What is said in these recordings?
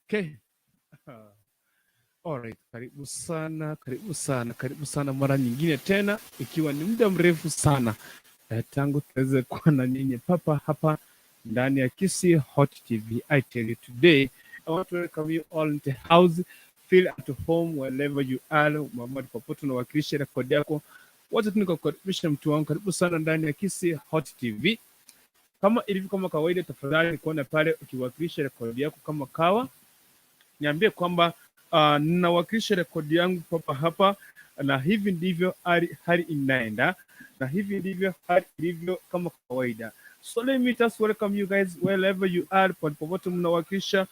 Okay. Alright, karibu sana mara nyingine tena, ikiwa ni muda mrefu sana tangu tuweze kuwa na nyinyi papa hapa ndani ya Kisi Hot TV. I tell you today, I want to welcome you all in the house. Feel at home wherever you are. Mama popote unawakilisha rekodi yako, wote tunikukaribisha mtu wangu, karibu sana ndani ya Kisi Hot TV. Kama ilivyo kama kawaida, tafadhali nikuona pale ukiwakilisha rekodi yako kama kawa. Niambie kwamba ninawakilisha rekodi yangu papa hapa, na hivi ndivyo hali inaenda, na hivi ndivyo hali ilivyo kama kawaida. So let me just welcome you guys wherever you are, popote mnawakilisha,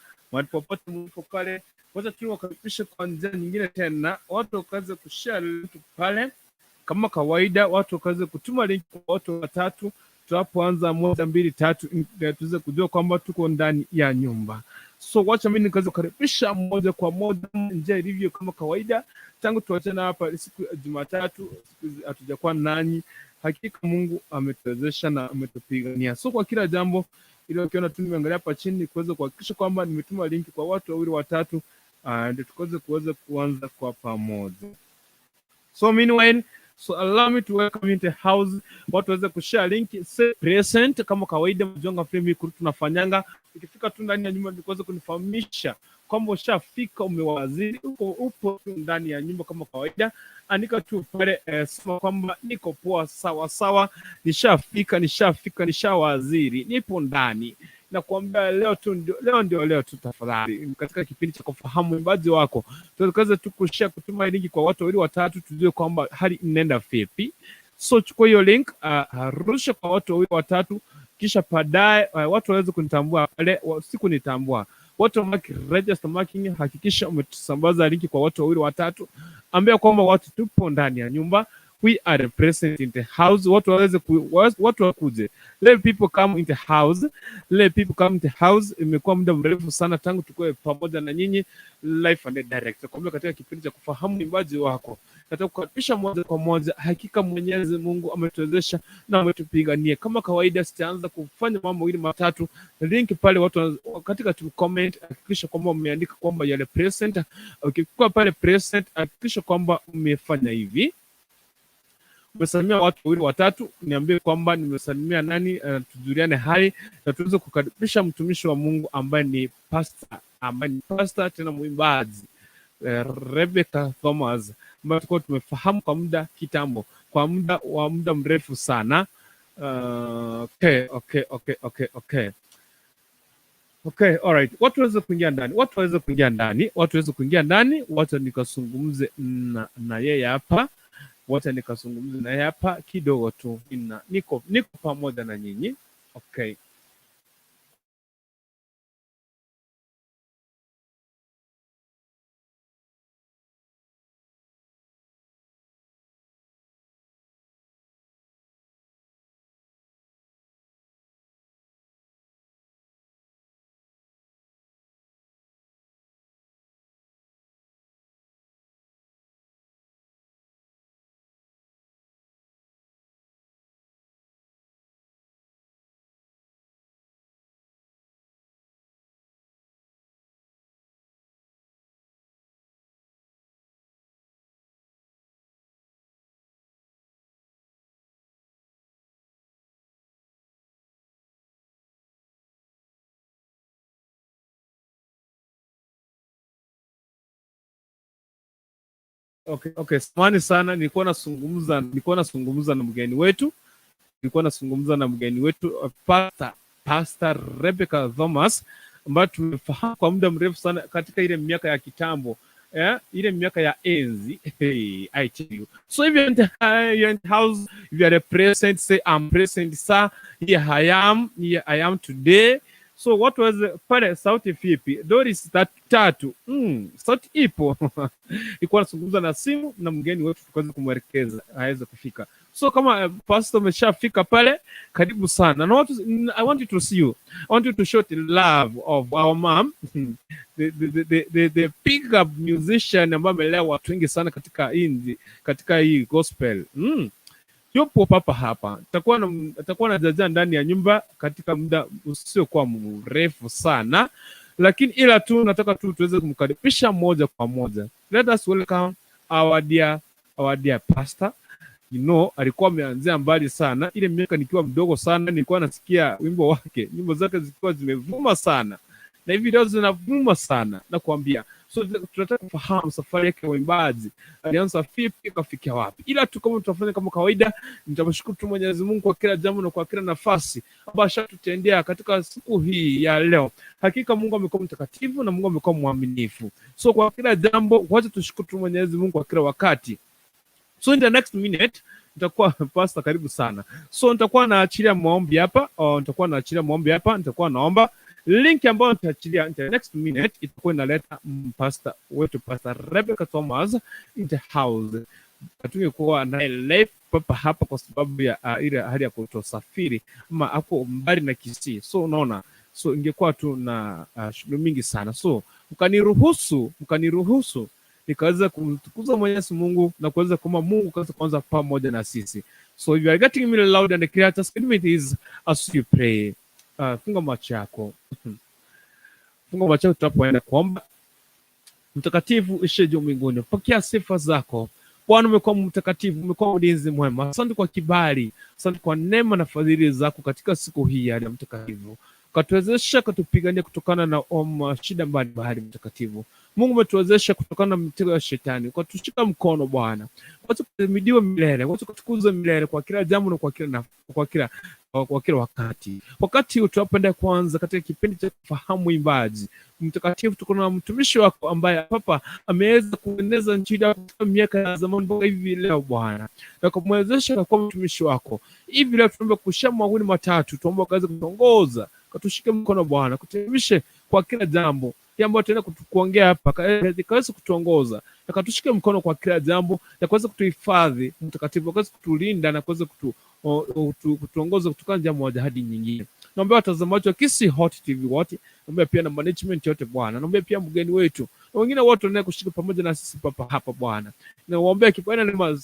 popote mko pale. Wacha tu wakaribisha kwa njia nyingine tena, watu wakaanza kushare link pale kama kawaida, watu wakaanza kutuma link kwa watu watatu. Tunapoanza 1 2 3 tuweze kujua kwamba tuko ndani ya nyumba. So wacha mimi nikaanza kukaribisha moja kwa moja njia ilivyo kama kawaida. Tangu tuachana hapa siku ya Jumatatu, hatujakuwa nanyi. Hakika Mungu ametuwezesha na ametupigania. So kwa kila jambo ile ukiona tu nimeangalia hapa chini kuweza kuhakikisha kwamba nimetuma link kwa watu wawili watatu, ndio tukaweze kuanza kwa pamoja. So meanwhile, so allow me to welcome you in the house. Watu waweze kushare link, say present kama kawaida. Mjonga frame hii tunafanyanga, ukifika tu ndani ya nyumba ndikoze kunifahamisha kwamba ushafika, umewaziri, upo ndani ya nyumba kama kawaida. Andika tu pale sema kwamba niko poa, sawa sawa, nishawaziri, nipo ndani. Na kuambia leo tu tafadhali, katika kipindi cha kufahamu mwimbaji wako, tuweze tu kushare, kutuma link kwa watu wawili watatu, tujue kwamba hali inaenda vipi. So chukua hiyo link, rusha kwa watu wawili watatu, kisha baadaye watu waweze kunitambua pale, sikunitambua. Watu mark register marking, hakikisha umetusambaza link kwa watu wawili watatu. Ambia kwamba watu tupo ndani ya nyumba. We are present in the house. Watu wakuje. Let people come in the house. Imekuwa muda mrefu sana tangu tukue pamoja na nyinyi live and direct. Kwa katika kipindi cha kufahamu mwimbaji wako, nataka kukaribisha moja kwa moja. Hakika Mwenyezi Mungu ametuwezesha na ametupigania. Kama kawaida, sitaanza kufanya mambo mawili matatu. Link pale watu katika tu comment, hakikisha kwamba umeandika kwamba yale present. Ukikuwa pale present, hakikisha kwamba umefanya hivi. Umesalimia watu wawili watatu, niambie kwamba nimesalimia nani, tujuliane hali na tuweze kukaribisha mtumishi wa Mungu ambaye ni pastor tena mwimbaji, Rebecca Thomas, ambaye tulikuwa tumefahamu kwa muda kitambo, kwa muda mrefu sana. Okay, all right. Watu waweze kuingia ndani, watu nikazungumze na yeye hapa. Wacha nikazungumza naye hapa kidogo tu. Niko pamoja na nyinyi. Okay. Okay, samahani sana, nilikuwa nazungumza na mgeni wetu. Pastor Rebecca Thomas, ambaye tumefahamu kwa muda mrefu sana katika ile miaka ya kitambo, ile miaka ya enzi. Hey, I tell you. So if you're in the house, if you are present, say I'm present, sir. Here I am today. So what was pale sauti vipi? Doris tatu. Sauti ipo. Nilikuwa nazungumza na simu na mgeni wetu, tukaanza kumwelekeza aweze kufika. So kama pastor umeshafika pale, karibu sana. I want you to see you. I want you to show the love of our mom. the big up musician ambaye amelea watu wengi sana katika hii gospel. Yupo papa hapa. Atakuwa na jaja ndani ya nyumba katika muda usiokuwa mrefu sana. lakini ila tu nataka tu tuweze kumkaribisha moja kwa moja. Let us welcome our dear pastor. Alikuwa ameanzia mbali sana. Ile miaka nikiwa mdogo sana nilikuwa nasikia wimbo wake, nyimbo zake zilikuwa zimevuma sana, na hivi leo zinavuma sana na kuambia. So tunataka kufahamu safari yake ya uimbaji, alianza vipi akafikia wapi. Ila tu kama tutafanya kama kawaida, nitamshukuru tu Mwenyezi Mungu kwa kila jambo na kwa kila nafasi ambayo ashatutendea katika siku hii ya leo. Hakika Mungu amekuwa mtakatifu na Mungu amekuwa mwaminifu. So kwa kila jambo wacha tushukuru tu Mwenyezi Mungu kwa kila wakati. So in the next minute nitakuwa pastor, karibu sana. So nitakuwa naachilia maombi hapa, nitakuwa naomba link ambayo nitaachilia in the next minute itakuwa inaleta pastor wetu, Pastor Rebecca Thomas in the house. Hatungekuwa na live papa hapa kwa sababu ya ile hali ya kutosafiri ama hapo mbali na Kisii. So unaona, so ingekuwa tu na shughuli mingi sana. So mkaniruhusu nikaweza kumtukuza Mwenyezi Mungu na kuweza kama Mungu kwanza pamoja na sisi. So if you are getting me loud and clear, just admit is as you pray. Funga macho yako. Tutapoenda kuomba. Mtakatifu ishe juu mbinguni, pokea sifa zako. Bwana, umekuwa mtakatifu, umekuwa mlinzi mwema. Asante kwa kibali, asante kwa neema na fadhili zako katika siku hii ya mtakatifu. Katuwezesha, katupigania kutokana na shida mbalimbali mtakatifu. Mungu umetuwezesha kutokana na mitego ya shetani. Ukatushika mkono Bwana. Wacha kuhimidiwa milele, wacha kutukuzwa milele kwa kila jambo na kwa kila wakati. Wakati utapenda kwanza katika kipindi cha kufahamu uimbaji mtakatifu, tuko na mtumishi wako ambaye papa ameweza kueneza nchi ya miaka ya zamani mpaka hivi leo Bwana. Na kumwezesha kwa mtumishi wako. Hivi leo tunaomba kushama mawili matatu, tuomba kazi kutongoza, katushike mkono Bwana, kutumishe kwa kila jambo. Jambo tena kuongea hapa kaweza kutuongoza, na katushike mkono kwa kila jambo, na kuweza kutuhifadhi mtakatifu, kuweza kutulinda na kuweza kutuongoza kutoka jambo moja hadi nyingine. Naomba watazamaji wa Kisii Hot TV wote, naomba pia na management yote Bwana, naomba pia mgeni wetu na wengine wote wanao kushika pamoja na sisi papa hapa Bwana. Na waombea kibwana neema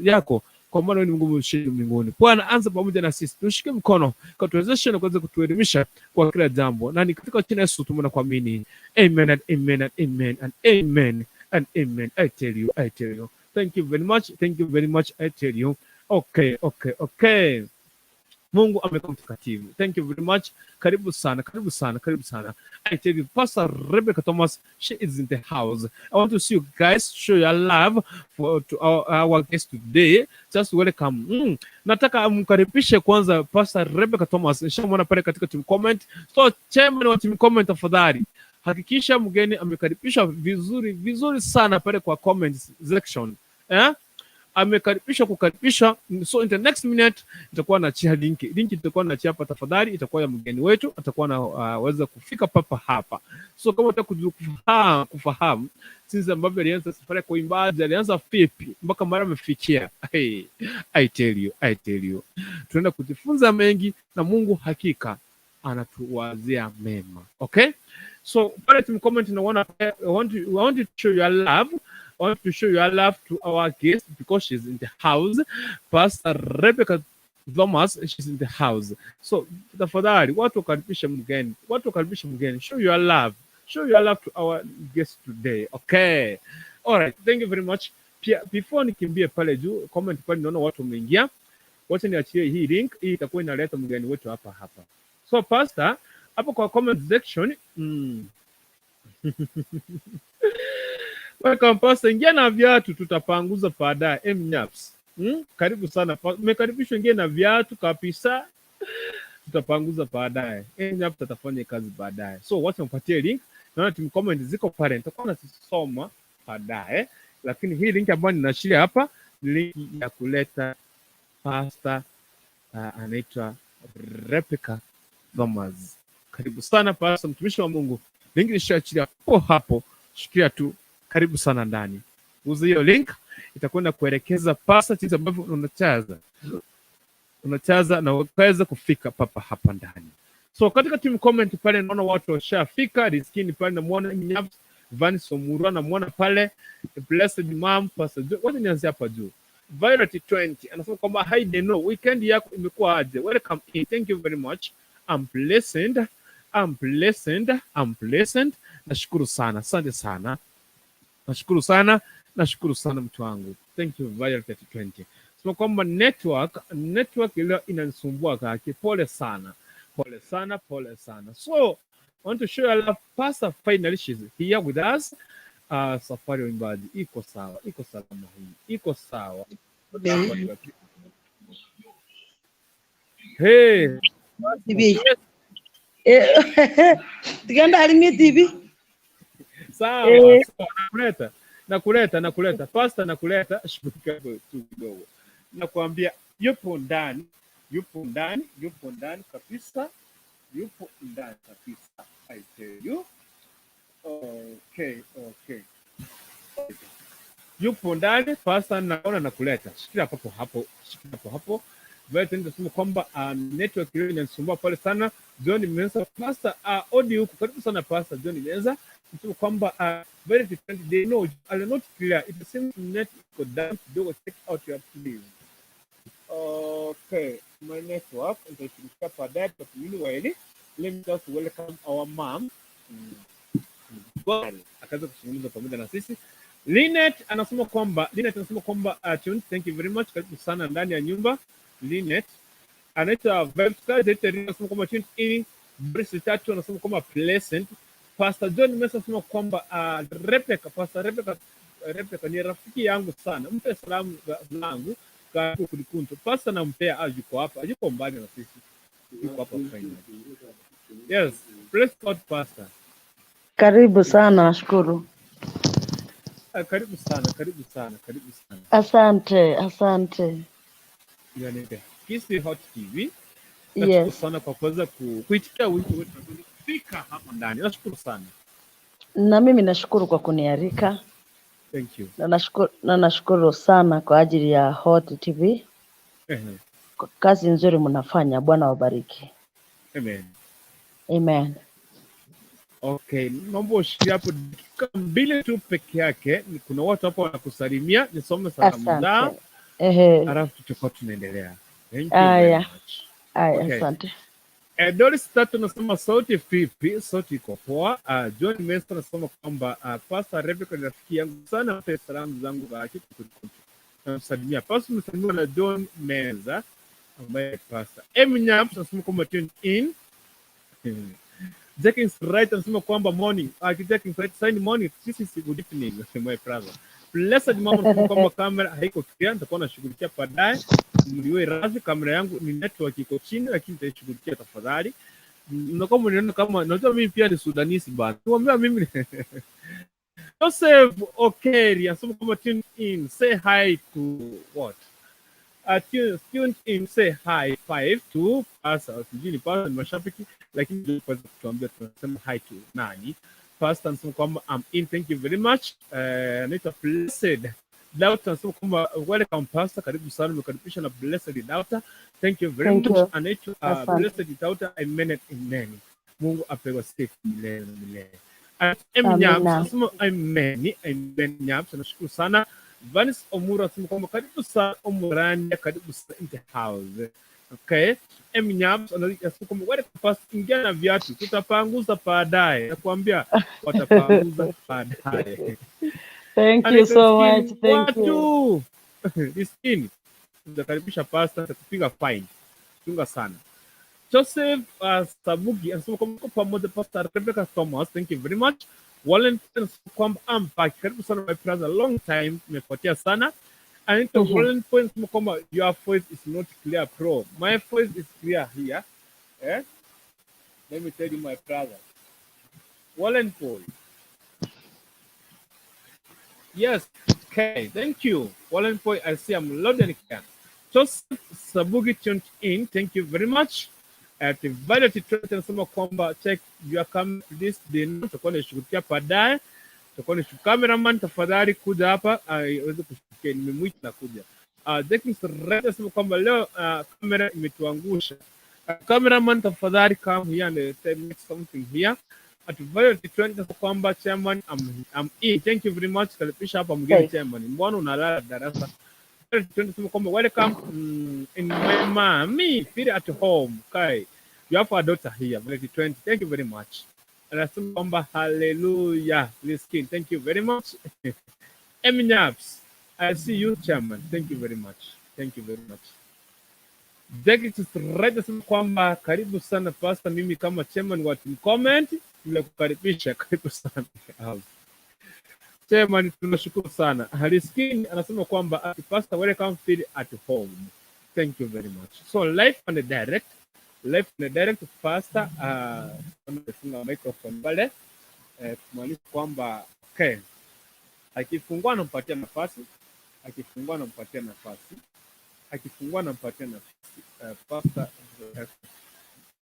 yako kwa maana ni Mungu mshindi mbinguni. Bwana, anza pamoja na sisi, tushike mkono, katuwezeshe na kuweza kutuelimisha kwa kila jambo. Na ni katika jina la Yesu tumeona kuamini. Amen and amen and amen and amen and amen. I tell you. Thank you very much. I tell you. Okay. Mungu amekuwa mtakatifu. Thank you very much. Karibu sana. I tell you, Pastor Rebecca Thomas, she is in the house. I want to see you guys show your love to our guest today. Just welcome. Nataka mkaribishe kwanza Pastor Rebecca Thomas. Nishamwona pale katika team comment. So chairman wa team comment, tafadhali hakikisha mgeni amekaribishwa vizuri sana pale kwa comment section. Kukaribisha. So in the next minute itakuwa na chia link itakuwa na chia hapa, tafadhali itakuwa ya mgeni wetu, atakuwa na weza kufika papa hapa. So kama unataka kufahamu since ambavyo alianza safari kwa uimbaji, alianza vipi mpaka mara amefikia. Hey, I tell you. Tunaenda kujifunza mengi na Mungu hakika anatuwazia mema. Okay? So pale tumcomment na I want to show your love. I want to show your love to our guest because she's in the house. Pastor Rebecca Thomas, she's in the house. So tafadhali watu wakaribisha mgeni. Show your love to our guest today. Okay. All right. Thank you very much. Before nikimbie pale juu comment pale, naona watu wameingia. Wacha niachie hii link, hii itakuwa inaleta mgeni wetu hapa. So pastor, hapo kwa comment section welcome pastor, ingia na viatu tutapanguza baadaye. Mnyaps. Karibu sana. Umekaribishwa, ingia na viatu kabisa. Tutapanguza baadaye. Mnyaps tutafanya kazi baadaye. So wacha mpatie link. Naona team comment ziko pale. Nitakuwa nasoma baadaye. Lakini hii link ambayo ninashiria hapa ni link ya kuleta pastor anaitwa Rebecca Thomas. Karibu sana pastor, mtumishi wa Mungu. Link nishachilia hapo. Shikia tu. Karibu sana ndani. Uza hiyo link, itakwenda kuelekeza pasa jinsi ambavyo unachaza na ukaweza kufika papa hapa ndani. So katika team comment pale naona watu washafika. Riskini pale namuona Mnyaps, Van Somura namuona pale, Blessed Mom, Pastor Joe. Wote nianze hapa juu. Violet 20 anasema kwamba hi, they know weekend yako imekuwa aje. Welcome in. Thank you very much. I'm blessed. unpleasant. Nashukuru sana, asante sana. Nashukuru sana mtu wangu. Thank you Violet 2020. Sema kwamba network ile inanisumbua kaki. Pole sana. So, I want to show you love. Pastor finally she's here with us. Safari Mwimbaji iko sawa, iko salama hii. Iko sawa. Hey, TV. Tiganda halimia TV. Sawa, nakuleta. Pastor nakuleta, shukrani tu kidogo. Nakwambia yupo ndani kabisa. I tell you. Okay. Yupo ndani, Pastor naona nakuleta. Shikilia hapo. Vile tunasema kwamba network ile inasumbua pale sana. John Mensa Pastor audio huko karibu sana Pastor John Mensa. Tunasema kwamba very different they know are not clear. It seems net go down to check out your please. Okay, my network is for that, but anyway, let me just welcome our mom. Akaanza kuzungumza pamoja na sisi. Linet anasema kwamba thank you very much, karibu sana ndani ya nyumba. Linet anaitwa website anasema kwamba tune in. Bruce Tatu anasema kwamba pleasant. Pastor John Mesa anasema kwamba Rebecca ni rafiki yangu sana. Mpe salamu zangu kwa kulikunto. Pastor nampea yuko hapa. Yuko mbali na sisi. Yuko hapa finally. Yes, bless God Pastor. Karibu sana, nashukuru. Karibu sana. Asante. Yani Kisi Hot TV. Yes. Nashukuru sana kwa kuweza kuitikia wito wetu kufika hapa ndani. Nashukuru sana. Na mimi nashukuru kwa kunialika. Thank you. Na nashukuru sana kwa ajili ya Hot TV. Kazi nzuri mnafanya, Bwana wabariki. Amen. Okay, naomba ushike hapo dakika 2 tu peke yake. Kuna watu hapo wanakusalimia, nisome salamu zao. Alafu tutakuwa tunaendelea. Thank you very much. Okay. Asante. Doris Tatu nasema sauti vipi? Sauti iko poa. John Mesa nasema kwamba Pastor Rebecca ni rafiki yangu sana, mpe salamu zangu za hakika kulikuntu. Namsalimia. Pastor msalimia na John Mesa ambaye Pastor. Nyamp nasema kwamba tune in. Jackins right anasema kwamba morning. Jackins right sign morning. This is good evening my brother. Blessed mama nasema kwamba kamera haiko clear, nitakuwa nashughulikia baadaye. Mliwe razi kamera yangu ni network iko chini, lakini nitashughulikia tafadhali. Mnakuwa mnaona kama najua mimi pia ni Sudanese bana. Tuambia mimi Joseph Okeri anasema kwamba tune in, say hi to what? Tune in, say hi 5 to Pastor. Sijui ni Pastor ni mashabiki, lakini ndio kwanza kutuambia tunasema hi to nani. Pastor anasema kwamba I'm in, thank you very much. Anaitwa Blessed Daughter anasema kwamba welcome Pastor, karibu sana, umekaribisha na Blessed Daughter. Thank you very much. Anaitwa Blessed Daughter, amen. Mungu apewe sifa milele na milele. Nyams anasema amen. Nyams anashukuru sana. Vanis Omura anasema kwamba karibu sana Omurani, karibu sana in the house. Okay. Nyams anasema kwamba welcome Pastor, ingia na viatu, tutapanguza baadaye. Nakwambia watapanguza baadaye. Thank you so much. Thank you. Iskini. Tutakaribisha Pastor, tutapiga fine. Tunga sana. Joseph Sabugi anasema kwamba pamoja Pastor Rebecca Thomas, thank you very much. Wallington kwamba I'm back. Karibu sana my brother, long time tumepotea sana. Anita Wallington anasema kwamba your voice is not clear bro. My voice is clear here. Let me tell you my brother. Wallington. Yes, okay, thank you. Wallington, I see I'm loud and clear. Joseph Sabugi tuned in, thank you very much. At Violet Trent anasema kwamba check your camera this day. Tutakuwa nashughulikia baadaye. Tutakuwa na cameraman, tafadhali kuja hapa aweze kushughulikia, nimemwita na kuja. Jackins Red anasema kwamba leo kamera imetuangusha. Cameraman tafadhali come here and make something here. At Violet Trent anasema kwamba chairman I'm in. Thank you very much. Karibisha hapa mgeni chairman. Mbona unalala darasa? Welcome in my mommy feel at home. Okay. You have a daughter here, Melody 20. Thank you very much. Anasema kwamba hallelujah. Liskin, thank you very much. Eminyaps, I see you, chairman. Thank you very much. Thank you very much. Jackie Tusreda anasema kwamba karibu sana pastor, mimi kama chairman wa team comment nimekukaribisha, karibu sana. Chairman, tunashukuru sana. Haliskin anasema kwamba pastor, welcome, feel at home. Thank you very much. So live on the direct pastor, tunafunga microphone pale, kumaanisha kwamba okay, akifungua anampatia nafasi,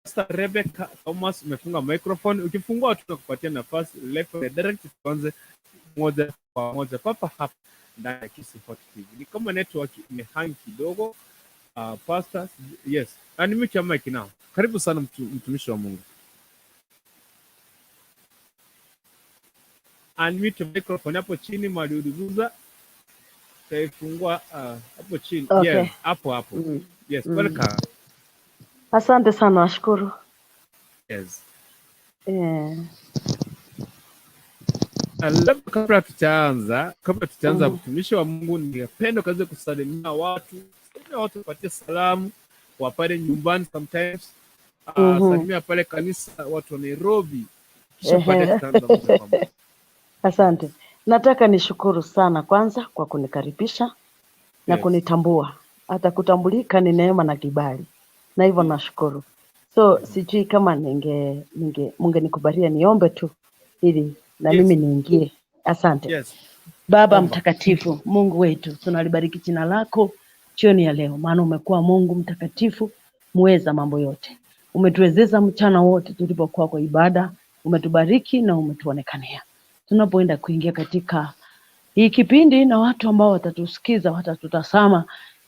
Pastor Rebecca Thomas umefunga microphone, ukifungua tutakupatia nafasi live on the direct, tuanze moja kwa moja papa hapa ndani ya Kisi Hot TV. Ni kama network imehang kidogo. Pastor, yes. Unmute your mic now. Karibu sana mtumishi wa Mungu. Unmute microphone hapo chini mahali ulivuza. Kaifungua hapo chini. Okay. Yes, hapo. Yes, welcome. Asante sana, nashukuru. Yes. Labda kabla tutaanza mtumishi wa Mungu, ningependa kaze kusalimia watu. Watu wapatie salamu wa pale nyumbani sometimes. Salimia pale kanisa watu wa Nairobi. Kisha baadaye tutaanza. Asante. Nataka nishukuru sana kwanza kwa kunikaribisha na kunitambua. Hata kutambulika ni neema na kibali. Na hivyo nashukuru. So sijui kama mungenikubalia niombe tu ili na mimi niingie. Asante. Yes. Baba mtakatifu, Mungu wetu, tunalibariki jina lako jioni ya leo, maana umekuwa Mungu mtakatifu, muweza mambo yote. Umetuwezesha mchana wote tulipokuwa kwa ibada, umetubariki na umetuonekania. Tunapoenda kuingia katika hii kipindi na watu ambao watatusikiza, watatutazama,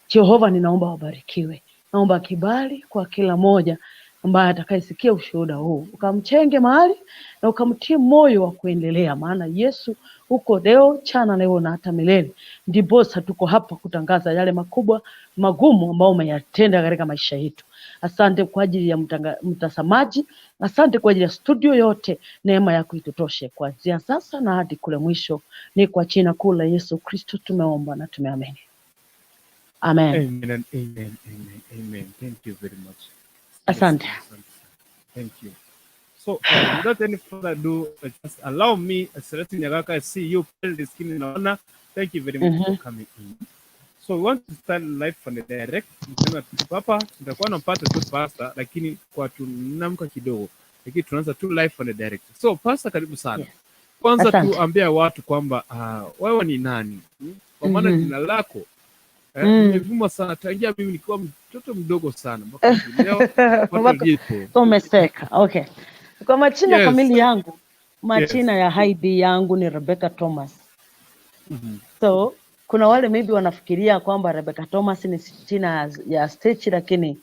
Jehova ninaomba wabarikiwe. Naomba kibali kwa kila moja ambaye atakayesikia ushuhuda huu, ukamchenge mahali na ukamtie moyo wa kuendelea, maana Yesu uko leo, jana, leo na hata milele. Ndiposa tuko hapa kutangaza yale makubwa magumu ambao umeyatenda katika maisha yetu. Asante kwa ajili ya mtazamaji, asante kwa ajili ya studio yote, neema yako itutoshe kuanzia sasa na hadi kule mwisho. Ni kwa jina kuu la Yesu Kristo tumeomba na tumeamini. Amen. Amen. Thank you very much. Asante. Thank you. So, without any further ado, just allow me, Celestine Nyagaka, I see you, the skin in honor. Thank you very much for coming in. So, we want to start live from the direct. Papa, tutakuwa nampata tu pastor, lakini kwa tunamka kidogo. Lakini tunaanza tu live from the direct. So, pastor, karibu sana. Yes. Kwanza tuambia watu kwamba wewe ni nani? Kwa maana jina lako nimevuma sana tangia mimi nikiwa mtoto mdogo sana mpaka leo watu lipo. Umeseka. Okay. Kwa majina kamili yangu, majina ya Haidi yangu ni Rebecca Thomas. So, kuna wale maybe wanafikiria kwamba Rebecca Thomas ni jina ya stage, lakini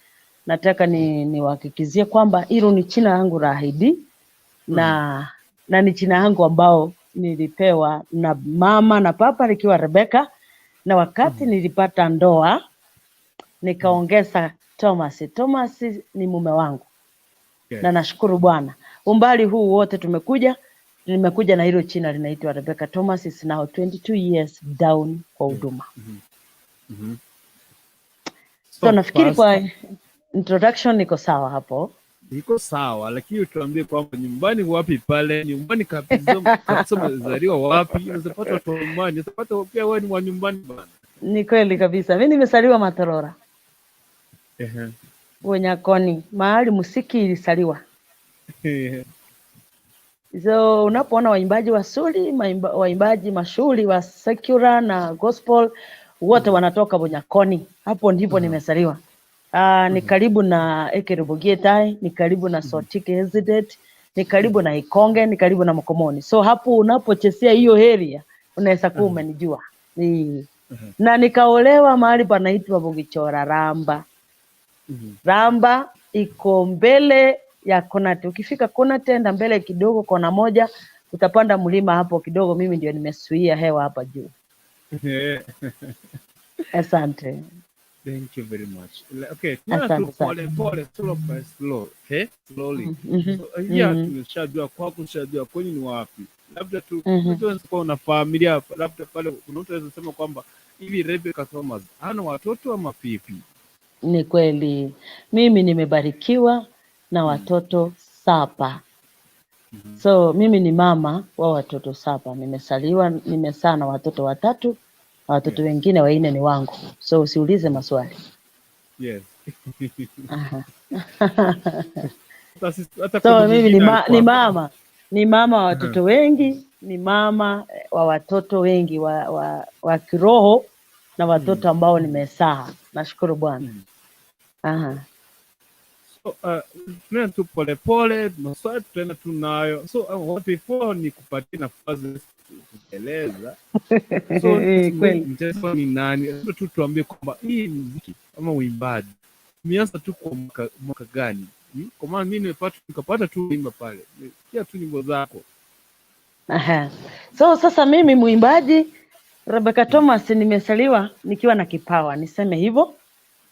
nataka niwahakikizie kwamba hilo ni jina yangu la Haidi na ni jina yangu ambao nilipewa na mama na papa nikiwa Rebecca, na wakati nilipata ndoa nikaongeza Thomas. Thomas ni mume wangu. Na nashukuru Bwana. Umbali huu wote nimekuja na hilo jina linaitwa Rebecca Thomas. Is now 22 years down kwa huduma. So nafikiri kwa introduction niko sawa hapo. Iko sawa, lakini tuambie kwamba nyumbani wapi pale? Nyumbani kabisa umezaliwa wapi? Unapata watu nyumbani, unapata pia wewe ni wa nyumbani bana. Ni kweli kabisa. Mimi nimesaliwa Matorora. Wenyakoni, mahali musiki ilisaliwa. So unapoona waimbaji wasuli, waimbaji mashuli wa secular na gospel wote wanatoka Wenyakoni. Hapo ndipo nimesaliwa. Ni karibu na Ekerubogetai, ni karibu na Sotike Hesitate, ni karibu na Ikonge, ni karibu na Mkomoni. So hapo unapochezea hiyo area unaweza kuwa umenijua. Na nikaolewa mahali panaitwa Bogichora Ramba. Ramba iko mbele ya Konate. Ukifika Konate enda mbele kidogo, kona moja utapanda mlima hapo kidogo. Mimi ndio nimesuia hewa hapa juu. Asante. Thank you very much. Okay, tunaenda tu Asante sana. pole pole, slow by slow, okay? Slowly. Mhm. So yeah, Mhm. tumeshajua kwako, tushajua kwenye ni wapi. Labda tu Mhm. unajua kwa una familia, labda pale kuna mtu anaweza sema kwamba hivi Rebecca Thomas hana watoto ama pipi? Ni kweli mimi nimebarikiwa na watoto 7. So mimi ni mama wa watoto 7. Nimezaa na watoto 3, na watoto Yes. wengine 4 ni wangu. So usiulize maswali. Yes. Aha. Hata kuna So mimi mwingine alikuwa hapa. ni mama wa watoto wengi, ni mama wa watoto wengi wa kiroho na watoto ambao nimezaa. Nashukuru Bwana. Aha. So, tunaenda tu pole pole, maswali tutaenda tu nayo. So, what before ni kupatia nafasi kueleza. So, Kweli. mchezo ni nani? Labda tu tuambie kwamba hii muziki ama uimbaji umeanza tu kwa mwaka gani? Kwa maana mimi nikapata tu wimba pale. Sikia tu nyimbo zako. Aha. So sasa mimi mwimbaji Rebecca Thomas nimesaliwa nikiwa na kipawa, niseme hivyo,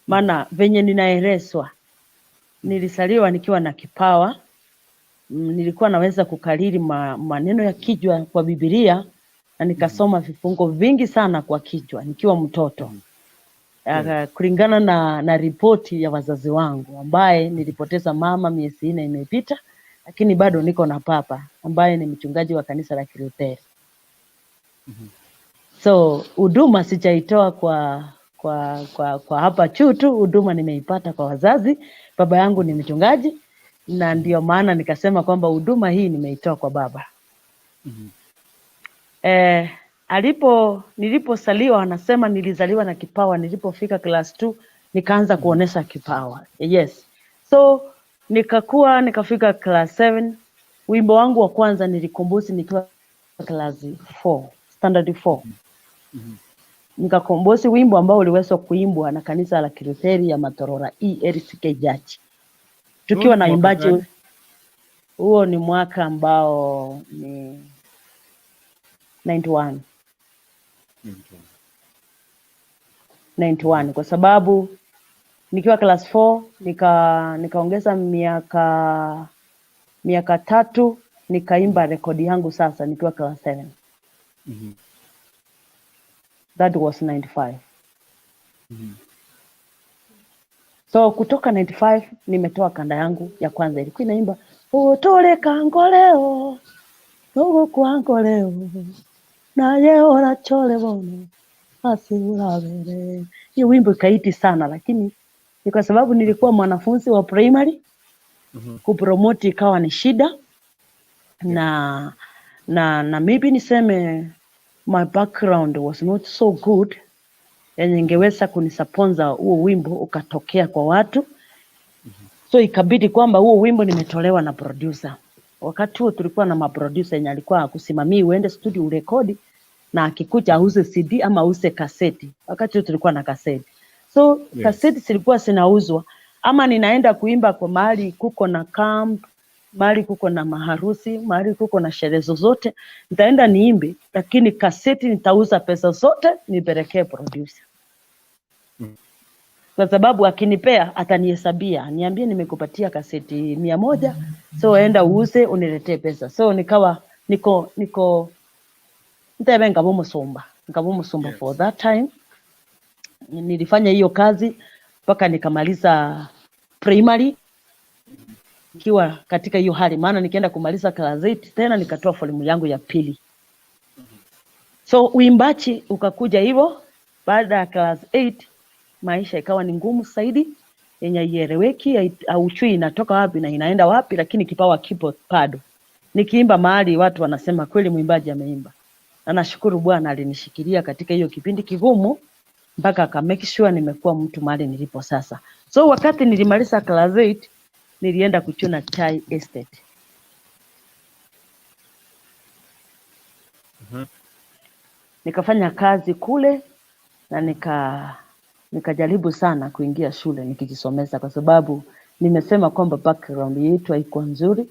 maana venye ninaelezwa nilisaliwa nikiwa na kipawa. Nilikuwa naweza kukariri maneno ya kichwa kwa Biblia na nikasoma vifungo vingi sana kwa kichwa nikiwa mtoto. Kulingana na ripoti ya wazazi wangu ambaye nilipoteza mama miezi 4 imepita, lakini bado niko na papa ambaye ni mchungaji wa kanisa la Kilutheri. So huduma sijaitoa kwa hapa tu, huduma nimeipata kwa wazazi. Baba yangu ni mchungaji na ndio maana nikasema kwamba huduma hii nimeitoa kwa baba. Niliposaliwa anasema nilizaliwa na kipawa. Nilipofika class 2 nikaanza kuonesha kipawa. Yes. So nikafika class 7. Wimbo wangu wa kwanza nilikombozi nikiwa class 4, standard 4. Nikakombozi wimbo ambao uliweza kuimbwa na kanisa la Kilutheri ya Matorora ELCK Church. Tukiwa na imbaji. Huo ni mwaka ambao ni 91 kwa sababu nikiwa class 4 nikaongeza miaka 3 nikaimba rekodi yangu sasa nikiwa class 7. That was 95. So kutoka 95 nimetoa kanda yangu ya kwanza, ilikuwa inaimba utole kangoleo nogo kwangoleo na yeo na chole bono asimulabere. Hiyo wimbo ikaiti sana, lakini ni kwa sababu nilikuwa mwanafunzi wa primary. Kupromote ikawa ni shida. Na maybe niseme my background was not so good, yenye ingeweza kunisponza huo wimbo ukatokea kwa watu. So ikabidi kwamba huo wimbo nimetolewa na producer. Wakati huo tulikuwa na maproducer yenye alikuwa kusimamia uende studio urekodi na akikuja auze CD ama auze kaseti. Wakati huo tulikuwa na kaseti. So kaseti zilikuwa zinauzwa, ama ninaenda kuimba kwa mahali kuko na camp, mahali kuko na maharusi, mahali kuko na sherehe zozote, nitaenda niimbe, lakini kaseti nitauza pesa zote nipelekee producer. Kwa sababu akinipea atanihesabia, niambie nimekupatia kaseti 100, so enda uuze uniletee pesa. So nikawa niko nitabenga musumba for that time. Nilifanya hiyo kazi mpaka nikamaliza primary nikiwa katika hiyo hali, maana nikienda kumaliza class 8 tena nikatoa fomu yangu ya pili. So uimbaji ukakuja hivyo. Baada ya class 8 maisha ikawa ni ngumu zaidi, yenye ieleweki, auchui inatoka wapi na inaenda wapi, lakini kipawa kipo bado. Nikiimba mahali watu wanasema kweli mwimbaji ameimba. Na nashukuru Bwana alinishikilia katika hiyo kipindi kigumu mpaka aka make sure nimekuwa mtu mahali nilipo sasa. So wakati nilimaliza class 8 nilienda kuchuna chai estate. Nikafanya kazi kule na nikajaribu sana kuingia shule nikijisomeza, kwa sababu nimesema kwamba background yetu haikuwa nzuri,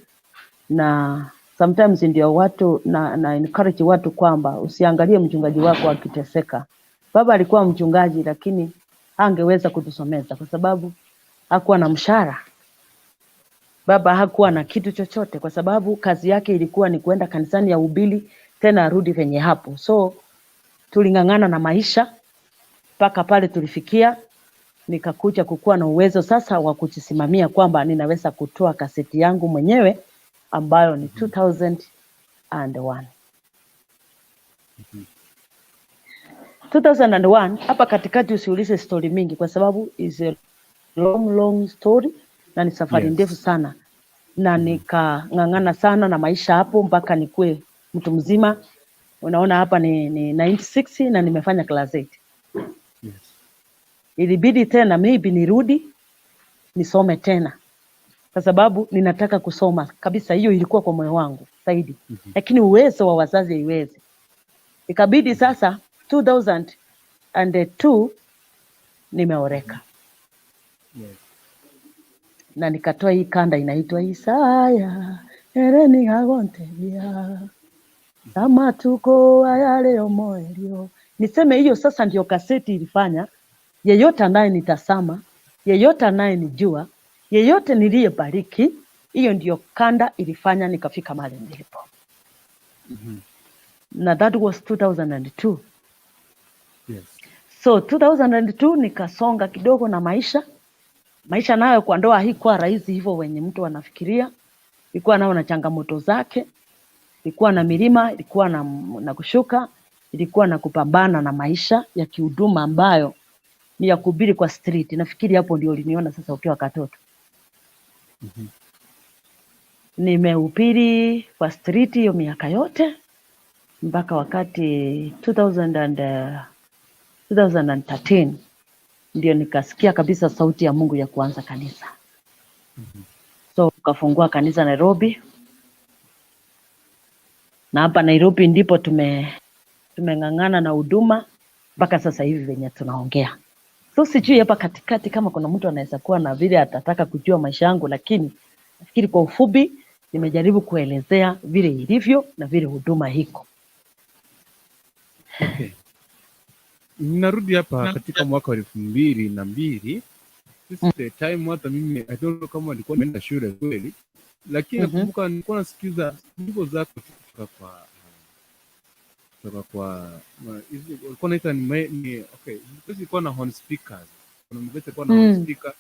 na sometimes ndio watu na encourage watu kwamba usiangalie mchungaji wako akiteseka. Baba alikuwa mchungaji, lakini hangeweza kutusomeza kwa sababu hakuwa na mshahara. Baba hakuwa na kitu chochote kwa sababu kazi yake ilikuwa ni kwenda kanisani ya ubili tena arudi venye hapo. So tulingangana na maisha mpaka pale tulifikia, nikakuja kukuwa na uwezo sasa wa kujisimamia kwamba ninaweza kutoa kaseti yangu mwenyewe ambayo ni 2001. 2001 hapa katikati usiulize story mingi kwa sababu is a long story na ni safari ndefu sana, na nikang'ang'ana sana na maisha hapo mpaka nikue mtu mzima. Unaona hapa ni 96 na nimefanya class 8. Yes. Ilibidi tena maybe nirudi nisome tena kwa sababu ninataka kusoma kabisa, hiyo ilikuwa kwa moyo wangu zaidi. Lakini uwezo wa wazazi haiwezi. Ikabidi sasa 2002 nimeoreka. Yes. Na nikatoa hii kanda inaitwa Isaya ereni hagontebia kama tuko ayale omoelio. Niseme hiyo sasa ndio kaseti ilifanya yeyote anaye nitasama, yeyote anaye nijua, yeyote niliyebariki, hiyo ndio kanda ilifanya nikafika mahali nilipo. Na that was 2002. Yes. So 2002 nikasonga kidogo na maisha nayo kwa ndoa haikuwa rahisi hivyo wenye mtu anafikiria. Ilikuwa nayo na changamoto zake, ilikuwa na milima, ilikuwa na kushuka, ilikuwa na kupambana na maisha ya kihuduma ambayo ni ya kuhubiri kwa street. Nafikiri hapo ndio uliniona sasa ukiwa katoto. Nimehubiri kwa street hiyo miaka yote mpaka wakati 2013 ndio nikasikia kabisa sauti ya Mungu ya kuanza kanisa. So tukafungua kanisa Nairobi, na hapa Nairobi ndipo tumeng'ang'ana na huduma mpaka sasa hivi venye tunaongea. So sijui hapa katikati kama kuna mtu anaweza kuwa na vile atataka kujua maisha yangu, lakini nafikiri kwa ufupi nimejaribu kuelezea vile ilivyo na vile huduma hiko. Okay. Ninarudi hapa katika mwaka wa 2002. This is the time hata mimi I don't know kama nilikuwa nimeenda shule kweli, lakini nakumbuka nilikuwa nasikiza nyimbo zako kutoka kwa ulikuwa naita ni okay, ilikuwa na horn speakers. Kuna mvete kwa na horn speaker.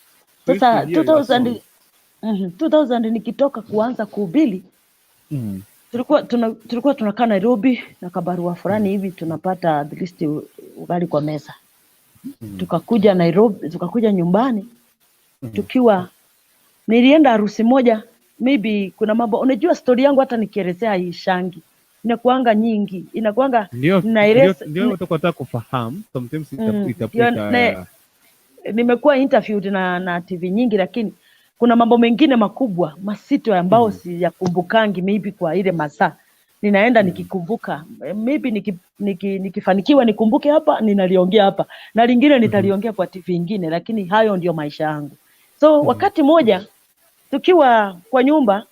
Sasa 2000 nikitoka kuanza kuhubiri, tulikuwa tunakaa Nairobi na kabarua fulani hivi tunapata at least ugali kwa meza. Tukakuja Nairobi, tukakuja nyumbani tukiwa nilienda harusi moja, maybe kuna mambo unajua story yangu hata nikielezea haishangi. Inakuanga nyingi, inakuanga naeleza ndio utakotaka kufahamu sometimes itapita. Nimekuwa interviewed na TV nyingi, lakini kuna mambo mengine makubwa masito ambao si yakumbukangi maybe kwa ile masaa. Ninaenda nikikumbuka, maybe nikifanikiwa nikumbuke hapa ninaliongea hapa, na lingine nitaliongea kwa TV nyingine, lakini hayo ndio maisha yangu. So wakati moja tukiwa kwa nyumba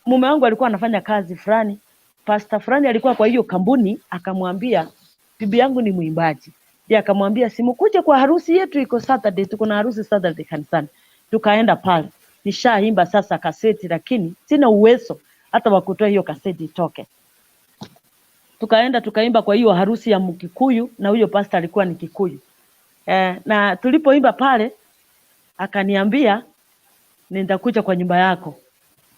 mume wangu alikuwa anafanya kazi fulani, pastor fulani alikuwa kwa hiyo kampuni, akamwambia bibi yangu ni mwimbaji. Yeye akamwambia simukuje kwa harusi yetu iko Saturday, tuko na harusi Saturday kanisani. Tukaenda pale. Nishaimba sasa kaseti, lakini sina uwezo hata wa kutoa hiyo kaseti itoke. Tukaenda tukaimba kwa hiyo harusi ya Mkikuyu, na huyo pastor alikuwa ni Kikuyu. Na tulipoimba pale akaniambia nitakuja kwa nyumba yako.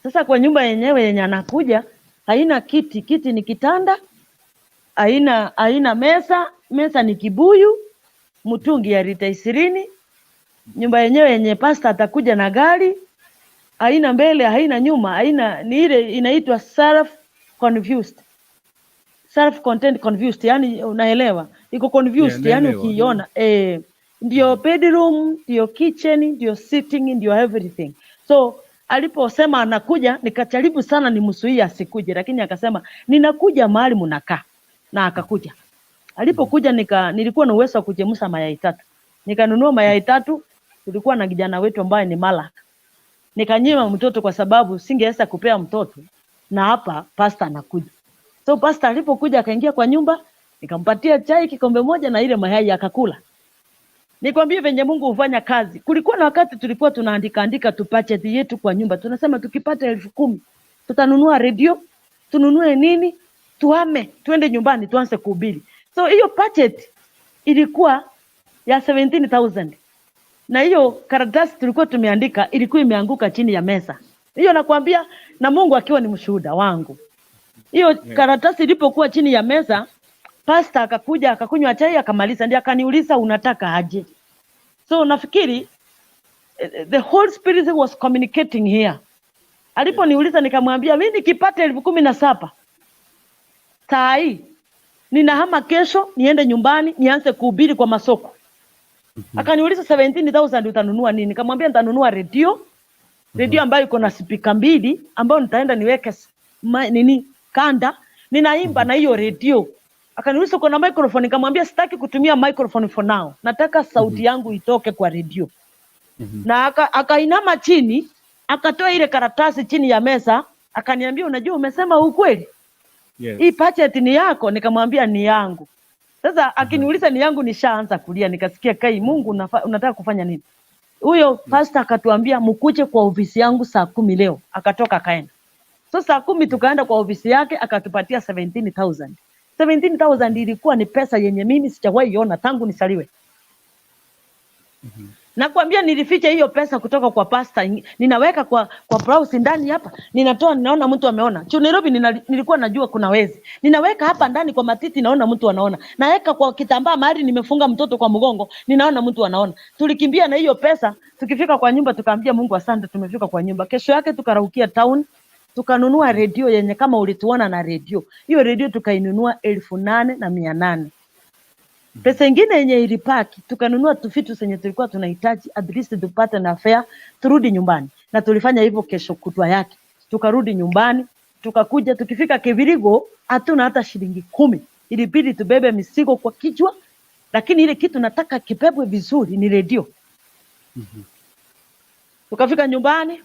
Sasa kwa nyumba yenyewe yenye anakuja haina kiti ni kitanda, haina meza ni kibuyu, mtungi ya lita 20. Nyumba yenyewe yenye pastor atakuja na gari, haina mbele, haina nyuma, haina, ni ile inaitwa self content confused, yani unaelewa? Iko confused, yani ukiona ndio bedroom, ndio kitchen, ndio sitting, ndio everything. So aliposema anakuja, nikajaribu sana nimsuie asikuje, lakini akasema ninakuja mahali mnakaa, na akakuja. Alipokuja nilikuwa na uwezo wa kuchemsha mayai 3. Nikanunua mayai 3, tulikuwa na kijana wetu ambaye ni Malak. Nikanyima mtoto kwa sababu singeweza kupea mtoto, na hapa pastor anakuja. So pastor alipokuja akaingia kwa nyumba, nikampatia chai kikombe moja na ile mayai akakula. Nikwambie venye Mungu hufanya kazi. Kulikuwa na wakati tulikuwa tunaandika tu budget yetu kwa nyumba. Tunasema tukipata 10,000 tutanunua radio, tununue nini, tuhame, tuende nyumbani tuanze kuhubiri. So hiyo budget ilikuwa ya 17,000. Na hiyo karatasi tulikuwa tumeandika ilikuwa imeanguka chini ya meza. Hiyo nakwambia, na Mungu akiwa ni mshuhuda wangu. Hiyo karatasi ilipokuwa chini ya meza, pastor akakuja akakunywa chai akamaliza, ndiye akaniuliza unataka aje. So nafikiri the Holy Spirit was communicating here. Aliponiuliza nikamwambia mimi nikipata 17,000 saa hii ninahama kesho niende nyumbani nianze kuhubiri kwa masoko. Akaniuliza 17,000 utanunua nini? Nikamwambia nitanunua radio ambayo iko na speaker 2 ambayo nitaenda niweke kanda ninaimba na hiyo radio. Akaniuliza uko na microphone? Nikamwambia sitaki kutumia microphone for now. Nataka sauti yangu itoke kwa radio. Na akainama chini, akatoa ile karatasi chini ya meza, akaniambia unajua umesema ukweli? Yes. Hii budget ni yako? Nikamwambia ni yangu. Sasa akiniuliza ni yangu nishaanza kulia, nikasikia kai Mungu unataka kufanya nini? Huyo pastor akatuambia mkuje kwa ofisi yangu saa 10 leo. Akatoka kaenda. So saa 10 tukaenda kwa ofisi yake akatupatia 17,000. 17,000 ilikuwa ni pesa yenye mimi sijawahi iona tangu nisaliwe. Nakwambia nilificha hiyo pesa kutoka kwa pastor, ninaweka kwa browse ndani hapa, ninatoa ninaona mtu ameona. Nairobi nilikuwa najua kuna wezi. Ninaweka hapa ndani kwa matiti naona mtu anaona. Naweka kwa kitambaa mahali nimefunga mtoto kwa mgongo, ninaona mtu anaona. Tulikimbia na hiyo pesa, tukifika kwa nyumba tukaambia Mungu asante tumefika kwa nyumba. Kesho yake tukaraukia town, tukanunua radio yenye kama ulituona na radio. Hiyo radio tukainunua 8,800. Pesa ingine yenye ilipaki tukanunua tufitu zenye tulikuwa tunahitaji at least tupate na fare turudi nyumbani. Na tulifanya hivyo kesho kutwa yake. Tukarudi nyumbani, tukakuja tukifika Kibirigo hatuna hata shilingi 10. Ilibidi tubebe mizigo kwa kichwa, lakini ile kitu nataka kibebwe vizuri ni radio. Tukafika nyumbani,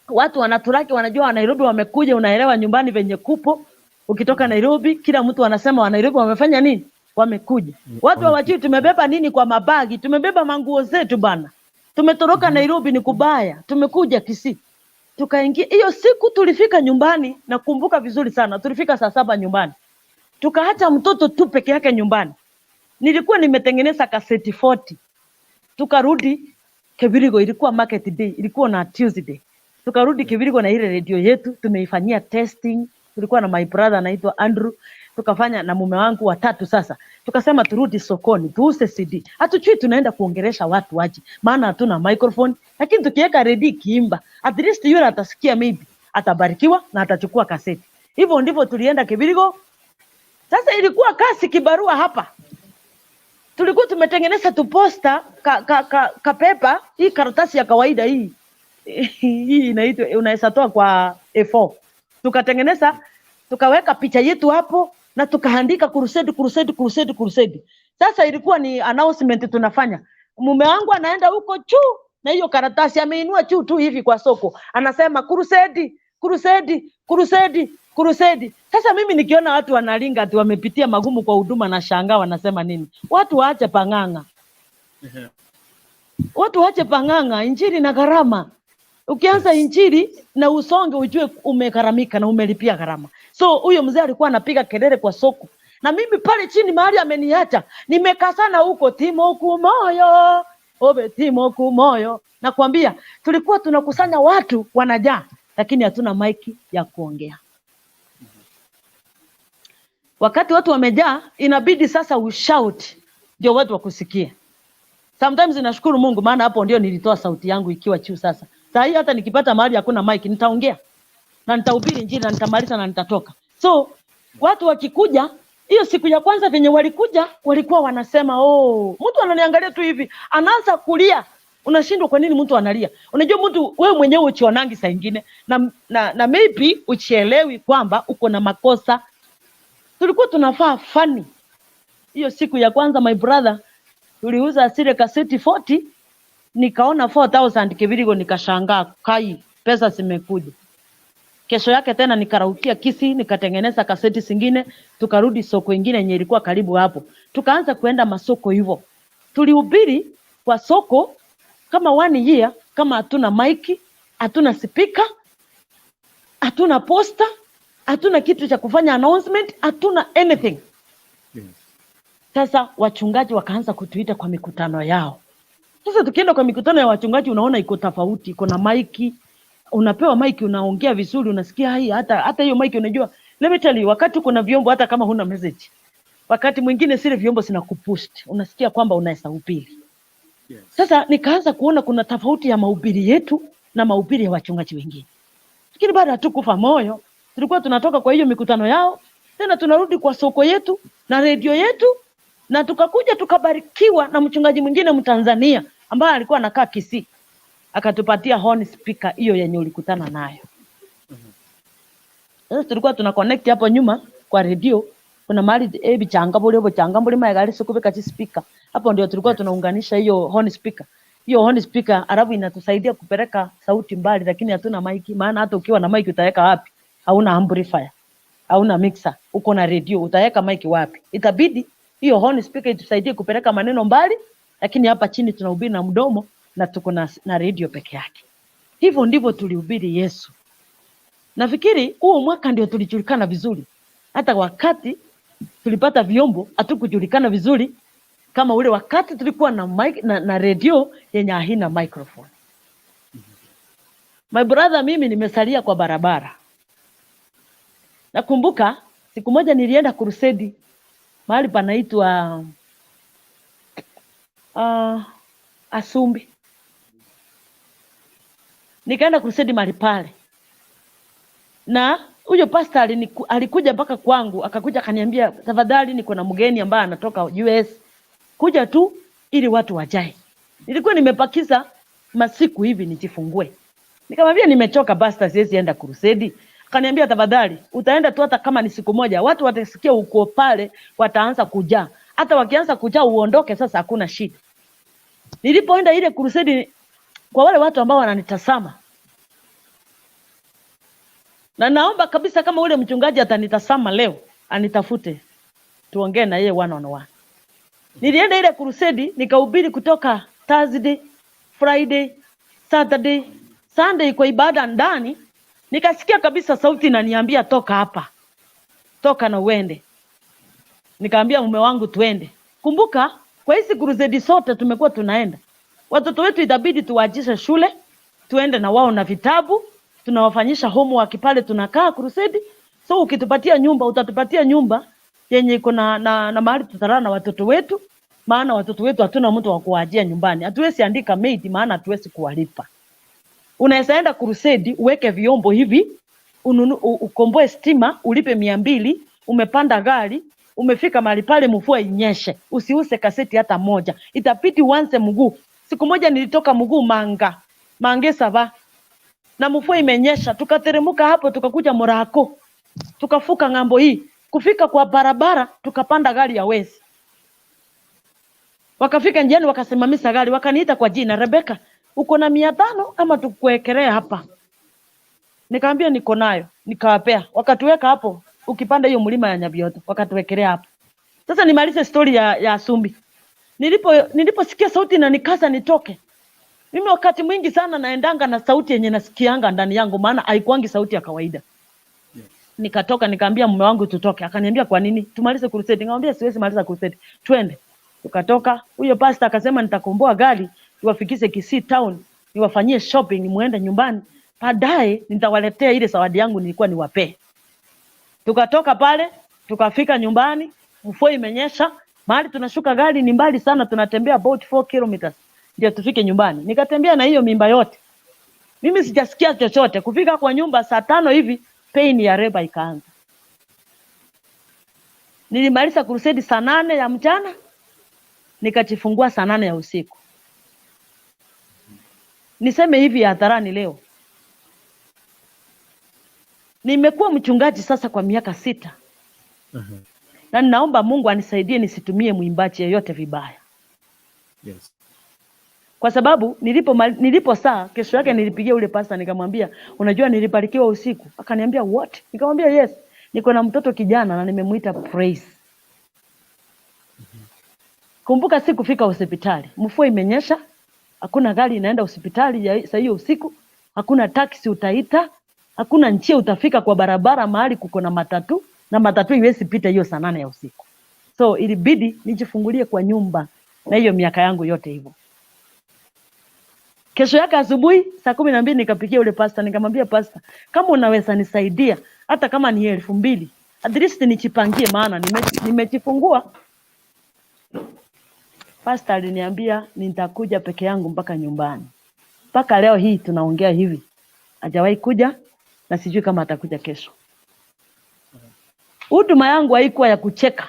watu wanaturaki wanajua wa Nairobi wamekuja, unaelewa nyumbani venye kupo. Ukitoka Nairobi kila mtu anasema wa Nairobi wamefanya nini? Wamekuja. Watu hawajui tumebeba nini kwa mabagi, tumebeba manguo zetu bana. Tumetoroka Nairobi ni kubaya, tumekuja Kisii. Tukaingia hiyo siku tulifika nyumbani, nakumbuka vizuri sana. Tulifika saa 7 nyumbani. Tukaacha mtoto tu peke yake nyumbani. Nilikuwa nimetengeneza kaseti 40. Tukarudi Kibirigo, ilikuwa market day, ilikuwa na Tuesday. Tukarudi Kibirigo na ile radio yetu, tumeifanyia testing. Tulikuwa na my brother anaitwa Andrew, tukafanya na mume wangu watatu. Sasa tukasema turudi sokoni tuuse CD. Hatujui tunaenda kuongelesha watu waje, maana hatuna microphone, lakini tukiweka ready kiimba at least yule atasikia, maybe atabarikiwa na atachukua kaseti. Hivyo ndivyo tulienda Kibirigo. Sasa ilikuwa kasi kibarua hapa. Tulikuwa tumetengeneza tu poster ka paper, hii karatasi ya kawaida hii. Hii inaitwa unaweza toa kwa A4. Tukatengeneza, tukaweka picha yetu hapo na tukaandika crusade. Sasa ilikuwa ni announcement tunafanya. Mume wangu anaenda huko juu na hiyo karatasi ameinua juu tu hivi kwa soko. Anasema crusade. Sasa mimi nikiona watu wanalinga ati wamepitia magumu kwa huduma na shangaa wanasema nini? Watu waache panganga. Watu waache panganga, injili na gharama. Ukianza injili na usonge ujue umegharamika na umelipia gharama. So huyo mzee alikuwa anapiga kelele kwa soko. Na mimi pale chini mahali ameniacha, nimekasana huko Timo kumoyo. Nakwambia tulikuwa tunakusanya watu wanajaa, lakini hatuna maiki ya kuongea. Wakati watu wamejaa, inabidi sasa ushout ndio watu wakusikie. Sometimes nashukuru Mungu maana hapo ndio nilitoa sauti yangu ikiwa juu sasa. Sasa hii hata nikipata mahali hakuna mic nitaongea na nitahubiri injili na nitamaliza na nitatoka. So watu wakikuja, hiyo siku ya kwanza venye walikuja, walikuwa wanasema mtu ananiangalia tu hivi, anaanza kulia. Unashindwa kwa nini mtu analia? Unajua mtu wewe mwenyewe uchionangi saa nyingine na maybe uchielewi kwamba uko na makosa. Tulikuwa tunafaa funny. Hiyo siku ya kwanza my brother tuliuza asile kaseti 40, nikaona 4,000 Kibirigo, nikashangaa kai pesa zimekuja. Kesho yake tena nikaraukia Kisii, nikatengeneza kaseti zingine, tukarudi soko ingine yenye ilikuwa karibu hapo. Tukaanza kuenda masoko hivyo. tulihubiri kwa soko kama 1 year, kama hatuna maiki, hatuna speaker, hatuna poster, hatuna kitu cha kufanya announcement, hatuna anything. Yes. Sasa wachungaji wakaanza kutuita kwa mikutano yao. Sasa tukienda kwa mikutano ya wachungaji unaona iko tofauti, iko na maiki, unapewa maiki, unaongea vizuri, unasikia hai, hata hiyo maiki unajua. Let me tell you, wakati kuna vyombo hata kama huna message, wakati mwingine sile vyombo sinakuboost, unasikia kwamba unaweza hubiri. Yes. Sasa nikaanza kuona kuna tofauti ya mahubiri yetu na mahubiri ya wachungaji wengine. Lakini baada hatukufa moyo, tulikuwa tunatoka kwa hiyo mikutano yao, tena tunarudi kwa soko yetu na redio yetu, na tukakuja tukabarikiwa na mchungaji mwingine Mtanzania ambaye alikuwa anakaa Kisii, akatupatia horn speaker hiyo yenye ulikutana nayo. Sasa tulikuwa tuna connect hapo nyuma kwa redio, kuna mahali bichangambuli maegali sikubeka chi speaker. Hapo ndio tulikuwa tunaunganisha hiyo horn speaker. Hiyo horn speaker arabu inatusaidia kupeleka sauti mbali, lakini hatuna mic, maana hata ukiwa na mic utaweka wapi? Hauna amplifier, hauna mixer, uko na redio, utaweka mic wapi? Itabidi hiyo horn speaker itusaidie kupeleka maneno mbali, lakini hapa chini tunahubiri na mdomo na tuko na redio peke yake. Hivyo ndivyo tulihubiri Yesu. Nafikiri huo mwaka ndio tulijulikana vizuri. Hata wakati tulipata vyombo hatukujulikana vizuri kama ule wakati tulikuwa na mic na redio yenye haina microphone. My brother, mimi nimesalia kwa barabara. Nakumbuka siku moja nilienda crusade mahali panaitwa Asumbi. Nikaenda crusade mahali pale. Na huyo pastor alikuja mpaka kwangu, akakuja akaniambia, tafadhali niko na mgeni ambaye anatoka US, kuja tu ili watu wajae. Nilikuwa nimepakiza masiku hivi nijifungue. Nikamwambia nimechoka pastor, siwezi enda crusade. Akaniambia tafadhali utaenda tu hata kama ni siku moja, watu watasikia uko pale, wataanza kujaa. Hata wakianza kujaa uondoke, sasa hakuna shida. Nilipoenda ile crusade, kwa wale watu ambao wananitazama, na naomba kabisa kama ule mchungaji atanitazama leo, anitafute tuongee na yeye one on one. Nilienda ile crusade nikahubiri kutoka Thursday, Friday, Saturday, Sunday kwa ibada ndani. Nikasikia kabisa sauti inaniambia toka hapa, toka na uende. Nikaambia mume wangu tuende. Kumbuka kwa hizi crusade sote tumekuwa tunaenda, watoto wetu itabidi tuwaachishe shule tuende na wao na vitabu, tunawafanyisha homework pale tunakaa crusade. So ukitupatia nyumba, utatupatia nyumba yenye iko na mahali tutalala na watoto wetu, maana watoto wetu hatuna mtu wa kuwaajia nyumbani. Hatuwezi andika maid, maana hatuwezi kuwalipa. Unaweza enda crusade uweke vyombo hivi, ukomboe stima, ulipe 200, umepanda gari, umefika mahali pale mvua inyeshe, usiuse kaseti hata moja. Itapiti uanze mguu. Siku moja nilitoka mguu mange sava, na mvua imenyesha, tukateremuka hapo tukakuja Morako. Tukafuka ngambo hii, kufika kwa barabara tukapanda gari ya wezi. Wakafika njiani wakasimamisha gari, wakaniita kwa jina, Rebecca, uko na 500 ama tukuwekelea hapa? Nikamwambia niko nayo, nikawapea. Wakatuweka hapo, ukipanda hiyo mlima ya Nyabioto, wakatuwekelea hapo. Sasa nimalize story ya Asumbi. Niliposikia sauti na nikasa nitoke. Mimi wakati mwingi sana naendanga na sauti yenye nasikianga ndani yangu, maana haikuangi sauti ya kawaida. Yes. Nikatoka nikamwambia mume wangu tutoke. Akaniambia kwa nini? Tumalize crusade. Nikamwambia siwezi maliza crusade. Twende. Tukatoka. Huyo pastor akasema nitakomboa gari niwafikishe Kisii town, niwafanyie shopping, muende nyumbani. Baadaye nitawaletea ile zawadi yangu nilikuwa niwape. Tukatoka pale, tukafika nyumbani, mvua imenyesha, mahali tunashuka gari ni mbali sana, tunatembea about 4 kilometers ndio tufike nyumbani. Nikatembea na hiyo mimba yote. Mimi sijasikia chochote. Kufika kwa nyumba saa 5 hivi, pain ya reba ikaanza. Nilimaliza crusade saa 8 ya mchana, nikajifungua saa 8 ya usiku. Niseme hivi hadharani leo, nimekuwa mchungaji sasa kwa miaka 6. Na ninaomba Mungu anisaidie nisitumie mwimbaji yeyote vibaya. Yes. Kwa sababu nilipo saa kesho yake nilipigia ule pastor nikamwambia, unajua nilibarikiwa usiku. Akaniambia what? Nikamwambia yes, niko na mtoto kijana na nimemuita Praise. Kumbuka si kufika hospitali. Mvua imenyesha, hakuna gari inaenda hospitali saa hiyo usiku, hakuna taxi utaita, hakuna njia utafika kwa barabara mahali kuko na matatu, na matatu iwezi pita hiyo saa 8 ya usiku. So ilibidi nijifungulie kwa nyumba, na hiyo miaka yangu yote hivyo. Kesho yake asubuhi saa 12 nikapikia ule pasta, nikamwambia pasta, kama unaweza nisaidia hata kama ni 2,000 at least nichipangie, maana nimejifungua. Pasta aliniambia nitakuja peke yangu mpaka nyumbani. Mpaka leo hii tunaongea hivi, hajawahi kuja na sijui kama atakuja kesho. Huduma yangu haikuwa ya kucheka.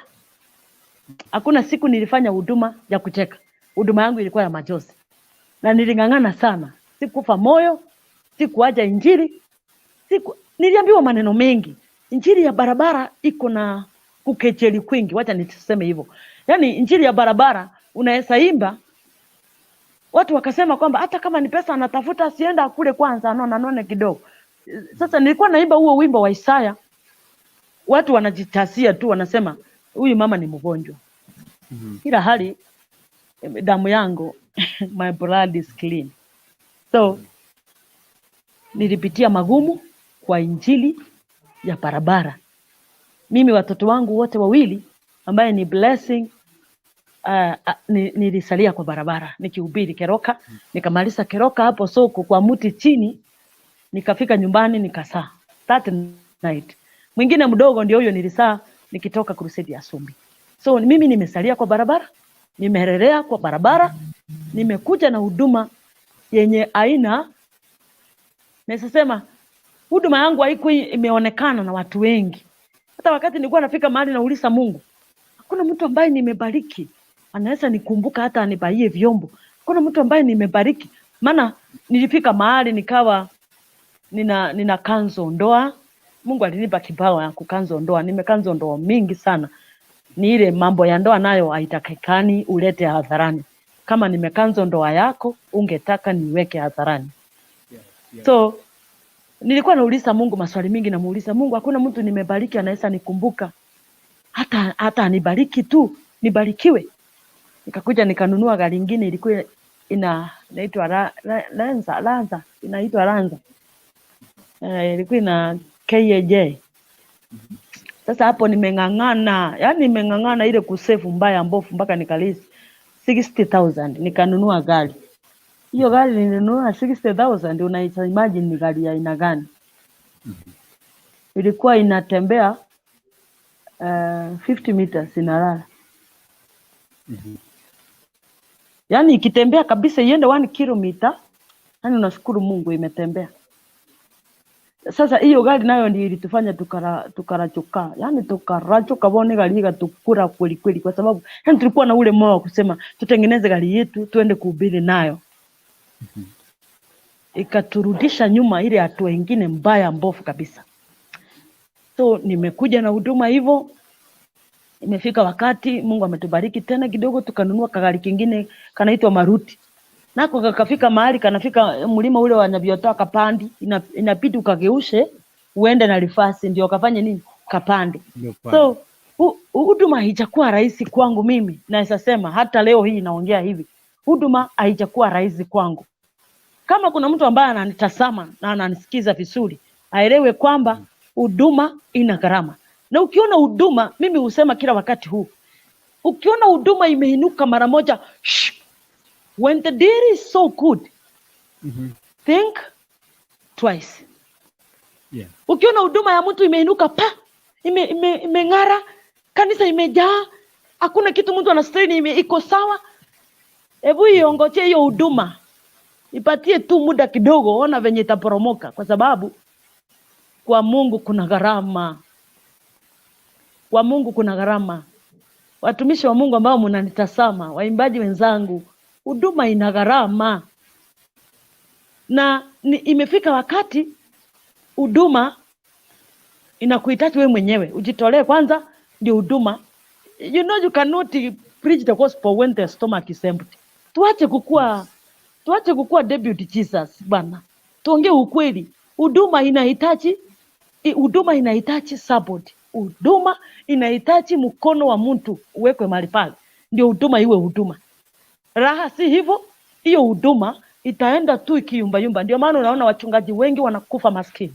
Hakuna siku nilifanya huduma ya kucheka. Huduma yangu ilikuwa ya machozi. Na nilingangana sana. Sikufa moyo, sikuacha injili. Niliambiwa maneno mengi. Injili ya barabara iko na kukejeli kwingi, wacha niseme hivyo. Yaani injili ya barabara unaweza imba, watu wakasema kwamba hata kama ni pesa anatafuta sienda kule kwanza anone kidogo. Sasa nilikuwa naimba huo wimbo wa Isaya, watu wanajitasia tu, wanasema huyu mama ni mgonjwa. Ila hali damu yangu my blood is clean. So nilipitia magumu kwa injili ya barabara. Mimi watoto wangu wote wawili ambaye ni blessing, nilisalia kwa barabara nikihubiri Keroka, nikamaliza Keroka hapo soko kwa mti chini, nikafika nyumbani nikasaa that night. Mwingine mdogo ndio huyo nilisaa nikitoka crusade ya Sumbi. So mimi nimesalia kwa barabara, nimerelea kwa barabara, nimekuja na huduma yenye aina, naweza sema huduma yangu haikuwa imeonekana na watu wengi. Hata wakati nilikuwa nafika mahali nauliza Mungu, hakuna mtu ambaye nimebariki anaweza nikumbuka hata anibaie vyombo. Hakuna mtu ambaye nimebariki. Maana nilifika mahali nikawa nina kanzo ndoa. Mungu alinipa kipawa ya kukanzo ndoa. Nimekanzo ndoa mingi sana. Ni ile mambo ya ndoa nayo haitakikani ulete hadharani. Kama nimekanzo ndoa yako, ungetaka niweke hadharani. So nilikuwa nauliza Mungu maswali mingi, na muuliza Mungu, hakuna mtu nimebariki anaweza nikumbuka. Hata anibariki tu, nibarikiwe. Nikakuja nikanunua gari nyingine, ilikuwa inaitwa Lanza, inaitwa Lanza. Ilikuwa ina KAJ. Sasa hapo nimengangana, yani nimengangana ile kusefu mbaya mbofu mpaka nikalisi 60,000 nikanunua gari. Hiyo gari nilinunua 60,000, unaweza imagine ni gari ya aina gani? Ilikuwa inatembea 50 meters inalala. Yani ikitembea kabisa iende 1 kilomita, yani unashukuru Mungu imetembea. Sasa hiyo gari nayo ndio ilitufanya tukarachoka. Yani tukarachoka bone gari ikatukura kweli kweli, kwa sababu yani tulikuwa na ule moyo wa kusema tutengeneze gari yetu tuende kuhubiri nayo. Ikaturudisha nyuma ile hatua nyingine mbaya mbofu kabisa. So nimekuja na huduma hivyo. Imefika wakati Mungu ametubariki tena kidogo, tukanunua kagari kingine kanaitwa Maruti. Nako kakafika mahali kanafika mlima ule wanavyotoa kapandi, inabidi ukageushe uende na rifasi ndio kafanye nini? Kapande. So huduma haijakuwa rahisi kwangu mimi. Naweza sema hata leo hii naongea hivi, huduma haijakuwa rahisi kwangu. Kama kuna mtu ambaye ananitazama na ananisikiza vizuri, aelewe kwamba huduma ina gharama. Na ukiona huduma, mimi husema kila wakati huu, ukiona huduma imeinuka mara moja, when the deal is so good, think twice. Yeah. Ukiona huduma ya mtu imeinuka imeng'ara, kanisa imejaa, hakuna kitu mtu anastahili, iko sawa, hebu iongoje hiyo huduma. Ipatie tu muda kidogo, ona venye itaporomoka, kwa sababu kwa Mungu kuna gharama. Kwa Mungu kuna gharama. Watumishi wa Mungu ambao mnanitazama, waimbaji wenzangu, huduma ina gharama. Na imefika wakati huduma inakuhitaji wewe mwenyewe ujitolee kwanza, ndio huduma. You know you cannot preach the gospel when the stomach is empty. Tuache kukua deputy Jesus bana. Tuongee ukweli. Huduma inahitaji support. Huduma inahitaji mkono wa mtu uwekwe mahali pale. ndio huduma iwe huduma. Raha si hivyo, hiyo huduma itaenda tu ikiyumba. Ndio maana unaona wachungaji wengi wanakufa maskini.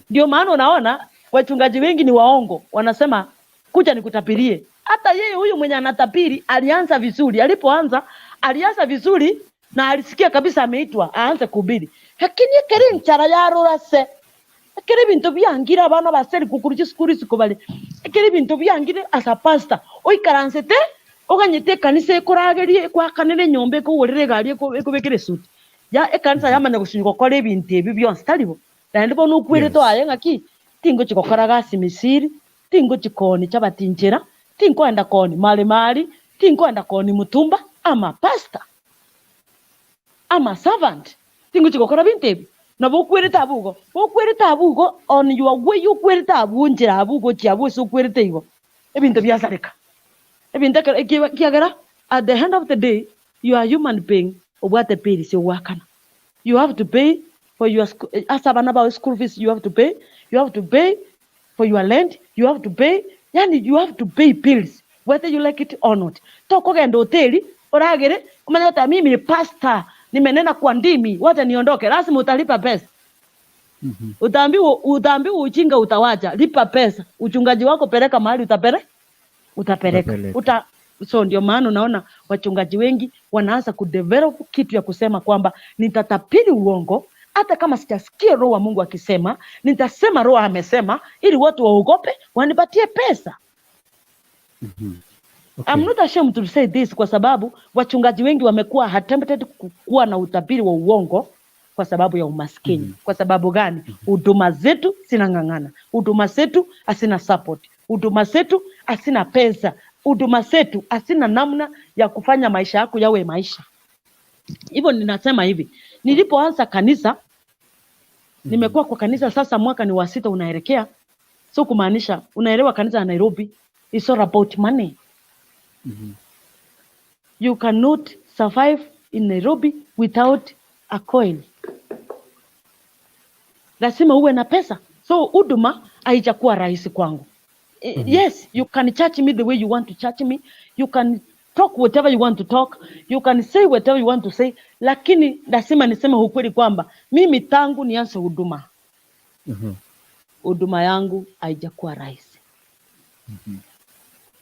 Ndio maana unaona wachungaji wengi ni waongo, wanasema kuja nikutapirie. Hata yeye huyu mwenye anatapiri alianza vizuri, alianza vizuri na alisikia kabisa ameitwa aanze kuhubiri. Lakini keri nchara yarorase. Keri bintu byangira abana baseri kukuruki skuri sikobale. Keri bintu byangire asa pastor. Oikaransete oganyete kanisa ekoragerie kwa kanene nyombe ko worere gari ko bekire suit. Ya ekanisa yamanya gushingo kore ibintu ebi byonse talibo. Kandi bono ukwire to ayenga ki tingo chikokoraga simisiri, tingo chikoni chabatinjera, tingo enda koni mali, tingo enda koni mutumba ama pastor ama servant, tingo chikokora bintebi na bokwire tabugo on your way you kwire tabu njira abugo chiabu so kwire teigo ebintu byasareka ebintu kiagera. At the end of the day you are human being obwate pay so wakana, you have to pay for your asabana about school fees, you have to pay for your rent, you have to pay, yani you have to pay bills whether you like it or not. Toko genda hoteli oragere umanyota mimi ni pastor nimenena kwa ndimi wote niondoke, lazima utalipa pesa. Utaambiwa ujinga utawacha, lipa pesa. Uchungaji wako peleka mahali utapeleka. So ndio maana unaona wachungaji wengi wanaanza kudevelop kitu ya kusema kwamba nitatapili uongo hata kama sitasikia roho wa Mungu akisema, nitasema roho amesema ili watu waogope wanipatie pesa. Okay. I'm not ashamed to say this kwa sababu wachungaji wengi wamekuwa attempted kuwa na utabiri wa uongo kwa sababu ya umaskini. Kwa sababu gani? Huduma zetu zinang'ang'ana. Huduma zetu hasina support. Huduma zetu hasina pesa. Huduma zetu hasina namna ya kufanya maisha yako yawe maisha. Hivyo ninasema hivi, nilipoanza kanisa, nimekuwa kwa kanisa sasa mwaka ni wa 6 unaelekea. So kumaanisha unaelewa kanisa ya Nairobi is all about money. You cannot survive in Nairobi without a coin. Lazima uwe na pesa. So huduma haijakuwa rahisi kwangu. Yes, you can charge me the way you want to charge me. You can talk whatever you want to talk. You can say whatever you want to say. Lakini lazima niseme ukweli kwamba mimi tangu nianze huduma. Huduma yangu haijakuwa rahisi.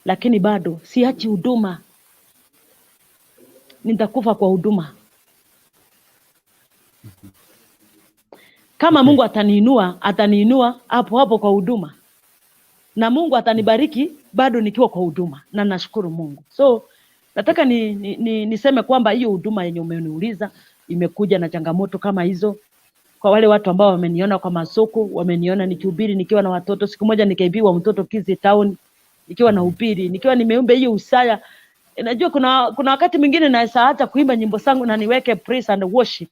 Lakini bado siachi huduma. Nitakufa kwa huduma. Kama Mungu ataniinua hapo kwa huduma. Na Mungu atanibariki bado nikiwa kwa huduma, na nashukuru Mungu. So nataka niseme kwamba hiyo huduma yenye umeniuliza imekuja na changamoto kama hizo. Kwa wale watu ambao wameniona kwa masoko, wameniona nikihubiri nikiwa na watoto. Siku moja nikaibiwa mtoto Kizi Town nikiwa na hubiri, nikiwa nimeumba hiyo usaya. Najua kuna wakati mwingine naweza hata kuimba nyimbo zangu na niweke praise and worship.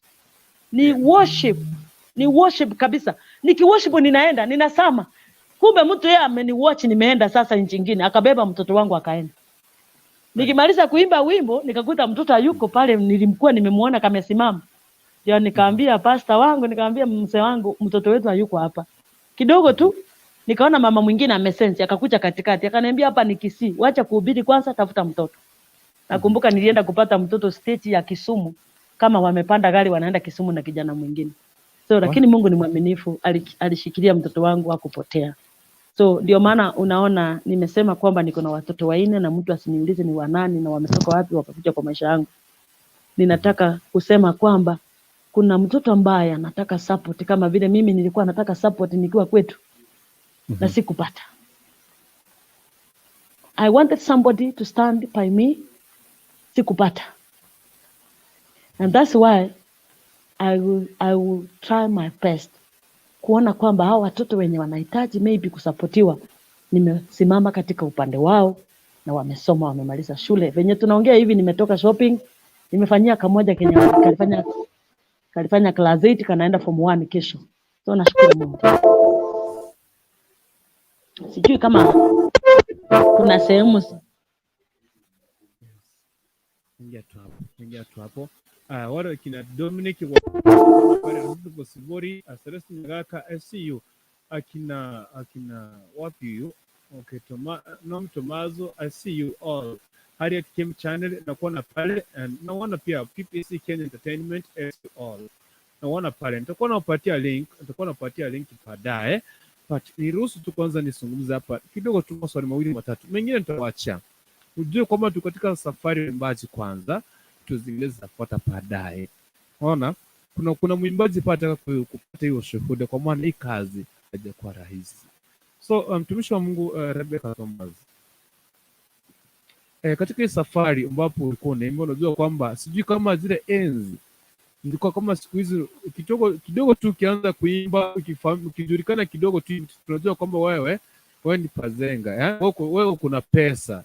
Ni worship kabisa. Nikiworship ninasama. Kumbe mtu yeye ameniwatch nimeenda sasa nchi nyingine, akabeba mtoto wangu akaenda. Nikimaliza kuimba wimbo nikakuta mtoto hayuko pale nilimkuwa nimemuona kamesimama. Ndio nikaambia pastor wangu, nikaambia mzee wangu, mtoto wetu hayuko hapa. Kidogo tu nikaona mama mwingine amesense akakuja katikati akaniambia hapa ni Kisii, wacha kuhubiri kwanza, tafuta mtoto. Nakumbuka nilienda kupata mtoto state ya Kisumu, kama wamepanda gari wanaenda Kisumu na kijana mwingine. So lakini Mungu ni mwaminifu, alishikilia mtoto wangu hakupotea. So ndio maana unaona nimesema kwamba niko na watoto 4 na mtu asiniulize ni wanani na wametoka wapi wakakuja kwa maisha yangu. Ninataka kusema kwamba kuna mtoto ambaye anataka support kama vile mimi nilikuwa nataka support nikiwa kwetu. Na sikupata. I wanted somebody to stand by me. Sikupata. And that's why I will try my best kuona kwamba hao watoto wenye wanahitaji maybe kusapotiwa nimesimama katika upande wao na wamesoma, wamemaliza shule. Venye tunaongea hivi nimetoka shopping, nimefanyia kamoja Kenya kalifanya class 8 kanaenda form 1 kesho. So nashukuru Mungu. Sijui kama kuna sehemu ingia tu hapo. Wale kina Dominic wale kwa Sibori, Celeste Ngaka SCU, akina wapi hiyo? Okay, Tomazo, I see you all. Harriet Kim channel nakuona pale, and naona pia PPC Kenya Entertainment as all. Naona pale nitakuwa napatia link baadaye, but niruhusu tu kwanza nisungumze hapa kidogo tu maswali mawili matatu, mengine nitawacha ujue kwamba tuko katika safari ya Mwimbaji kwanza, tuzingine zitafuata baadaye. Unaona, kuna mwimbaji pata kupata hiyo shuhuda, kwa maana hii kazi haijakuwa rahisi. So mtumishi wa Mungu Rebecca Thomas, katika hii safari ambapo ulikuwa unaimba, unajua kwamba sijui kama zile enzi ilikuwa kama siku hizi kidogo tu ukianza kuimba, ukijulikana kidogo tu tunajua kwamba wewe ni pazenga, wewe kuna pesa,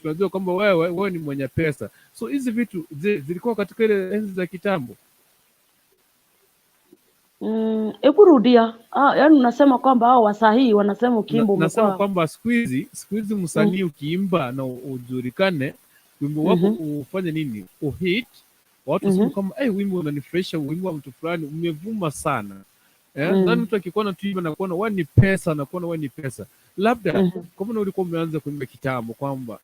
tunajua kwamba wewe ni mwenye pesa. So hizi vitu zilikuwa katika ile enzi za kitambo? Hebu rudia. Yaani unasema kwamba hao wasahii wanasema ukiimba umekuwa. Nasema kwamba siku hizi msanii ukiimba na ujulikane, wimbo wako ufanye nini? Uhit. Watu wasema kama wimbo unanifurahisha, wimbo wa mtu fulani umevuma sana. Ndani mtu akikuona tu imba na kuona wewe ni pesa, na kuona wewe ni pesa. Labda kama ulikuwa umeanza kuimba kitambo kwamba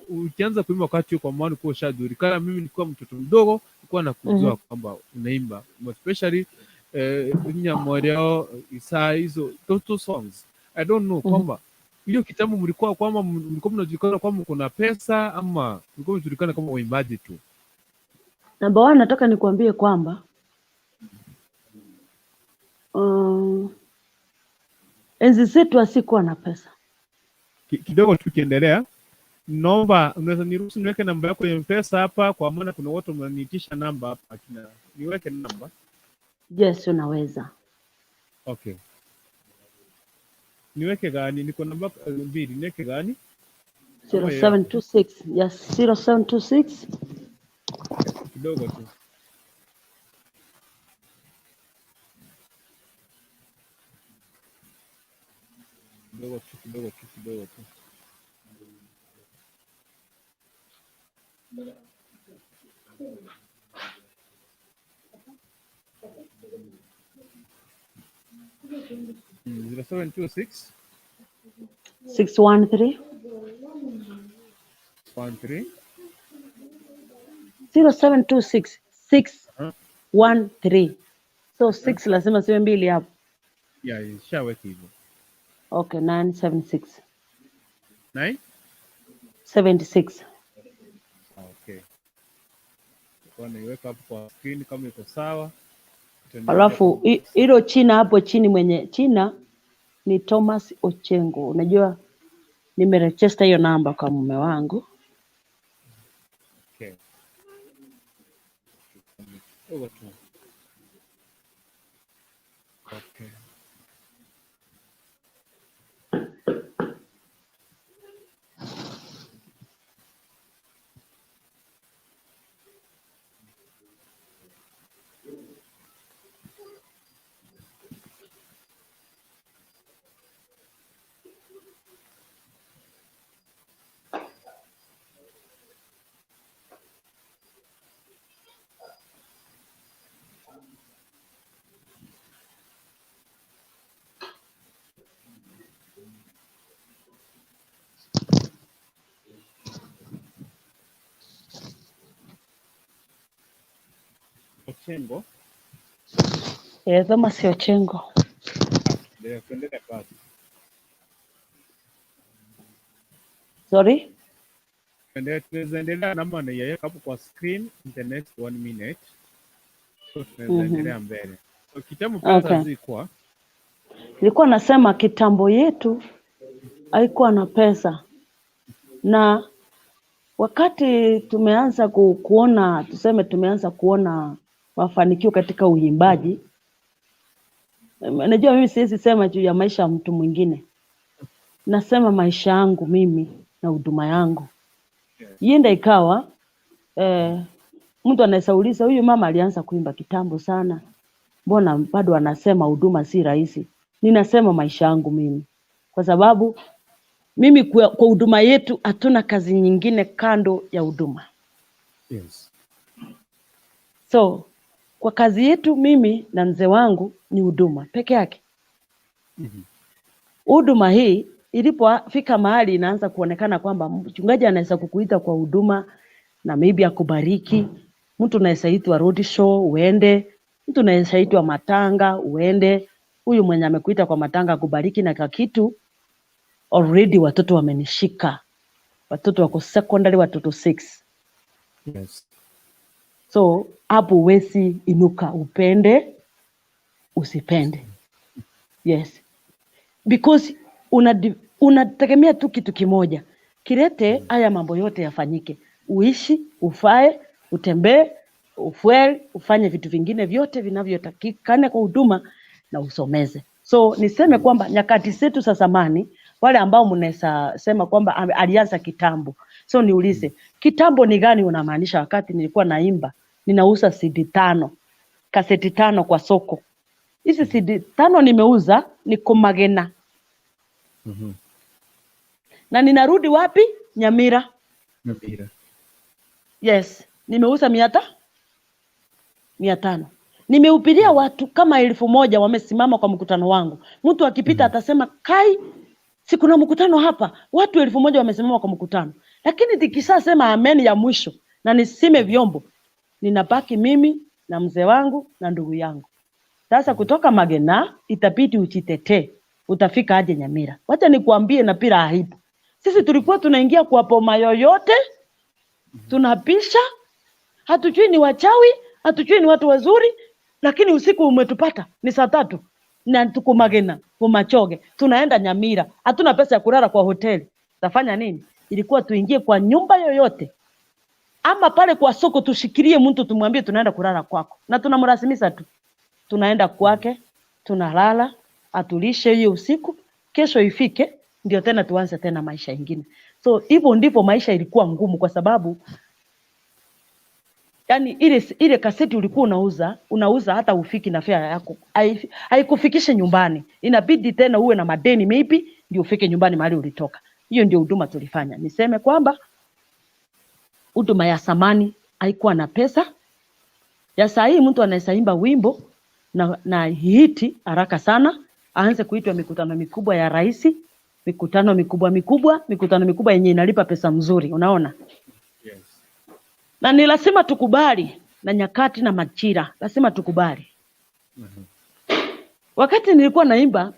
ukianza kuimba wakati kwa maana kwa ushajulikana, mimi nilikuwa mtoto mdogo nilikuwa nakujua kwamba unaimba especially Nyamoreo, Isa, hizo toto songs. I don't know kwamba hiyo kitambo mlikuwa kwamba mlikuwa mnajulikana kwamba kuna pesa, ama mlikuwa mnajulikana kama waimbaji tu? Namba 1, nataka nikwambie kwamba enzi zetu asikuwa na pesa. Kidogo tu kiendelea, naomba unaweza niruhusu niweke namba yako ya M-Pesa hapa, kwa maana kuna watu wananiitisha namba hapa. Niweke namba? Yes, unaweza. Okay. Niweke gani? Niko namba 2, niweke gani? 0726. Yes, 0726. Kidogo tu. Kidogo tu. 0726 613 13 0726 613. So 6 lazima siwe 2 hapo. Yeah, shaweka hivyo. Okay, 976. 976. Okay. Kwa niweka hapo kwa screen kama iko sawa. Alafu hilo China hapo chini, mwenye China ni Thomas Ochengo. Unajua nimeregister hiyo namba kwa mume wangu. Okay. Okay. Ochengo? Thomas Ochengo. Sorry? Tunaendelea namba na hapo kwa screen in the next 1 minute. So tunaendelea mbele. So kitambo pesa zilikuwa. Nilikuwa nasema kitambo yetu haikuwa na pesa. Na wakati tumeanza kuona, tuseme tumeanza kuona mafanikio katika uimbaji. Najua mimi siwezi sema juu ya maisha ya mtu mwingine. Nasema maisha yangu mimi na huduma yangu. Yenda ikawa mtu anaweza uliza, huyu mama alianza kuimba kitambo sana, mbona bado anasema huduma si rahisi? Ninasema maisha yangu mimi, kwa sababu mimi kwa huduma yetu hatuna kazi nyingine kando ya huduma. Yes. So kwa kazi yetu mimi na mzee wangu ni huduma peke yake. Huduma hii ilipofika mahali inaanza kuonekana kwamba mchungaji anaweza kukuita kwa huduma na maybe akubariki. Mtu anaweza itwa road show uende, mtu anaweza itwa matanga uende. Huyu mwenye amekuita kwa matanga akubariki na kitu, already watoto wamenishika. Watoto wako secondary, watoto 6. Yes. So hapo wesi inuka, upende usipende. Yes. Because unategemea tu kitu kimoja. Kirete haya mambo yote yafanyike. Uishi, ufae, utembee, ufuel, ufanye vitu vingine vyote vinavyotakikana kwa huduma na usomeze. So niseme kwamba nyakati zetu za zamani, wale ambao mnaweza sema kwamba alianza kitambo. So niulize, kitambo ni gani unamaanisha? Wakati nilikuwa naimba, ninauza CD 5, kaseti 5 kwa soko. Hizi CD 5 nimeuza niko Magena. Na ninarudi wapi? Nyamira. Yes, nimeuza 500. Nimeupilia watu kama 1000 wamesimama kwa mkutano wangu. Mtu akipita atasema, "Kai, si kuna mkutano hapa." Watu 1000 wamesimama kwa mkutano. Lakini nikishasema amen ya mwisho na nisime vyombo, ninabaki mimi na mzee wangu na ndugu yangu. Sasa kutoka Magena itabidi ujitetee. Utafika aje Nyamira? Wacha nikuambie na pira aibu. Sisi tulikuwa tunaingia kwa poma yoyote, tunapisha, hatujui ni wachawi, hatujui ni watu wazuri, lakini usiku umetupata ni saa 3 na tuko Magena, Umachoge, tunaenda Nyamira. Hatuna pesa ya kulala kwa hoteli. Tafanya nini? Ilikuwa tuingie kwa nyumba yoyote, ama pale kwa soko tushikilie mtu tumwambie tunaenda kulala kwako, na tunamrasimisha tu. Tunaenda kwake, tunalala, atulishe hiyo usiku, kesho ifike ndio tena tuanze tena maisha mengine. So hivyo ndivyo maisha ilikuwa ngumu, kwa sababu yani ile kaseti ulikuwa unauza hata ufiki na fare yako haikufikishe nyumbani. Inabidi tena uwe na madeni maybe ndio ufike nyumbani mahali ulitoka. Hiyo ndio huduma tulifanya. Niseme kwamba huduma ya samani haikuwa na pesa. Ya saa hii mtu anaweza imba wimbo na hiti haraka sana, aanze kuitwa mikutano mikubwa ya rais, mikutano mikubwa yenye inalipa pesa mzuri, unaona? Yes. Na ni lazima tukubali na nyakati na majira, lazima tukubali. Wakati nilikuwa naimba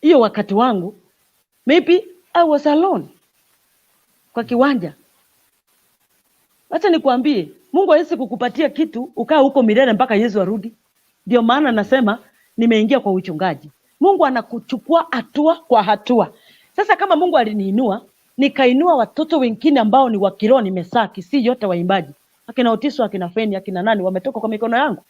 hiyo wakati wangu, maybe I was alone kwa kiwanja. Acha nikwambie, Mungu hawezi kukupatia kitu ukaa huko milele mpaka Yesu arudi. Ndio maana nasema nimeingia kwa uchungaji. Mungu anakuchukua hatua kwa hatua. Sasa kama Mungu aliniinua, nikainua watoto wengine ambao ni wa kiroho nimesaki, si yote waimbaji. Akina Otiso, akina Feni, akina nani wametoka kwa mikono yangu.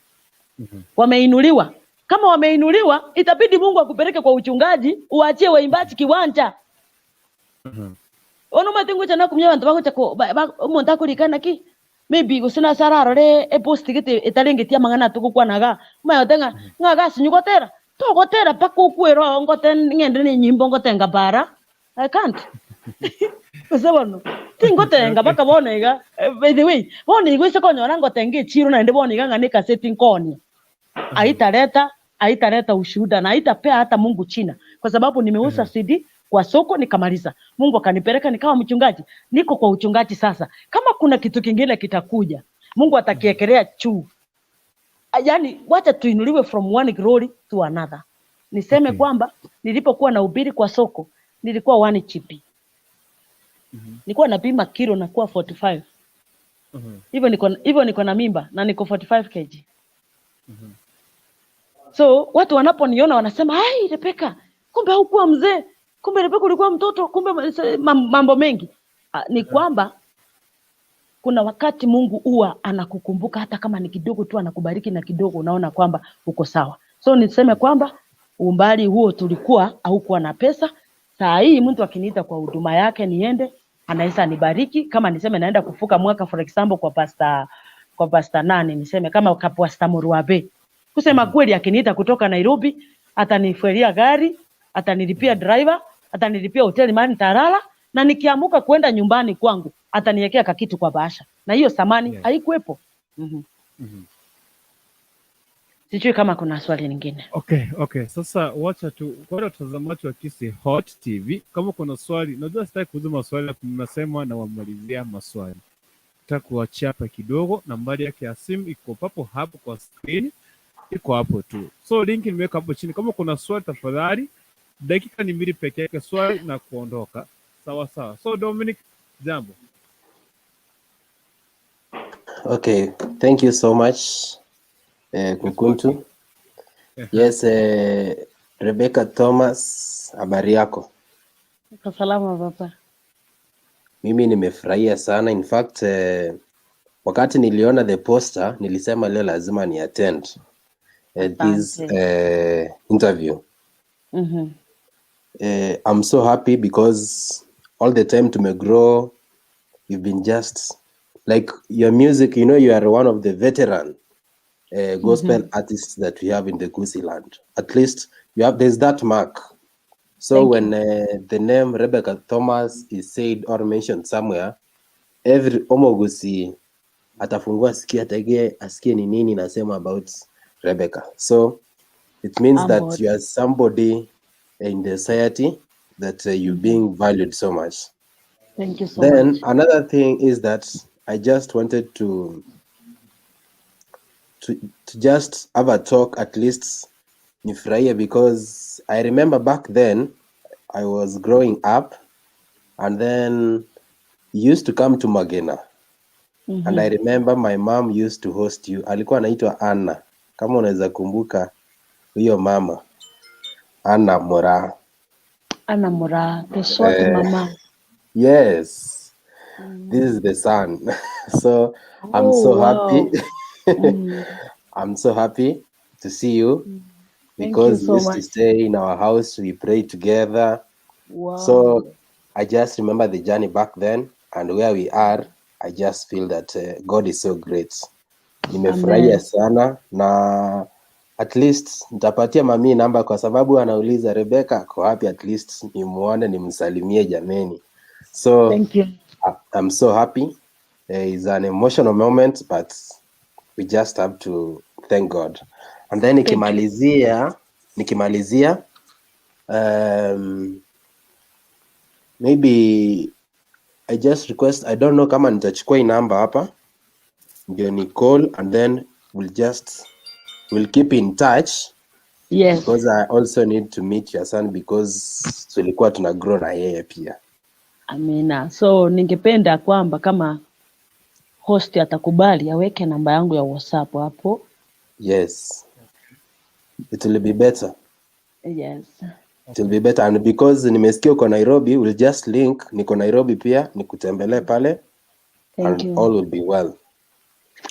Wameinuliwa. Kama wameinuliwa, itabidi Mungu akupeleke kwa uchungaji, uachie waimbaji kiwanja. Ono matingu chana kumnya bantu bako chako umuntu kulikana ki maybe usina sararo le post gite etalengetia mangana tukukwa naga mayotenga ngaga sinyugotera togotera pakukwero ngoten ngende ni nyimbo ngotenga bara I can't. Usabano tingotenga baka bonega by the way boni gwise konyora ngotenge chiro na ndebo ni ganga nika setting koni aitaleta ushuhuda na haitapea hata Mungu china, kwa sababu nimeuza CD kwa soko nikamaliza. Mungu akanipeleka nikawa mchungaji. Niko kwa uchungaji sasa. Kama kuna kitu kingine kitakuja, Mungu atakiekelea juu. Yaani wacha tuinuliwe from one glory to another. Niseme kwamba nilipokuwa nahubiri kwa soko, nilikuwa 1 chipi. Nilikuwa napima kilo na kuwa 45. Hivyo niko na mimba na niko 45 kg. So watu wanaponiona wanasema, "Hai Rebecca, kumbe haukuwa mzee. Kumbe Rebecca ulikuwa mtoto, kumbe mambo mengi." Ni kwamba kuna wakati Mungu huwa anakukumbuka hata kama ni kidogo tu, anakubariki na kidogo, unaona kwamba uko sawa. So niseme kwamba umbali huo tulikuwa haukuwa na pesa. Saa hii mtu akiniita kwa huduma yake niende, anaweza nibariki. Kama niseme naenda kufuka mwaka for example kwa pasta nani, niseme kama kwa Pastor Muruabe. Kusema kweli akiniita kutoka Nairobi, atanifuelia gari, atanilipia driver, atanilipia hoteli mahali nitalala, na nikiamuka kwenda nyumbani kwangu ataniwekea kakitu kwa bahasha. Na hiyo samani haikuepo. Sijui kama kuna swali lingine. Okay. Sasa wacha tu kwa wale watazamaji wa Kisi Hot TV, kama kuna swali, najua sitaki kuuliza maswali mnasema na wamalizia maswali. Nataka kuachia hapa kidogo, nambari yake ya simu iko papo hapo kwa screen, iko hapo tu. So link nimeweka hapo chini. Kama kuna swali tafadhali, dakika ni 2 peke yake swali na kuondoka. Sawa. So Dominic, jambo. Okay, thank you so much, Kukuntu. Yes, Rebecca Thomas, habari yako? Kwa salama papa. Mimi nimefurahia sana. In fact, wakati niliona the poster, nilisema leo lazima ni attend this interview. I'm so happy because all the time tumegrow, you've been just like your music, you know, you are one of the veteran gospel artists that we have in the Kusi land. At least there's that mark. So Thank when the name Rebecca Thomas is said or mentioned somewhere, every omogusi atafungua sikia tege asikie ni nini nasema about Rebecca. So it means that you are somebody in the society that you're being valued so much. Thank you so Then much. another thing is that I just wanted to just have a talk, at least nifurahie, because I remember back then I was growing up and then you used to come to Magena. And I remember my mom used to host you. Alikuwa anaitwa Anna. Kama unaweza kumbuka huyo mama. Anna Mora. Anna Mora, the short mama. Yes. This is the son. So I'm so happy. I'm so happy to see you because we used to stay in our house, we pray together. Wow. So I just remember the journey back then and where we are. I just feel that God is so great. Nimefurahia sana na at least nitapatia mami namba kwa sababu anauliza Rebecca ako wapi, at least nimuone nimsalimie jameni. So thank you. I'm so happy. It's an emotional moment, but we just have to thank God. And then nikimalizia maybe I just request, I don't know kama nitachukua hii namba hapa ndio ni call and then we'll keep in touch. Yes. Because I also need to meet your son because tulikuwa tuna grow na yeye pia. Amina. So ningependa kwamba kama host atakubali aweke namba yangu ya WhatsApp hapo. Yes. It will be better. Yes. It will be better, and because nimesikia uko Nairobi, we'll just link. Niko Nairobi pia, nikutembelee pale. Thank and you. all will be well.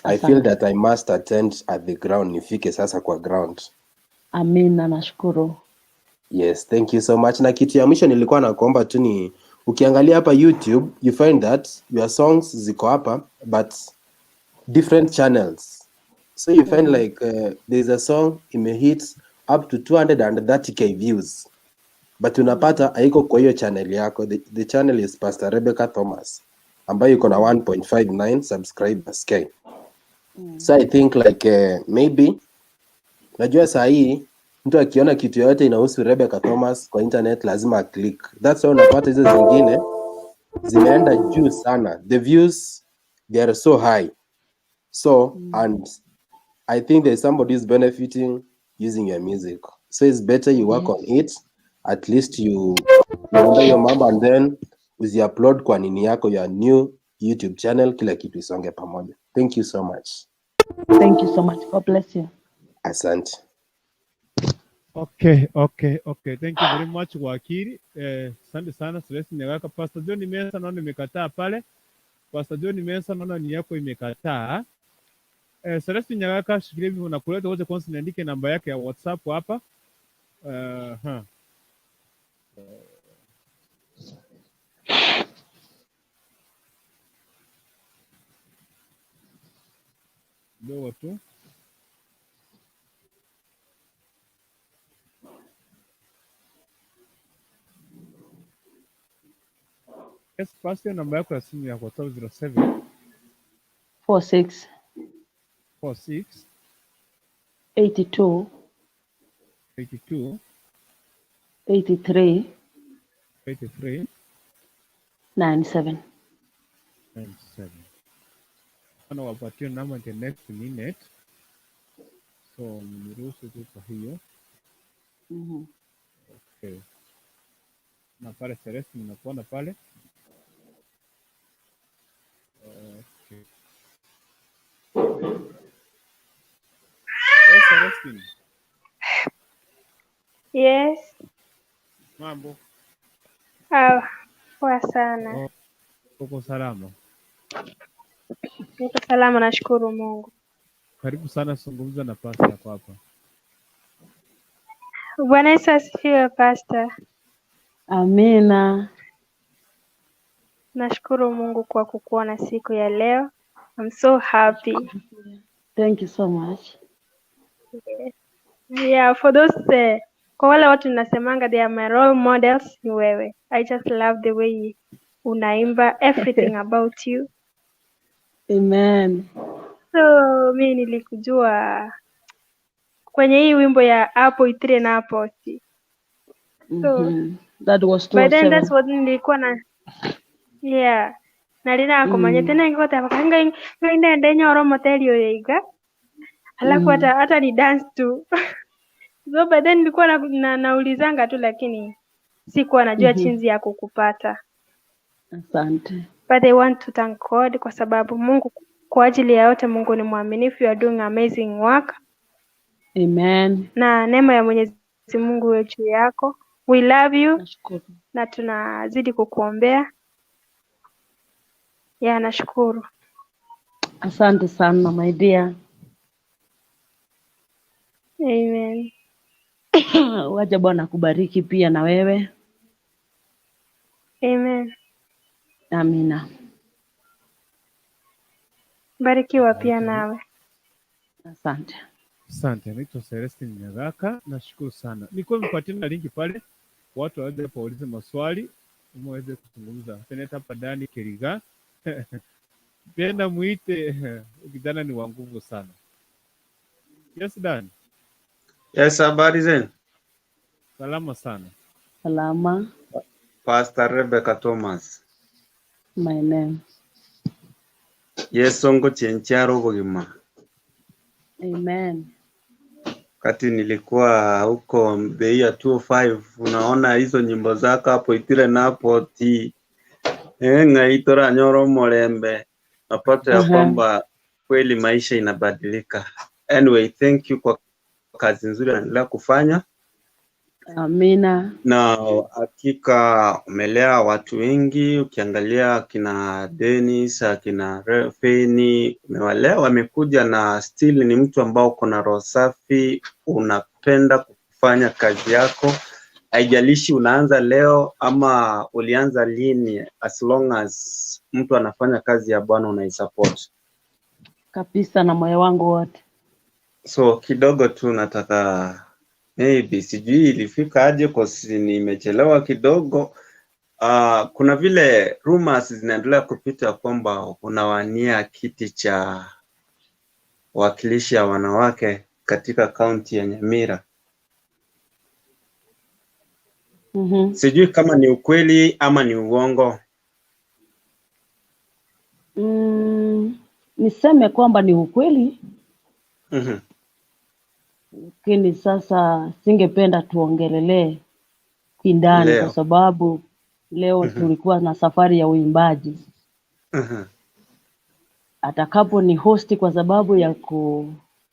I feel that I must attend at the ground, nifike sasa kwa ground. Amina, nashukuru. Yes, thank you so much. Na kitu ya mwisho nilikuwa nakuomba tu ni ukiangalia hapa YouTube, you find that your songs ziko hapa but different channels. So you find like there's a song imehit up to 230k views. But unapata haiko kwa hiyo channel yako. The channel is Pastor Rebecca Thomas ambayo iko na 1.59 subscribers K. So I think like maybe najua saa hii mtu akiona kitu yote inahusu Rebecca Thomas kwa internet lazima click. That's why unapata hizo zingine zimeenda juu sana. The views they are so high. So and I think there's somebody who's benefiting using your music. So it's better you work on it. At least you remember your mama and then uzi-upload kwa nini yako your new YouTube channel, kila kitu isonge pamoja. Thank you so much. Thank you so much. God bless you. Asante. Okay. Thank you very much wakili. Asante sana Celestine Nyagaka. Pastor John Mensa naona imekataa pale. Pastor John Mensa naona ni yako imekataa. Celestine Nyagaka, shikilia hivi unakuleta wote kwanza niandike namba yake ya WhatsApp hapa. Ndio tu. Yes, pastor namba yako ya simu ya WhatsApp 07 46 46 82 82 83 83 97. 97. Ana wapatia namba the next minute. So mniruhusu tu kwa hiyo. Okay. Na pale Celestine nakuona pale. Okay. Yes, Celestine. Yes. Mambo. Poa sana. Oh, uko salama? Niko salama, nashukuru Mungu. Karibu sana, zungumza na pastor yako hapa. Bwana Yesu asifiwe, Pastor. Amina. Nashukuru Mungu kwa kukuona siku ya leo. I'm so happy. Thank you so much. Yeah, for those kwa wale watu ninasemanga they are my role models, ni wewe. I just love the way unaimba, everything about you. Amen. So mimi nilikujua kwenye hii wimbo ya hapo itire na hapo si. So That was by then that's 207. what nilikuwa na yeah. Nalina akomanya tena ngote abakanga ngainde nyoro moteli yoiga. Alafu hata ni dance tu. So by then nilikuwa naulizanga tu lakini sikuwa najua jinsi ya kukupata. Asante. But I want to thank God kwa sababu Mungu, kwa ajili ya yote Mungu ni mwaminifu, you are doing amazing work. Amen. Na neema ya Mwenyezi Mungu iwe juu yako. We love you. Nashukuru. Na tunazidi kukuombea. Ya, nashukuru. Asante sana my dear. Amen. Wacha Bwana kubariki pia na wewe. Amen. Amina. Barikiwa pia nawe. Asante. Asante, naitwa Celestine Nyagaka. Nashukuru sana. Nilikuwa nimepatia na linki pale, watu waweze kuuliza maswali, mweze kuzungumza. Seneta hapa Dani Keriga. Penda muite, kijana ni wa nguvu sana. Yes, Dan. Yes, habari zenu? Salama sana. Salama. Pst.Rebecca Thomas. My name. Yes, songo chencharo bugima. Amen. Kati nilikuwa huko Mbeya 205, unaona hizo nyimbo zako hapo itire na hapo ti. Ngaitora nyoro molembe. Napata ya kwamba kweli maisha inabadilika. Anyway, thank you kwa kazi nzuri unaendelea kufanya. Amina. Na hakika umelea watu wengi, ukiangalia kina Dennis, kina Feni, umewalea wamekuja na still ni mtu ambao uko na roho safi, unapenda kufanya kazi yako. Haijalishi unaanza leo ama ulianza lini, as long as mtu anafanya kazi ya Bwana unaisupport. Kabisa na moyo wangu wote. So kidogo tu nataka maybe sijui ilifika aje kwa nimechelewa kidogo. Kuna vile rumors zinaendelea kupita kwamba unawania kiti cha wakilishi ya wanawake katika kaunti ya Nyamira. Sijui kama ni ukweli ama ni uongo. Niseme kwamba ni ukweli. Lakini sasa singependa tuongelelee kindani kwa sababu leo tulikuwa na safari ya uimbaji. Atakapo ni hosti kwa sababu ya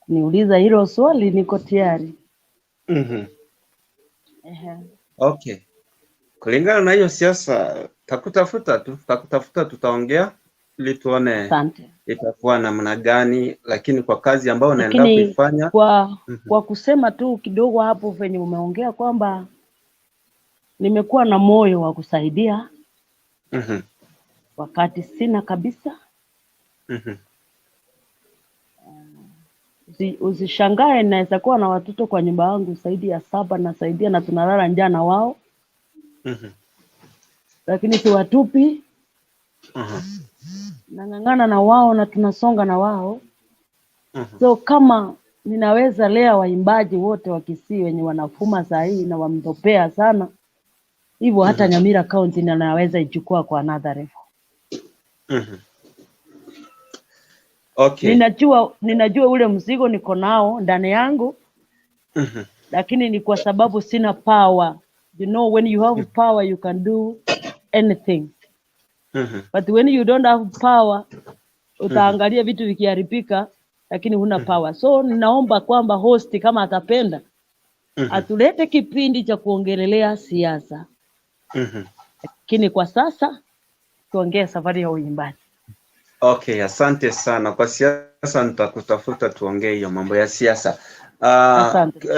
kuniuliza hilo swali, niko tayari. Okay. Kulingana na hiyo siasa, takutafuta tutaongea ili tuone itakuwa namna gani, lakini kwa kazi ambayo unaenda kuifanya kwa kusema tu kidogo hapo venye umeongea kwamba nimekuwa na moyo wa kusaidia wakati sina kabisa. Usishangae naweza kuwa na watoto kwa nyumba yangu zaidi ya 7 nasaidia na tunalala njaa na wao. Lakini siwatupi. Nang'ang'ana na wao na tunasonga na wao. So kama ninaweza lea waimbaji wote wa Kisii wenye wanafuma saa hii na wamdopea sana. Hivyo hata Nyamira County ninaweza ichukua kwa another level. Okay. Ninajua ule mzigo niko nao ndani yangu. Lakini ni kwa sababu sina power. You know, when you have power you can do anything. But when you don't have power, utaangalia vitu vikiharibika lakini huna power. So ninaomba kwamba host kama atapenda atulete kipindi cha kuongelelea siasa. Lakini kwa sasa tuongee safari ya uimbaji. Okay, asante sana. Kwa siasa nitakutafuta tuongee hiyo mambo ya siasa.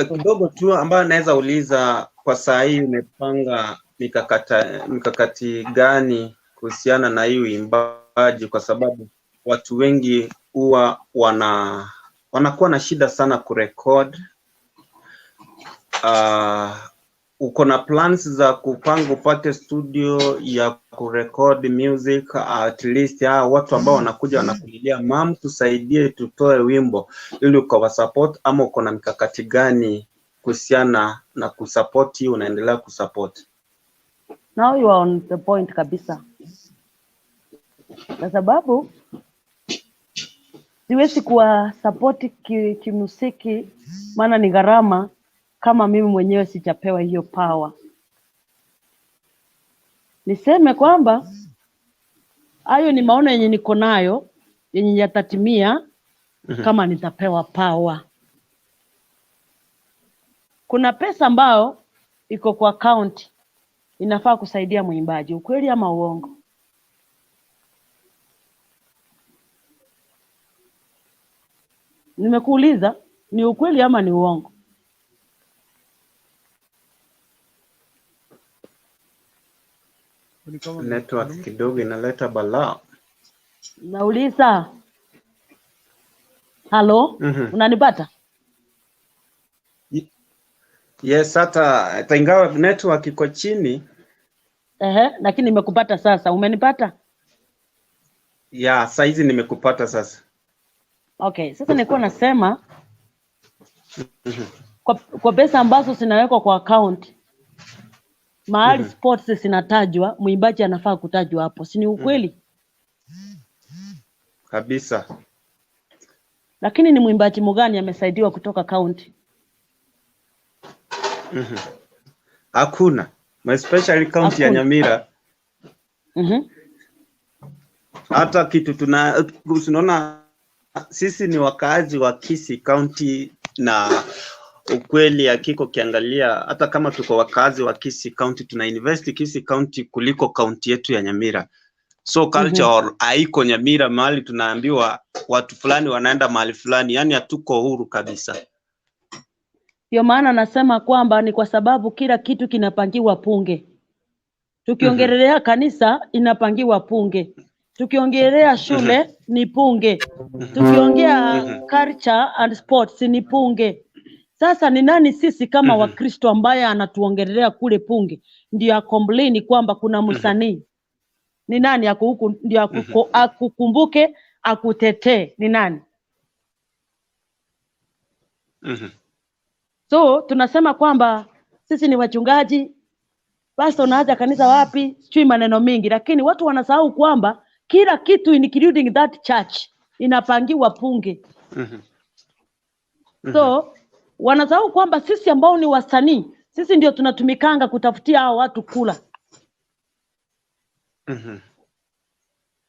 Kidogo tu ambayo naweza uliza, kwa saa hii umepanga mikakati gani kuhusiana na hii uimbaji, kwa sababu watu wengi huwa wanakuwa na shida sana kurecord. Uko na plans za kupanga upate studio ya kurecord music, at least watu ambao wanakuja wanakulilia mam tusaidie tutoe wimbo ili ukawa support, ama uko na mikakati gani kuhusiana na kusupport hii unaendelea kusupport? Now you are on the point kabisa. Kwa sababu siwezi kuwa support kimuziki maana ni gharama kama mimi mwenyewe sijapewa hiyo power. Niseme kwamba hayo ni maono yenye niko nayo yenye yatatimia kama nitapewa power. Kuna pesa ambao iko kwa account inafaa kusaidia mwimbaji, ukweli ama uongo? Nimekuuliza ni ukweli ama ni uongo? Network kidogo inaleta balaa. Nauliza. Halo? Unanipata? Yes, hata ingawa network iko chini. Lakini nimekupata sasa. Umenipata? Yeah, saizi nimekupata sasa. Okay, sasa nilikuwa nasema kwa pesa ambazo zinawekwa kwa account mahali sports zinatajwa, mwimbaji anafaa kutajwa hapo. Si ni ukweli? Kabisa. Lakini ni mwimbaji mgani amesaidiwa kutoka county? Hakuna. Especially county ya Nyamira. Hata kitu tunaona sisi ni wakazi wa Kisii County, na ukweli hakiko kiangalia hata kama tuko wakazi wa Kisii County tuna invest Kisii County kuliko county yetu ya Nyamira. So culture haiko Nyamira mahali tunaambiwa watu fulani wanaenda mahali fulani, yani hatuko huru kabisa. Ndio maana nasema kwamba ni kwa sababu kila kitu kinapangiwa punge. Tukiongelea kanisa inapangiwa punge. Tukiongelea shule ni punge. Tukiongea culture and sports ni punge. Sasa ni nani sisi kama Wakristo ambaye anatuongelea kule punge ndio akomplaini kwamba kuna msanii? Ni nani yako huku ndio akukumbuke akutetee? Ni nani? So tunasema kwamba sisi ni wachungaji, pastor unaacha kanisa wapi, sijui maneno mingi, lakini watu wanasahau kwamba kila kitu including that church inapangiwa punge. So wanasahau kwamba sisi ambao ni wasanii, sisi ndio tunatumikanga kutafutia hao watu kula.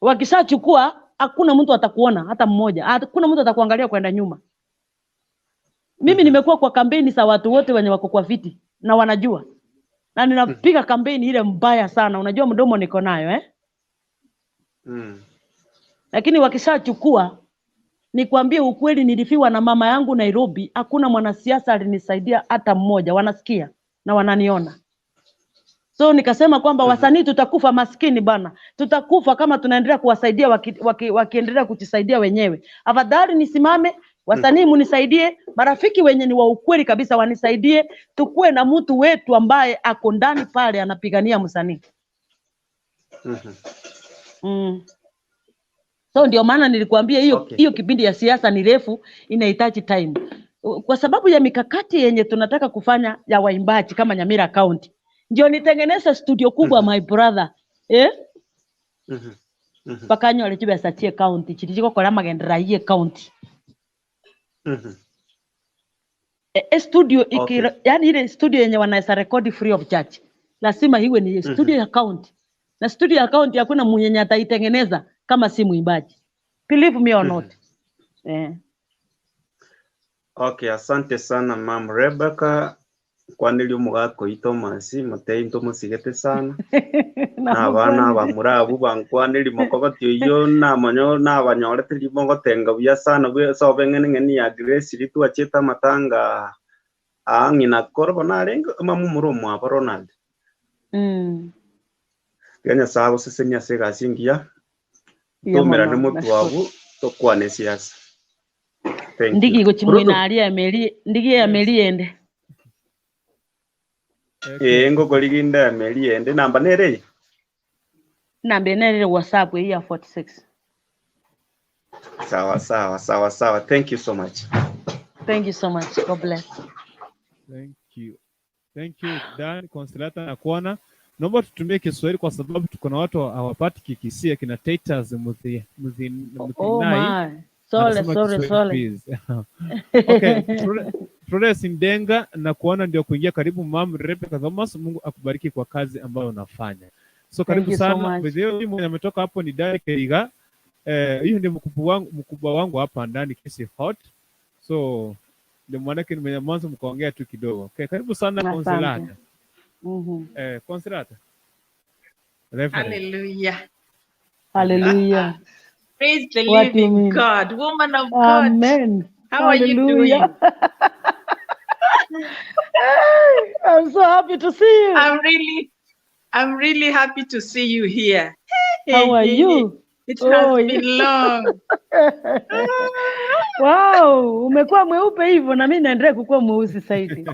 Wakishachukua hakuna mtu atakuona hata mmoja, hakuna mtu atakuangalia kwenda nyuma. Mimi nimekuwa kwa kampeni za watu wote wenye wako kwa viti na wanajua. Na ninapiga kampeni ile mbaya sana, unajua mdomo niko nayo Lakini wakishachukua, nikwambie ukweli, nilifiwa na mama yangu Nairobi, hakuna mwanasiasa alinisaidia hata mmoja, wanasikia na wananiona. So nikasema kwamba wasanii tutakufa maskini bana. Tutakufa kama tunaendelea kuwasaidia wakiendelea kujisaidia wenyewe. Afadhali nisimame, wasanii munisaidie, marafiki wenye ni wa ukweli kabisa wanisaidie, tukue na mtu wetu ambaye ako ndani pale anapigania msanii. So ndio maana nilikuambia hiyo Okay. hiyo kipindi ya siasa ni refu, inahitaji time. Kwa sababu ya mikakati yenye tunataka kufanya ya waimbaji kama Nyamira County. Ndio nitengeneza studio kubwa my brother. Bakanyo alichiba sachie county, chilichiko kwa magendera hii county. Studio iki, yani ile studio yenye wanaweza record free of charge. Lazima iwe ni studio ya county. Na studio ya county hakuna mwenye ataitengeneza kama si mwimbaji. Believe me or not. Okay, asante sana Mama Rebecca. Kwa nili umugako itomasi mutei ntomusigete sana. Na bana bamurabu bankwa nili mokobati yo na manyo na banyorete libongo tenga bya sana bwe so bengene ngeni ya grace litu acheta matanga angina korbo na rengo mamu muromo aba Ronald. Kenya sabo sesenya sega singia. Tomera ne mutu wabu tokwane siasa. Ndigi gochimwina ali ameli ndigi ameli ende. Ngo koliginda ameli ende namba nere. Namba nere WhatsApp ya 46. Sawa. Thank you so much. Thank you so much. God bless. Thank you Dan Consolata na kuona. Naomba tutumie Kiswahili kwa sababu tuko na watu hawapati kikisia kina taters muzi my. Sorry. Okay, Florence Ndenga na kuona ndio kuingia karibu Mama Rebecca Thomas. Mungu akubariki kwa kazi ambayo unafanya. So karibu sana. Video hii mwenye ametoka hapo ni Derek Eriga. Hiyo ndio mkubwa wangu hapa ndani Kisi Hot. So ndio mwanake mwenye mwanzo mkaongea tu kidogo. Okay, karibu sana Consolata. Consolata. Hallelujah. Praise the living God, woman of God. Amen. How are you doing? I'm so happy to see you. I'm really happy to see you here. How are you? It has been long. Wow, umekuwa mweupe hivyo na mimi naendelea kukua mweusi zaidi.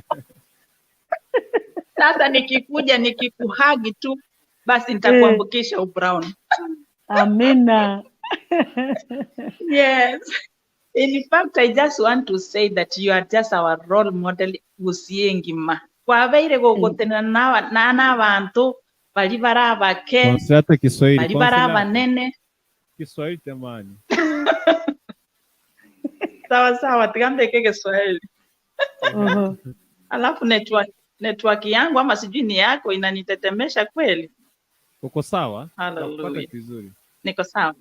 Sasa nikikuja nikikuhagi tu basi nitakuambukisha ubrown. Amina. Yes. In fact, I just want to say that you are just our role model usiengima. Kwa beire gogotena na abantu bali barabake. Consolata Kiswahili. Bali barabanene. Kiswahili tamani. Sawa, tigambe Kiswahili. Alafu network yangu ama sijui ni yako inanitetemesha kweli. Uko sawa? Hallelujah. Vizuri. Niko sawa.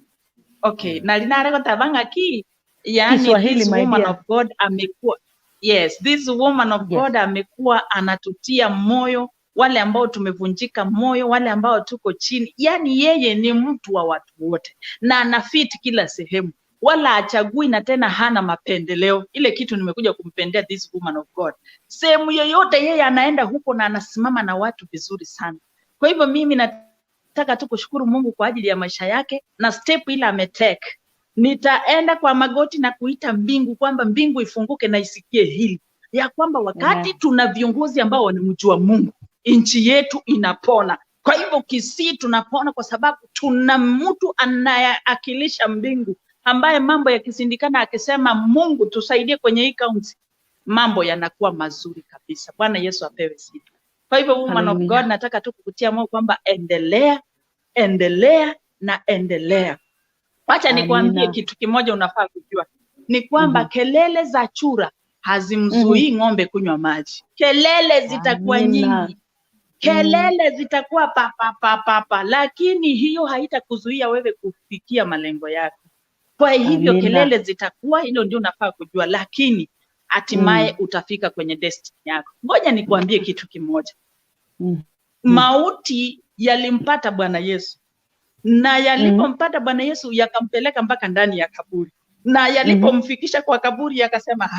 Okay, na linarego tabanga ki yani this woman of God amekuwa this woman of God amekuwa anatutia moyo wale ambao tumevunjika moyo, wale ambao tuko chini. Yani yeye ni mtu wa watu wote na anafiti kila sehemu, wala achagui na tena hana mapendeleo. Ile kitu nimekuja kumpendea this woman of God. Sehemu yoyote yeye anaenda huko na anasimama na watu vizuri sana. Kwa hivyo mimi nataka tu kushukuru Mungu kwa ajili ya maisha yake na step ile ametake. Nitaenda kwa magoti na kuita mbingu kwamba mbingu ifunguke na isikie hili ya kwamba wakati tuna viongozi ambao wanamjua Mungu, nchi yetu inapona. Kwa hivyo Kisii tunapona kwa sababu tuna mtu anayeakilisha mbingu ambaye mambo yakisindikana akisema Mungu tusaidie kwenye hii kaunti, mambo yanakuwa mazuri kabisa. Bwana Yesu apewe sifa. Kwa hivyo woman of God, nataka tu kukutia moyo kwamba endelea. Acha nikwambie kitu kimoja unafaa kujua. Ni kwamba kelele za chura hazimzuii ng'ombe kunywa maji. Kelele zitakuwa nyingi. Kelele zitakuwa papa, lakini hiyo haitakuzuia wewe kufikia malengo yako. Kwa hivyo kelele zitakuwa, hilo ndio unafaa kujua, lakini hatimaye utafika kwenye destiny yako. Ngoja nikwambie kitu kimoja. Mauti yalimpata Bwana Yesu. Na yalipompata Bwana Yesu yakampeleka mpaka ndani ya kaburi. Na yalipomfikisha kwa kaburi yakasema,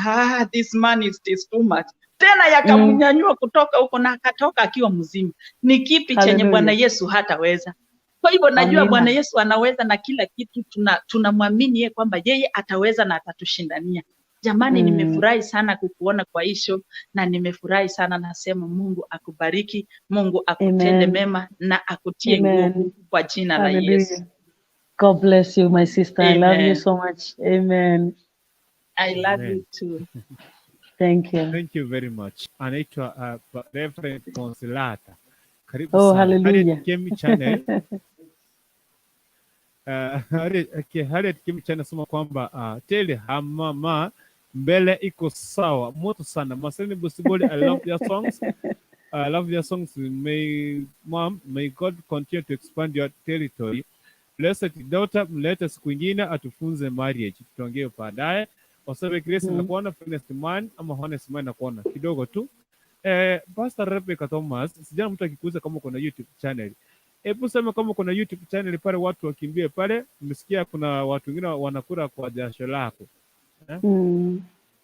this man is too much. Tena yakamnyanyua kutoka huko na akatoka akiwa mzima. Ni kipi chenye Bwana Yesu hataweza? Kwa hivyo najua Bwana Yesu anaweza na kila kitu. Tunamwamini yeye kwamba yeye ataweza na atatushindania. Jamani, nimefurahi sana kukuona kwa hisho na nimefurahi sana, nasema Mungu akubariki, Mungu akutende mema na akutie nguvu kwa jina la Yesu. God bless you, my sister. Amen. I love you so much. Amen. I love Amen. you too. Thank you. Thank you very much. Anaitwa Reverend Consolata. Karibu Oh, sana. hallelujah. Harriet Kemi Channel. Harriet Kemi Channel nasema kwamba tele hamama mbele iko sawa. Moto sana. Maseni Busiboli, I love your songs. I love your songs. May God continue to expand your territory. Blessed daughter, mlete siku ingine atufunze marriage. Tutaongea baadaye. Wasabe Grace nakuona, Finest Man ama Honest Man nakuona kidogo tu. Pastor Rebecca Thomas, sijana mtu akikuuza kama kuna YouTube channel. Hebu sema kama kuna YouTube channel pale watu wakimbie pale. Nimesikia kuna watu wengine wanakula kwa jasho lako.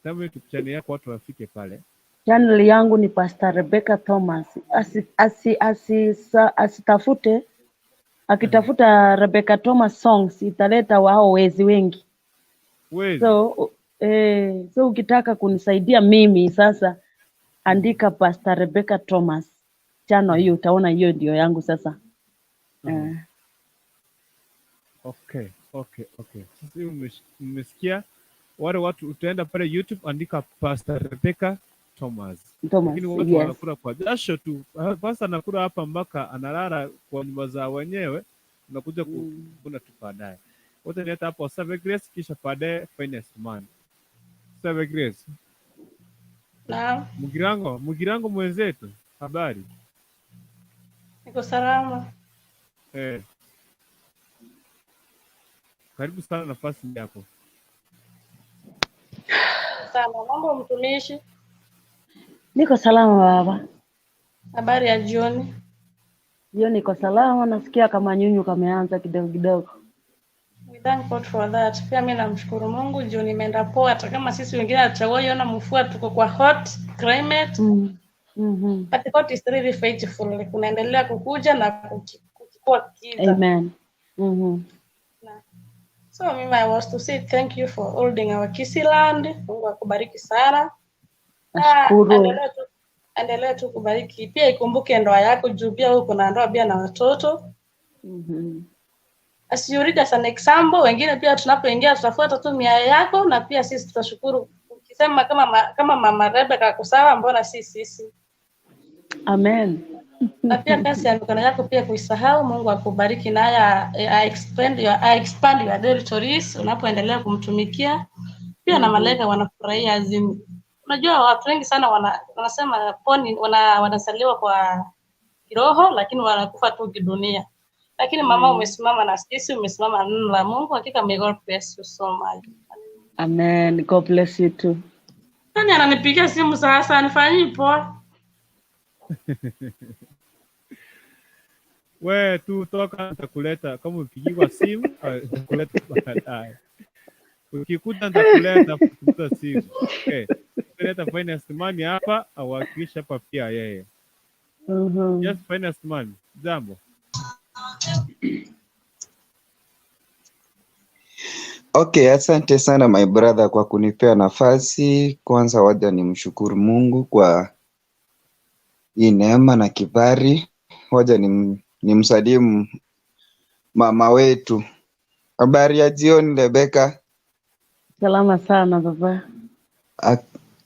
Sema YouTube channel yako watu wafike pale. Channel yangu ni Pastor Rebecca Thomas. Asitafute. Akitafuta Rebecca Thomas songs italeta wao wezi wengi. Wezi. So ukitaka kunisaidia mimi sasa andika Pastor Rebecca Thomas channel hiyo, utaona hiyo ndio yangu sasa. Okay. Sasa umesikia wale watu utaenda pale YouTube andika Pastor Rebecca Thomas. Lakini watu wanakula kwa jasho tu. Pastor anakula hapa mpaka analala kwa nyumba za wenyewe, unakuja kuna tu baadaye. Wote ni hata hapo Save Grace kisha baadaye Finest Man. Save Grace. Naam. Mugirango mwenzetu. Habari? Niko salama. Karibu sana, nafasi yako. Sana, mambo mtumishi. Niko salama baba. Habari ya jioni? Jioni niko salama, nasikia kama nyunyu kameanza kidogo kidogo. We thank God for that. Pia mimi namshukuru Mungu, jioni imeenda poa, hata kama sisi wengine hatujaona mvua, tuko kwa hot climate. But God is really faithful. Kunaendelea kukuja na kukua kiza. Amen. So I was to say thank you for holding our Kisii land. Mungu akubariki sana. Nashukuru. Endelea tu kubariki. Pia ikumbuke ndoa yako juu pia uko na ndoa pia na watoto. As you read as an example, wengine pia tunapoingia tutafuata tu miaya yako na pia sisi tutashukuru. Ukisema kama Mama Rebecca kusawa, mbona sisi. Amen. Na pia kazi ya mikono yako pia kuisahau. Mungu akubariki na expand your territories unapoendelea kumtumikia. Pia na malaika wanafurahia azimu. Unajua watu wengi sana wanasema wanasaliwa kwa kiroho lakini wanakufa tu kidunia. Lakini mama umesimama na sisi, umesimama na neno la Mungu. Hakika may God bless you so much. Amen. God bless you too. Nani ananipigia simu sasa, nifanyie poa? We tu toka nitakuleta kama upigiwa simu nitakuleta baadaye. Ukikuta nitakuleta kutoka simu. Nileta Finest Man hapa awakilisha hapa pia yeye. Yes, Finest Man. Jambo. Okay, asante sana my brother kwa kunipea nafasi. Kwanza waja nimshukuru Mungu kwa hii neema na kibali. Waja nimsalimu mama wetu. Habari ya jioni Rebecca? Salama sana baba.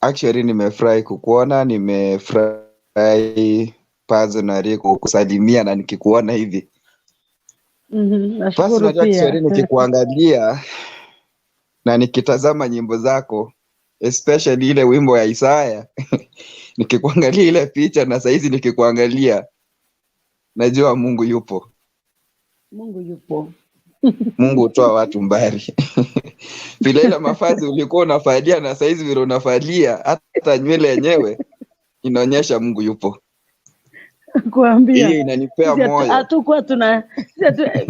Actually nimefurahi kukuona, nimefurahi personally kukusalimia na nikikuona hivi. Nashukuru pia. Nikikuangalia na nikitazama nyimbo zako, especially ile wimbo ya Isaya, nikikuangalia ile picha na saizi nikikuangalia, najua Mungu yupo. Mungu yupo. Mungu hutoa watu mbali. Vile ile mafazi ulikuwa unafalia na saizi vile unafalia, hata nywele yenyewe inaonyesha Mungu yupo. Kuambia. Hii inanipea moyo. Hatukuwa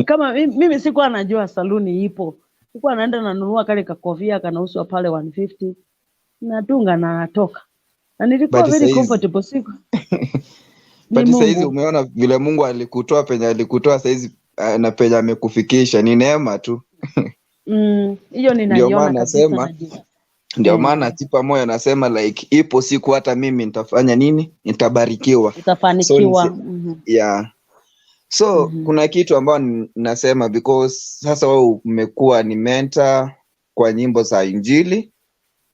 kama mimi sikuwa najua saluni ipo. Sikuwa naenda nanunua kale kakofia kanauswa pale 150. Natunga na natoka. Na nilikuwa very comfortable siku. But saizi umeona vile Mungu alikutoa penye alikutoa saizi na penye amekufikisha, ni neema tu. Hiyo ninaiona kabisa. Ndio maana atipa moyo nasema like ipo siku hata mimi nitafanya nini? Nitabarikiwa. Utafanikiwa. So kuna kitu ambayo nasema because sasa wewe umekuwa ni mentor kwa nyimbo za Injili,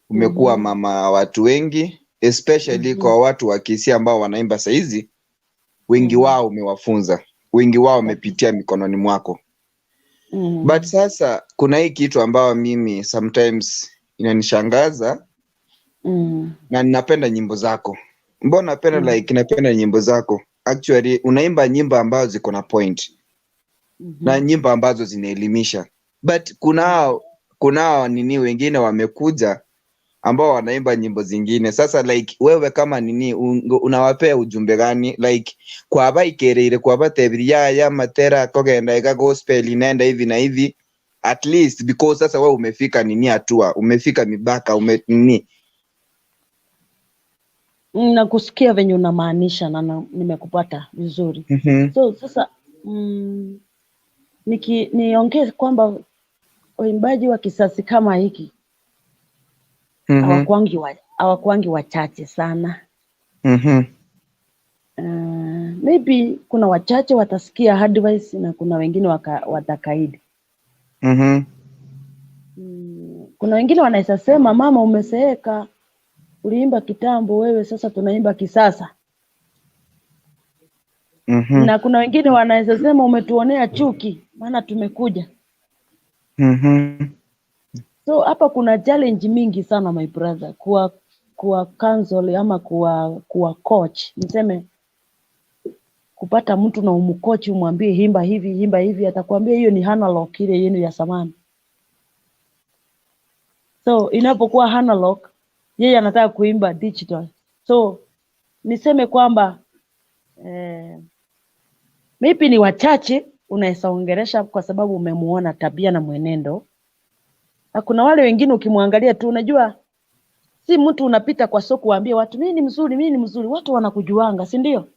umekuwa mama watu wengi, especially kwa watu wa Kisii ambao wanaimba saizi, wengi wao umewafunza, wengi wao wamepitia mikononi mwako. But sasa kuna hii kitu ambayo mimi sometimes inanishangaza na ninapenda nyimbo zako. Mbona napenda like napenda nyimbo zako? Actually unaimba ambazo ziko na point. Na nyimbo ambazo zinaelimisha. But kuna nini wengine wamekuja ambao wanaimba nyimbo zingine. Sasa like wewe kama nini unawapea ujumbe gani? Like kwa abaikereire kwa batebiria ya matera kogenda ika gospel inaenda hivi na hivi, at least because sasa wewe umefika nini hatua, umefika mibaka nini. Nakusikia venye unamaanisha na nimekupata vizuri. So sasa niongee kwamba waimbaji wa kisasi kama hiki hawakwangi wachache sana. Maybe kuna wachache watasikia advice na kuna wengine watakaidi. Kuna wengine wanaweza sema mama umeseeka, uliimba kitambo, wewe sasa tunaimba kisasa. Na kuna wengine wanaweza sema umetuonea chuki maana tumekuja. So hapa kuna challenge mingi sana my brother, kuwa counsel ama kuwa coach. Niseme kupata mtu na umcoach umwambie himba hivi atakwambia hiyo ni analog ile yenu ya zamani. So inapokuwa analog yeye anataka kuimba digital. So niseme kwamba maybe ni wachache unaweza ongelesha kwa sababu umemuona tabia na mwenendo. Na kuna wale wengine ukimwangalia tu unajua si mtu unapita kwa soko waambie watu mimi ni mzuri, watu wanakujuanga, si ndio?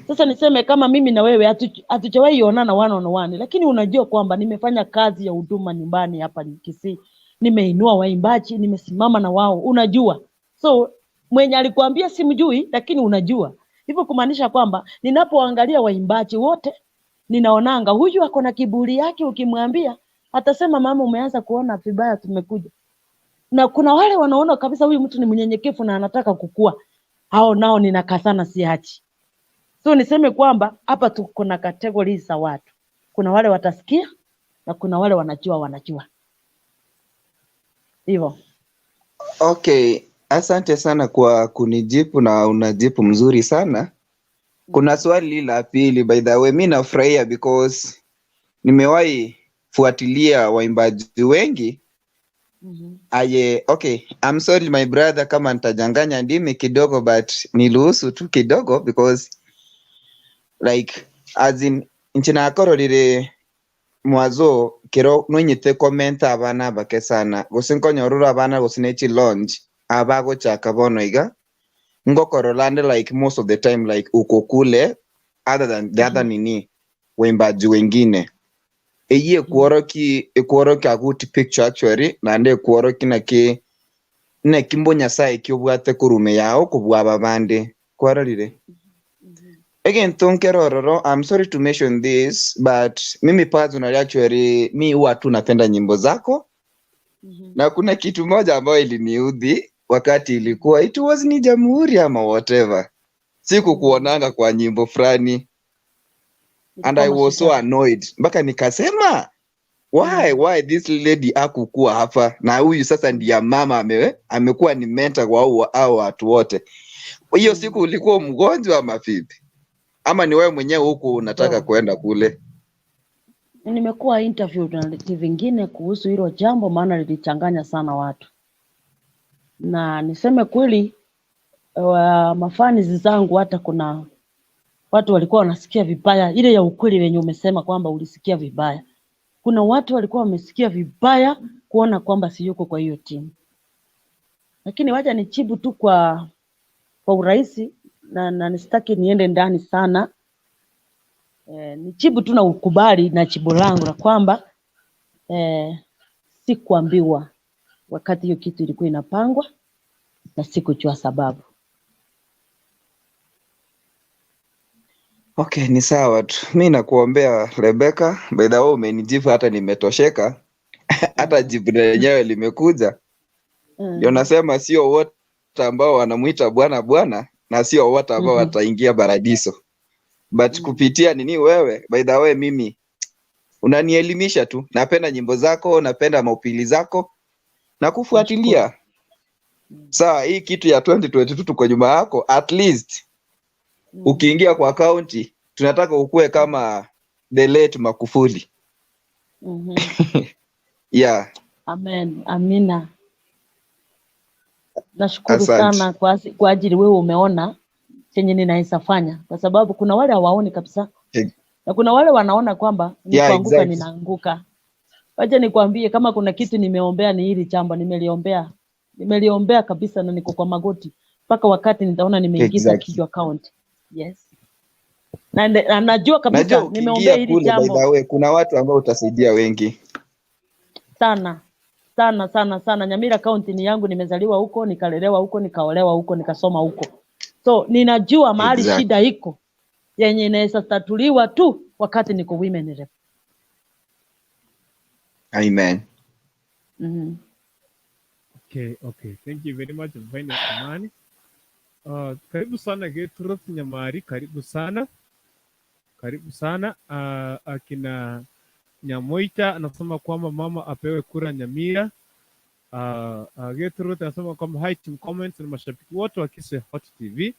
Sasa niseme kama mimi na wewe hatujawahi onana one on one, lakini unajua kwamba nimefanya kazi ya huduma nyumbani hapa Kisii. Nimeinua waimbaji, nimesimama na wao, unajua. So mwenye alikwambia simjui lakini unajua. Hivyo kumaanisha kwamba ninapoangalia waimbaji wote ninaonanga huyu ako na kiburi yake, ukimwambia atasema mama umeanza kuona vibaya tumekuja. Na kuna wale wanaona kabisa huyu mtu ni mnyenyekevu na anataka kukua. Hao nao ninakasana siachi. So niseme kwamba hapa tuko na categories za watu. Kuna wale watasikia na kuna wale wanajua. Hivyo. Okay, asante sana kwa kunijibu na unajibu mzuri sana. Kuna swali la pili by the way, mimi nafurahia because nimewahi fuatilia waimbaji wengi. Okay, I'm sorry my brother kama nitajanganya ndimi kidogo but niruhusu tu kidogo because like as in nchina akororire mwazo kero nonyite comment abana bake sana gosinkonyorura abana gosinechi launch abago chaka bono iga ngokorolande like most of the time like uko kule other than the other nini waimbaji wengine eye kuoroki aguti picture actually nande kuoroki na kimbo nyasaye kyobwate kurume yao kubwa babande kwararire. Again, Tonkerororo, I'm sorry to mention this, but mimi personally actually mi huwa tu napenda nyimbo zako. Na kuna kitu moja ambayo iliniudhi wakati ilikuwa it was ni Jamhuri ama whatever. Siku kuonanga kwa nyimbo fulani. And I was so annoyed. Mpaka nikasema why this lady hakukuwa hapa na huyu sasa ndiye mama amekuwa ni mentor kwa hao watu wote. Hiyo siku ulikuwa mgonjwa ama vipi? Ama ni wewe mwenyewe huku unataka kuenda kule? Nimekuwa interview na TV vingine kuhusu hilo jambo maana lilichanganya sana watu. Na niseme kweli mafani zangu hata kuna watu walikuwa wanasikia vibaya ile ya ukweli wenye umesema kwamba ulisikia vibaya. Kuna watu walikuwa wamesikia vibaya kuona kwamba siyuko kwa hiyo timu. Lakini wacha nijibu tu kwa urahisi na nisitaki niende ndani sana. Nijibu tu na ukubali na jibu langu la kwamba sikuambiwa wakati hiyo kitu ilikuwa inapangwa na sikujua sababu. Okay, ni sawa tu. Mimi nakuombea Rebecca, by the way umenijibu hata nimetosheka. Hata jibu lenyewe limekuja. Ndio nasema sio wote ambao wanamuita Bwana Bwana na sio wote ambao wataingia paradiso. But kupitia nini wewe, by the way mimi unanielimisha tu. Napenda nyimbo zako, napenda maupili zako na kufuatilia. Sawa, hii kitu ya 2022 tuko nyuma yako at least. Ukiingia kwa county tunataka ukue kama the late Magufuli. Yeah. Amen. Amina. Nashukuru sana kwa ajili wewe umeona chenye ninaweza fanya, kwa sababu kuna wale hawaoni kabisa. Na kuna wale wanaona kwamba nikuanguka ninaanguka. Wacha nikwambie kama kuna kitu nimeombea ni hili jambo, nimeliombea kabisa na niko kwa magoti mpaka wakati nitaona nimeingiza kichwa account. Yes. Na najua kabisa nimeombea hili jambo. By the way, kuna watu ambao utasaidia wengi. Sana. Nyamira County ni yangu, nimezaliwa huko, nikalelewa huko, nikaolewa huko, nikasoma huko. So ninajua mahali shida iko yenye inaweza tatuliwa tu wakati niko women rep. Amen. Okay. Thank you very much Mvaina Amani. Karibu sana Gertrude Nyamari, karibu sana. Akina Nyamoita anasema kwamba mama apewe kura Nyamira. Gertrude anasema kwamba hi team comments na mashabiki wote wa Kise Hot TV.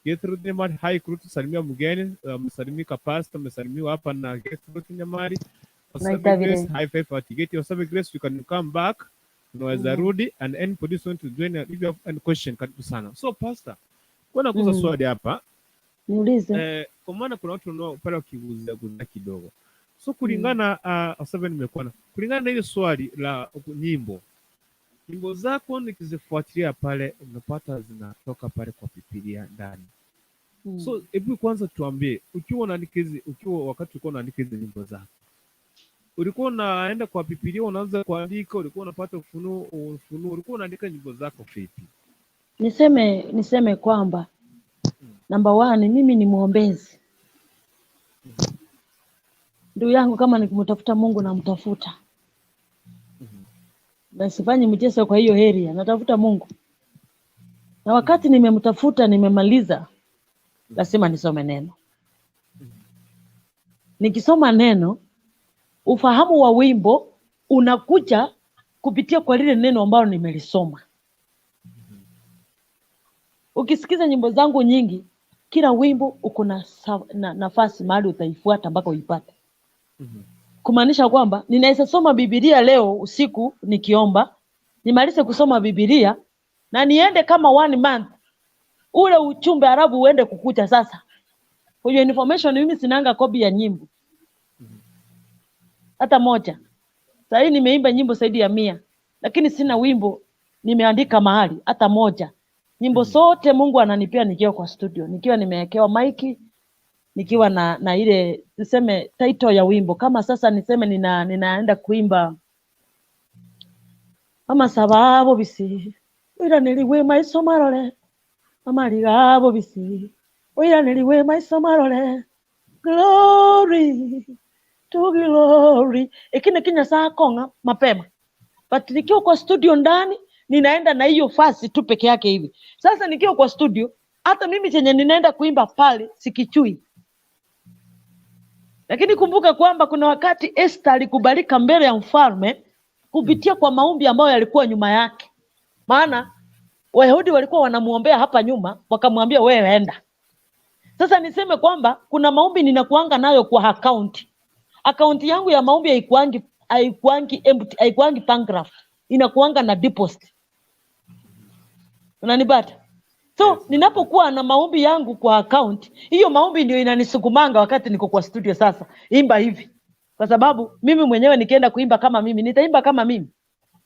Gertrude Nyamari, hi kurutu salimia mgeni, msalimika pastor, msalimiwa hapa na Gertrude Nyamari. Grace, hi Faith Watigeti. Wasabi Grace, you can come back. Unaweza rudi and any producer want to join if you have any question, karibu sana. So pastor, kuna kuza swali hapa. Niulize. Kwa maana kuna watu wanao pale wakiguzia kidogo. So kulingana kulingana na ile swali la nyimbo zako nikizifuatilia pale unapata zinatoka pale kwa Biblia ndani. So hebu kwanza tuambie, ukiwa wakati ulikuwa unaandika hizo nyimbo zako, ulikuwa unaenda kwa Biblia unaanza kuandika, ulikuwa unapata ufunuo, ulikuwa unaandika nyimbo zako vipi? Niseme kwamba number 1 mimi ni muombezi. Ndugu yangu, kama nikimtafuta Mungu namtafuta. Na sifanyi mchezo kwa hiyo area, natafuta Mungu. Na wakati nimemtafuta nimemaliza, lazima nisome neno. Nikisoma neno, ufahamu wa wimbo unakuja kupitia kwa lile neno ambalo nimelisoma. Ukisikiza nyimbo zangu nyingi, kila wimbo uko na nafasi mahali utaifuata mpaka uipate. Kumaanisha kwamba ninaweza soma Biblia leo usiku nikiomba, nimalize kusoma Biblia na niende kama 1 month ule uchumbe Arabu uende kukucha sasa. For your information, mimi sinanga kopi ya nyimbo hata moja. Sasa hii nimeimba nyimbo zaidi ya 100, lakini sina wimbo nimeandika mahali hata moja. Nyimbo zote Mungu ananipea nikiwa kwa studio, nikiwa nimewekewa maiki, nikiwa na ile niseme title ya wimbo. Kama sasa niseme ninaenda kuimba mama sababo bisi oira niliwe maiso marole, mama ligabo bisi oira niliwe maiso marole, glory to glory. Ekine kinya saa konga mapema, but nikiwa kwa studio ndani ninaenda na hiyo fasi tu peke yake hivi. Sasa nikiwa kwa studio, hata mimi chenye ninaenda kuimba pale sikichui. Lakini kumbuka kwamba kuna wakati Esther alikubalika mbele ya mfalme kupitia kwa maombi ambayo yalikuwa nyuma yake. Maana Wayahudi walikuwa wanamuombea hapa nyuma, wakamwambia wewe enda. Sasa niseme kwamba kuna maombi ninakuanga nayo kwa account. Account yangu ya maombi haikuangi empty, haikuangi paragraph. Inakuanga na deposit. Unanipata? So ninapokuwa na maombi yangu kwa account, hiyo maombi ndio inanisukumanga wakati niko kwa studio sasa. Imba hivi. Kwa sababu mimi mwenyewe nikienda kuimba kama mimi, nitaimba kama mimi.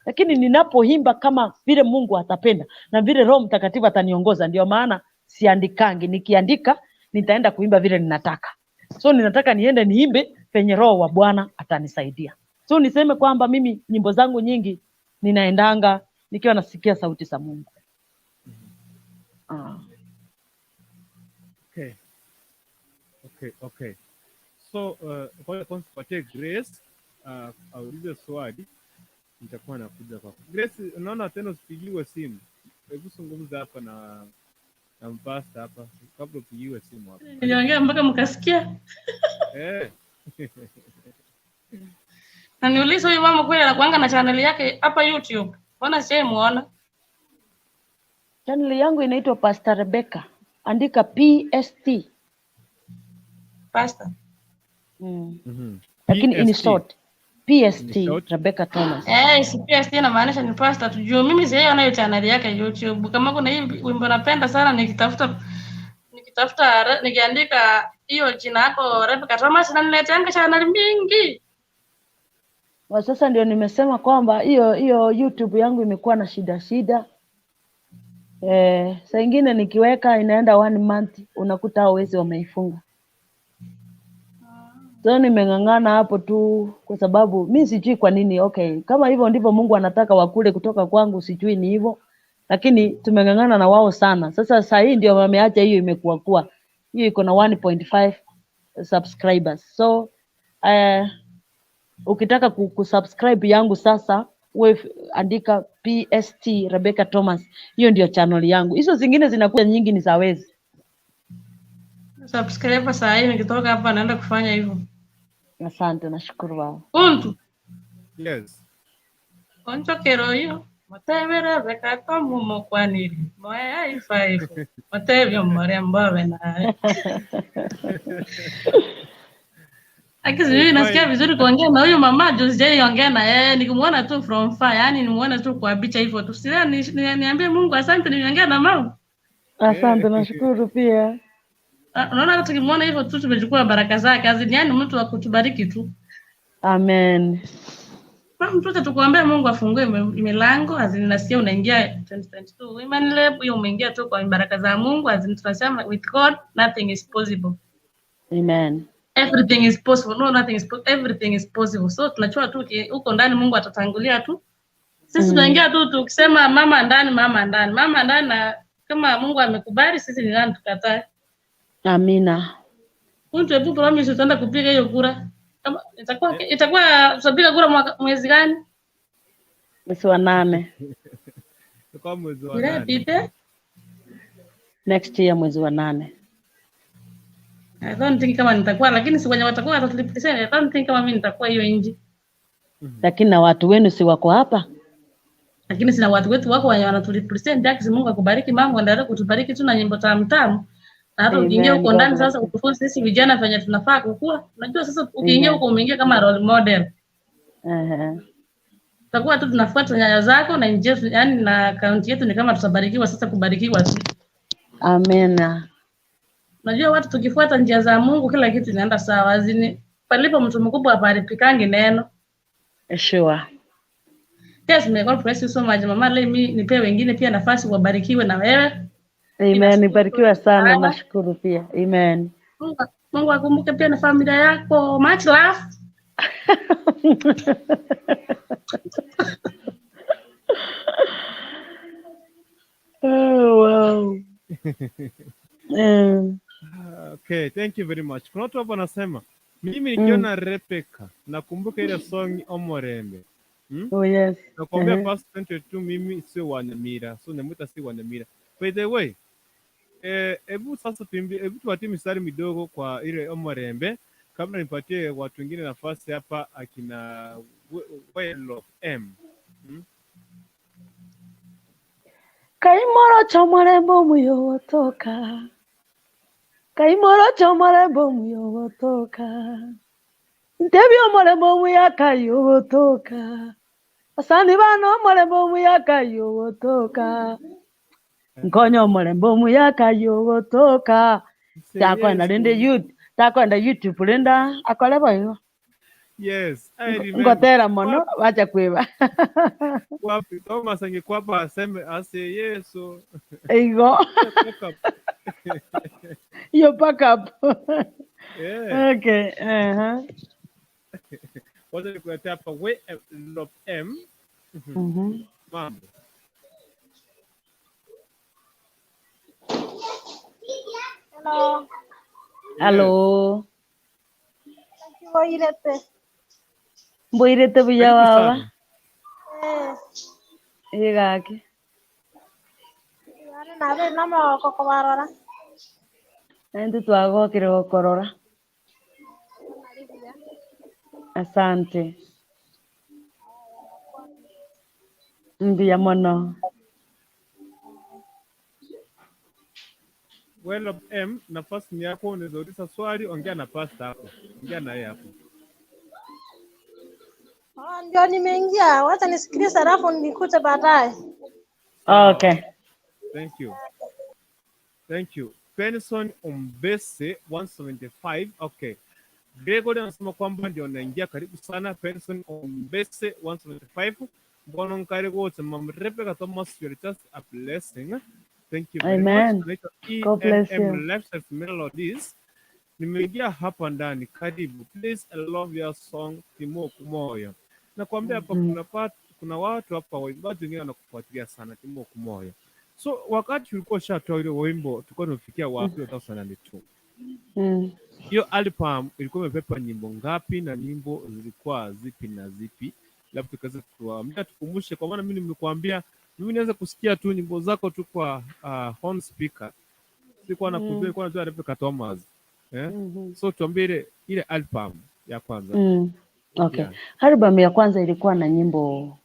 Lakini ninapoimba kama vile Mungu atapenda na vile Roho Mtakatifu ataniongoza, ndio maana siandikangi. Nikiandika nitaenda kuimba vile ninataka. So ninataka niende niimbe penye Roho wa Bwana atanisaidia. So niseme kwamba mimi nyimbo zangu nyingi ninaendanga nikiwa nasikia sauti za Mungu. Okay. So kwa kwanza patie Grace aulize swali, nitakuwa nakuja kwako. Grace, unaona tena usipigiwe simu. Hebu zungumza hapa na mpasta hapa kabla upigiwe simu hapa. Niliongea mpaka mkasikia. Na niulize huyu mama kweli anakuanga na channel yake hapa YouTube. Mbona sijamuona? Channel yangu inaitwa Pst.Rebecca. Andika PST. Pastor. Lakini in short PST Rebecca Thomas. Si PST inamaanisha ni pastor tujue. Mimi sijaona hiyo channel yake YouTube. Kama kuna hii wimbo napenda sana nikitafuta nikiandika hiyo jina yako Rebecca Thomas na nileteanga channel mingi. Wa sasa ndio nimesema kwamba hiyo YouTube yangu imekuwa na shida. Saa ingine nikiweka inaenda 1 month unakuta hawezi wameifunga. So nimeng'ang'ana hapo tu kwa sababu mimi sijui kwa nini. Okay, kama hivyo ndivyo Mungu anataka wakule kutoka kwangu, sijui ni hivyo. Lakini tumeng'ang'ana na wao sana. Sasa hii ndio wameacha hiyo imekuwa. Hiyo iko na 1.5 subscribers. So ukitaka kusubscribe yangu sasa wewe andika PST Rebecca Thomas. Hiyo ndio channel yangu. Hizo zingine zinakuja nyingi ni zawezi. Subscribe sasa hivi nikitoka hapa naenda kufanya hivyo. Asante, nashukuru wao. Untu. Yes. Koncho kero hiyo. Matebera Rebecca mumo kwaniri. Moya ifaifu. Matebyo mbawe na. Akizuri nasikia vizuri kuongea na huyo mama juzi ongea na yeye nikimuona tu from far, yani nimuona tu kwa picha hivyo tu. Sasa niambie Mungu asante nimeongea na mama. Asante, nashukuru pia. Unaona hata tukimuona hivyo tu tumechukua baraka zake. Yani mtu wa kutubariki tu. Amen. Mtu tukuombea Mungu afungue milango, nasikia unaingia 2022 Women Lab, hiyo umeingia tu kwa baraka za Mungu, tunasema with God nothing is possible. Amen. Everything is possible. No, nothing is possible. Everything is possible. So tunachua tu huko ndani Mungu atatangulia tu. Sisi tunaingia tu tukisema mama ndani na kama Mungu amekubali sisi ni nani tukatae. Amina. Untu ebu promise tutaenda kupiga hiyo kura. Kama itakuwa tutapiga kura mwezi gani? Mwezi wa 8. Kwa mwezi wa 8. Next year mwezi wa 8. I don't think kama nitakuwa, lakini si wenye watakuwa watatulipisha. I don't think kama mimi nitakuwa hiyo nje. Lakini na watu wenu si wako hapa? Lakini sina watu wetu wako wenye wanatulipisha. Ndio Mungu akubariki, Mungu endelee kutubariki tu na nyimbo tamu. Na hata ukiingia huko ndani sasa utufunze sisi vijana venye tunafaa kukua. Unajua sasa ukiingia huko umeingia kama role model. Tutakuwa tu tunafuata nyayo zako na nje, yani na account yetu ni kama tutabarikiwa sasa kubarikiwa tu. Amena. Unajua watu tukifuata njia za Mungu kila kitu inaenda sawa. Palipo mtu mkubwa haparipikangi neno. Sure. Yes, may God bless you so much. Mama, let me nipe wengine pia nafasi wabarikiwe na wewe. Amen. Nibarikiwe sana, nashukuru pia. Amen. Mungu akumbuke pia na familia yako. Much love. Oh, wow. Okay, thank you very much. Kuna watu hapa nasema mimi nikiona Rebecca nakumbuka ile song Omorembe. Oh yes. Nakwambia past 22 mimi sio Wanyamira. So namuita si Wanyamira. By the way, hebu sasa tuwatie mistari midogo kwa ile Omorembe kabla nipatie watu wengine nafasi hapa akina Well M. Kaimoro cha marembo muyotoka. Kaimoro cha marembo muyotoka. Ntebyo marembo muyaka yotoka. Asani bano marembo muyaka yotoka. Nkonyo marembo muyaka yotoka. Takwenda YouTube lenda akoleba yo. Yes, I remember. Ngotera mono wacha kweba. Wapi Thomas angekwapa ase Yesu. Ego. You pack up. Yeah. Okay. Wacha nikuletea hapa Well M. Mambo. Hello. Hello. Mboirete buya Karibu wawa. sana. Igaki. Ndio twagokire gukorora. Asante. Mbia mono. Well, nafasi ni yako, unaweza uliza swali, ongea na pastor hapo. Ongea na yeye hapo. Ndio nimeingia, wacha nisikilize alafu nikute baadaye. Okay. Thank you. Penson Ombese 175. Okay. Gregory anasema kwamba ndio anaingia, karibu sana Penson Ombese 175. Mbona nkaribu wote Rebecca Thomas, you're just a blessing. Thank you very much. God bless you. Lifestyle Melodies. Nimeingia hapa ndani, karibu. Please, I love your song Timo Kumoyo. Nakwambia hapa kuna watu hapa waimbaji wengine wanakufuatilia sana Timo Kumoyo. So wakati ulikuwa ushatoa ile wimbo tulikuwa tunafikia wapi 2002? Hiyo album ilikuwa imepepa nyimbo ngapi na nyimbo zilikuwa zipi na zipi? Labda tukaweza kuambia tukumbushe, kwa maana mimi nimekuambia mimi naweza kusikia tu nyimbo zako tu kwa horn speaker. Sikuwa nakujua, nilikuwa najua Rebecca Thomas. So tuambie ile album ya kwanza. Okay. Yeah. Album ya kwanza ilikuwa na nyimbo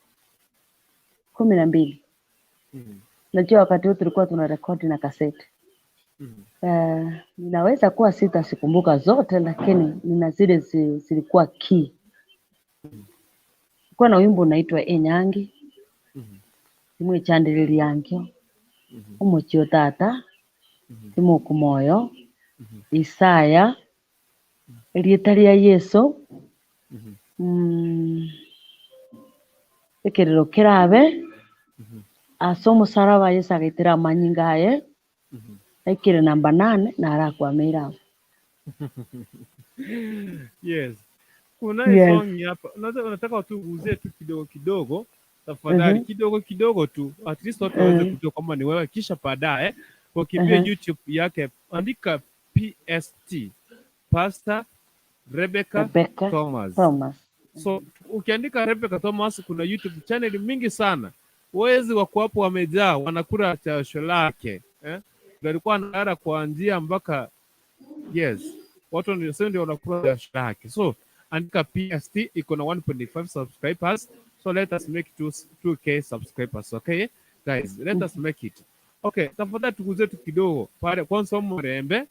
12. Najua wakati huo tulikuwa tuna record na cassette. Ninaweza kuwa sikumbuka zote, lakini nina zile zilikuwa key. Kulikuwa na wimbo unaitwa Enyangi. Timwe chandilili yankyo. Umuchio tata. Timo Kumoyo. Isaya. Rietaria Yesu. Ekiriro kirabe. Asomo saraba Yesu agitira manyingaye. Ekire namba 8 na arakwamira. Yes. Kuna song hapa. Nataka tu uzie tu kidogo. Tafadhali kidogo tu. At least watu waweze kujua kama ni wewe, kisha baadaye ukimbia YouTube yake andika PST. Pastor Rebecca Thomas. So ukiandika Rebecca Thomas kuna YouTube channel mingi sana. Wezi wako hapo wamejaa, wanakula chasho lake. Walikuwa wanaara kuanzia mpaka watu ndio wanakula chasho lake. So andika PST iko na 1.5 subscribers. So let us make 2K subscribers, okay? Guys, let us make it. Okay, tafadhali tukuze tu kidogo. Pale kwanza Omorembe.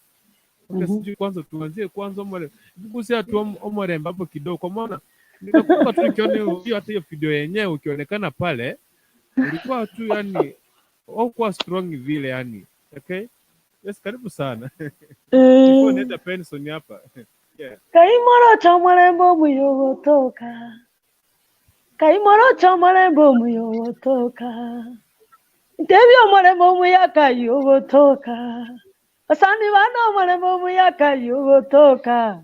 Okay, sijui kwanza tuanzie kwanza Omorembe. Tukusia tu Omorembe hapo kidogo. Kwa maana nikakumbuka tu nikiona hiyo hata hiyo video yenyewe ukionekana pale. Ulikuwa tu yani kwa strong vile yani. Okay? Yes, karibu sana. Niko nenda Penson hapa. Kaimoro cha Marembo muyotoka. Kaimoro cha Marembo muyotoka. Ndebyo Marembo muyaka yotoka. Asani bana Marembo muyaka yotoka.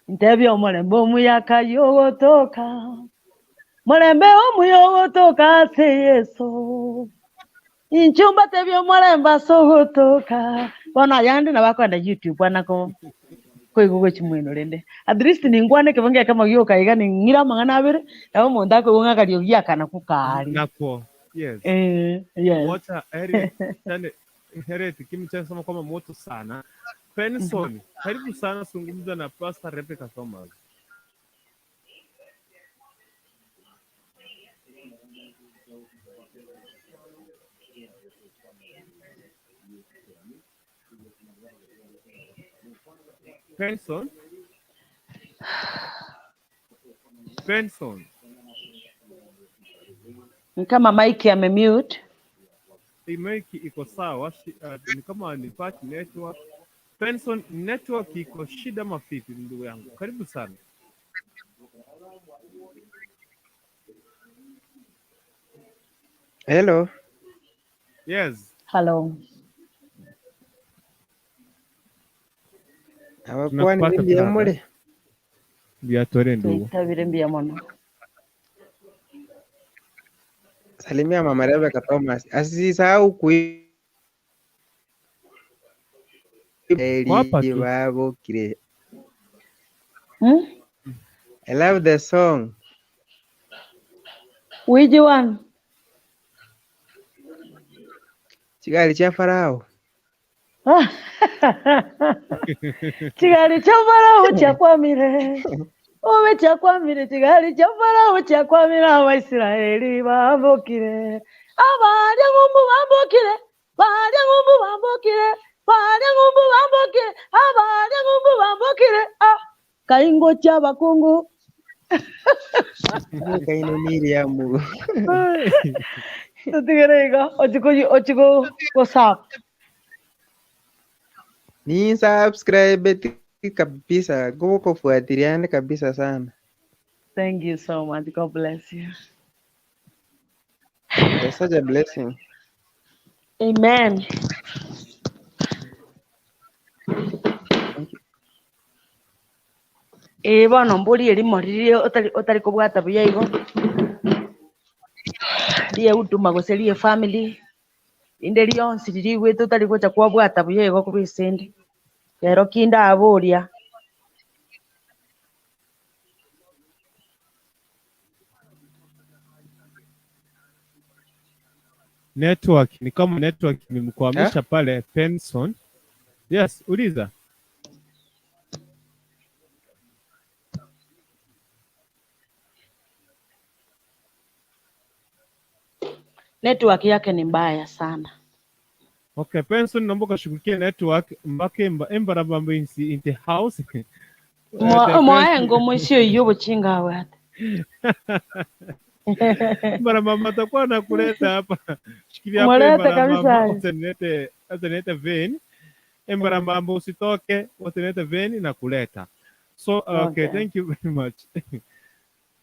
Ndebyo Marembo muyaka yotoka. Marembe muyotoka se Yesu. Inchumba tebyo Maremba sogotoka. Bona yandi na bakwenda YouTube banako. Koigugo chimwino rende. At least ningwane kibonge kama yo kaiga ningira mangana abere abo monda ko wonga kali ogia kana kukari. Nako. Yes. Yes. Wacha Heri kimcha sema kama moto sana. Penson, karibu sana zungumza na Pastor Rebecca Thomas. Penson. Kama mic amemute. Mic iko sawa, ni kama ni part network. Penson, network iko shida mafifi ndugu yangu. Karibu sana. Hello. Yes. Hello. Hawakuwa ni mbia mule. Mbia tore ndugu. Tabire mbia mono. Salimia Mama Rebecca Thomas. Asisahau Hapa tu. I love the song. Which one? Chigali cha Farao. Chigali cha Farao chakwamire. Owe chakwamire chigali cha Farao chakwamire Abaisiraeli bambukire. Abarya ngumbu bambukire. Barya ngumbu bambukire. Barya ngumbu bambukire. Abarya ngumbu bambukire. Ah, kaingo cha bakungu. Kaino Miriam. Tutigerega ochiko WhatsApp. Ni subscribe kabisa. Go kufuatiliana kabisa sana. Thank you so much. God bless you. You're such a blessing. Amen. Bana mbuli elimo lili otali kubwata buyaigo. Liye utuma goselie family. Inde lyonsi lili wetu otali kucha kubwata buyaigo kubisende. Lero kinda aboria. Network ni kama network imemkwamisha pale Penson. Yes, uliza. Network yake ni mbaya sana. Okay, Penson naomba kushughulikia network mbake embara bambo in the house. Mwaengo mwisho yubo chinga wate. Mbara mama atakuwa anakuleta hapa. Shikilia hapo mbara mama utenete vein. Mbara mama usitoke utenete vein na kuleta. So okay, thank you very much.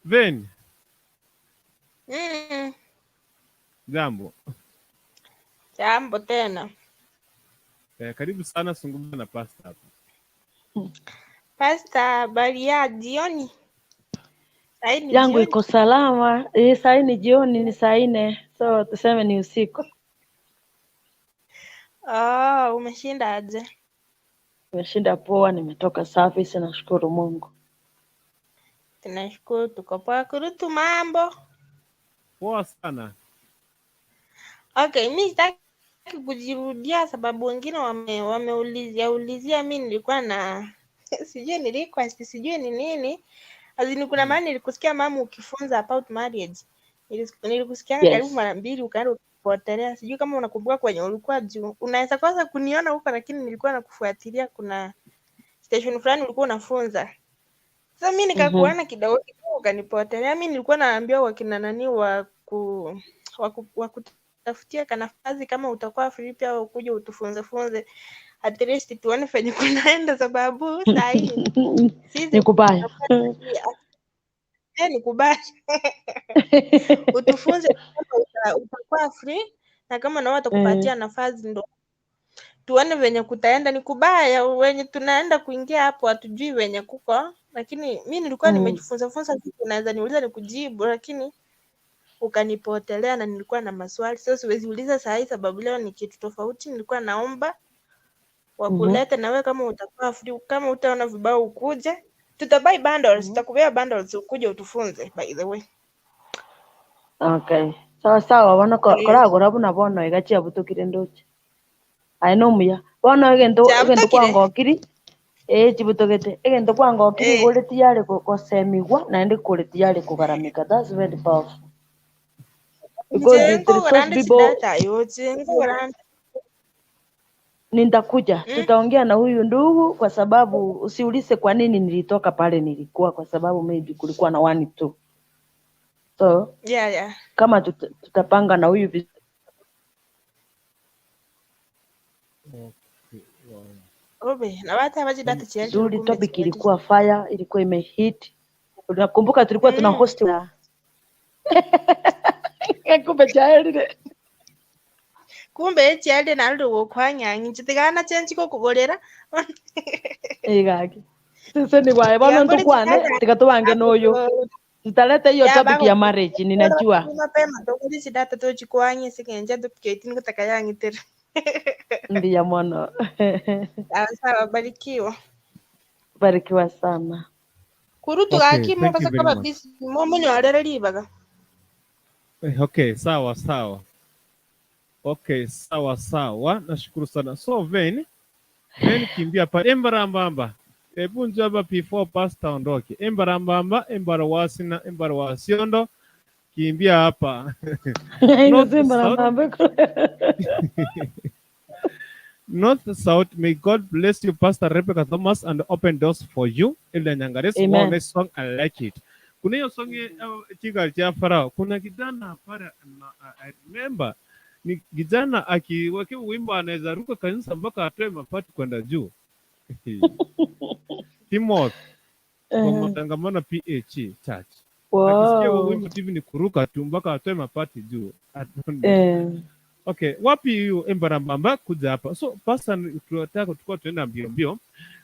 Vein. Jambo. Jambo tena. Karibu sana zungumza na pastor hapa. Pastor, habari ya jioni? Yangu iko salama. Saa ni jioni, ni saa 4. So tuseme ni usiku. Umeshinda aje? Nimeshinda poa, nimetoka service, nashukuru Mungu. Tunashukuru, tuko poa. Kurutu mambo? Poa sana. Okay, mimi sitaki kujirudia sababu wengine wameulizia mimi nilikuwa na sijui ni request, sijui ni nini. Azini kuna mahali nilikusikia mama ukifunza about marriage. Nilikusikia karibu mara 2 ukaenda ukipotelea. Sijui kama unakumbuka kwenye ulikuwa juu. Unaweza kwanza kuniona huko lakini nilikuwa nakufuatilia, kuna station fulani ulikuwa unafunza. Sasa mimi nikakuona kidogo ukanipotelea. Mimi nilikuwa naambia wakina nani wa kutafutia kanafasi kama utakuwa free pia ukuje utufunze at least tuone fanye kunaenda, sababu saa hii sisi nikubaya nikubaya utufunze kama utakuwa free na kama na watakupatia nafasi ndo tuone venye kutaenda. Nikubaya wenye tunaenda kuingia hapo hatujui venye kuko, lakini mimi nilikuwa nimejifunza kitu naweza niuliza nikujibu, lakini ukanipotelea na nilikuwa na maswali. Sasa siwezi uliza saa hii sababu leo ni kitu tofauti. Nilikuwa naomba wakulete na wewe kama utakuwa free, kama utaona vibao ukuje. Tutabuy bundles, tutakubea bundles ukuje utufunze by the way. Okay. Sawa wana koragora buna bono igachia butukire ndoche. Aino muya. Bono egento kwangokiri. Chibutogete. Egento kwangokiri gole tiyale kosemigwa na ndi kole tiyale kugaramika. That's very powerful. Because nitakuja tutaongea na huyu ndugu, kwa sababu usiulize kwa nini nilitoka pale nilikuwa, kwa sababu maybe kulikuwa na 1 2. So kama tutapanga na huyu na watu hawaji data challenge. Topic ilikuwa fire, ilikuwa imehit. Unakumbuka tulikuwa tuna host na kumbe child na ndo kwanya nchitigana chenchi ko kugorera igaki sasa ni wae bana tukwane tikatubange noyo tutaleta hiyo topic ya marriage. Ninajua mapema tokuri data tochi kwanye sikenja dupketi nikutaka yangitira Ndiyo mwana. Sawa, barikiwa. Barikiwa sana. Kurutu Okay, gaki mo thank you basa very kaba much. bisi mo munyo alere libaga. Okay, sawa. Okay, sawa. Nashukuru sana. So Ven kimbia pa embarambamba. Hebu njoo hapa before pastor ondoke. Embarambamba, embarawasina, embarawasiondo. Kimbia hapa. North South. North South, may God bless you, Pastor Rebecca Thomas, and open doors for you. Ile Nyangares, wow, nice song, I like it. Kuna hiyo song Chiga cha Farao. Kuna kijana pale, I remember, ni kijana akiweka wimbo anaweza ruka kanisa mpaka atoe mapati kwenda juu. Timothy, kwa matangamano PH Church. Akisikia wimbo hivi ni kuruka tu mpaka atoe mapati juu. Okay, wapi hiyo embarambamba kuja hapa. So pastor, tunataka tukua tuenda mbio.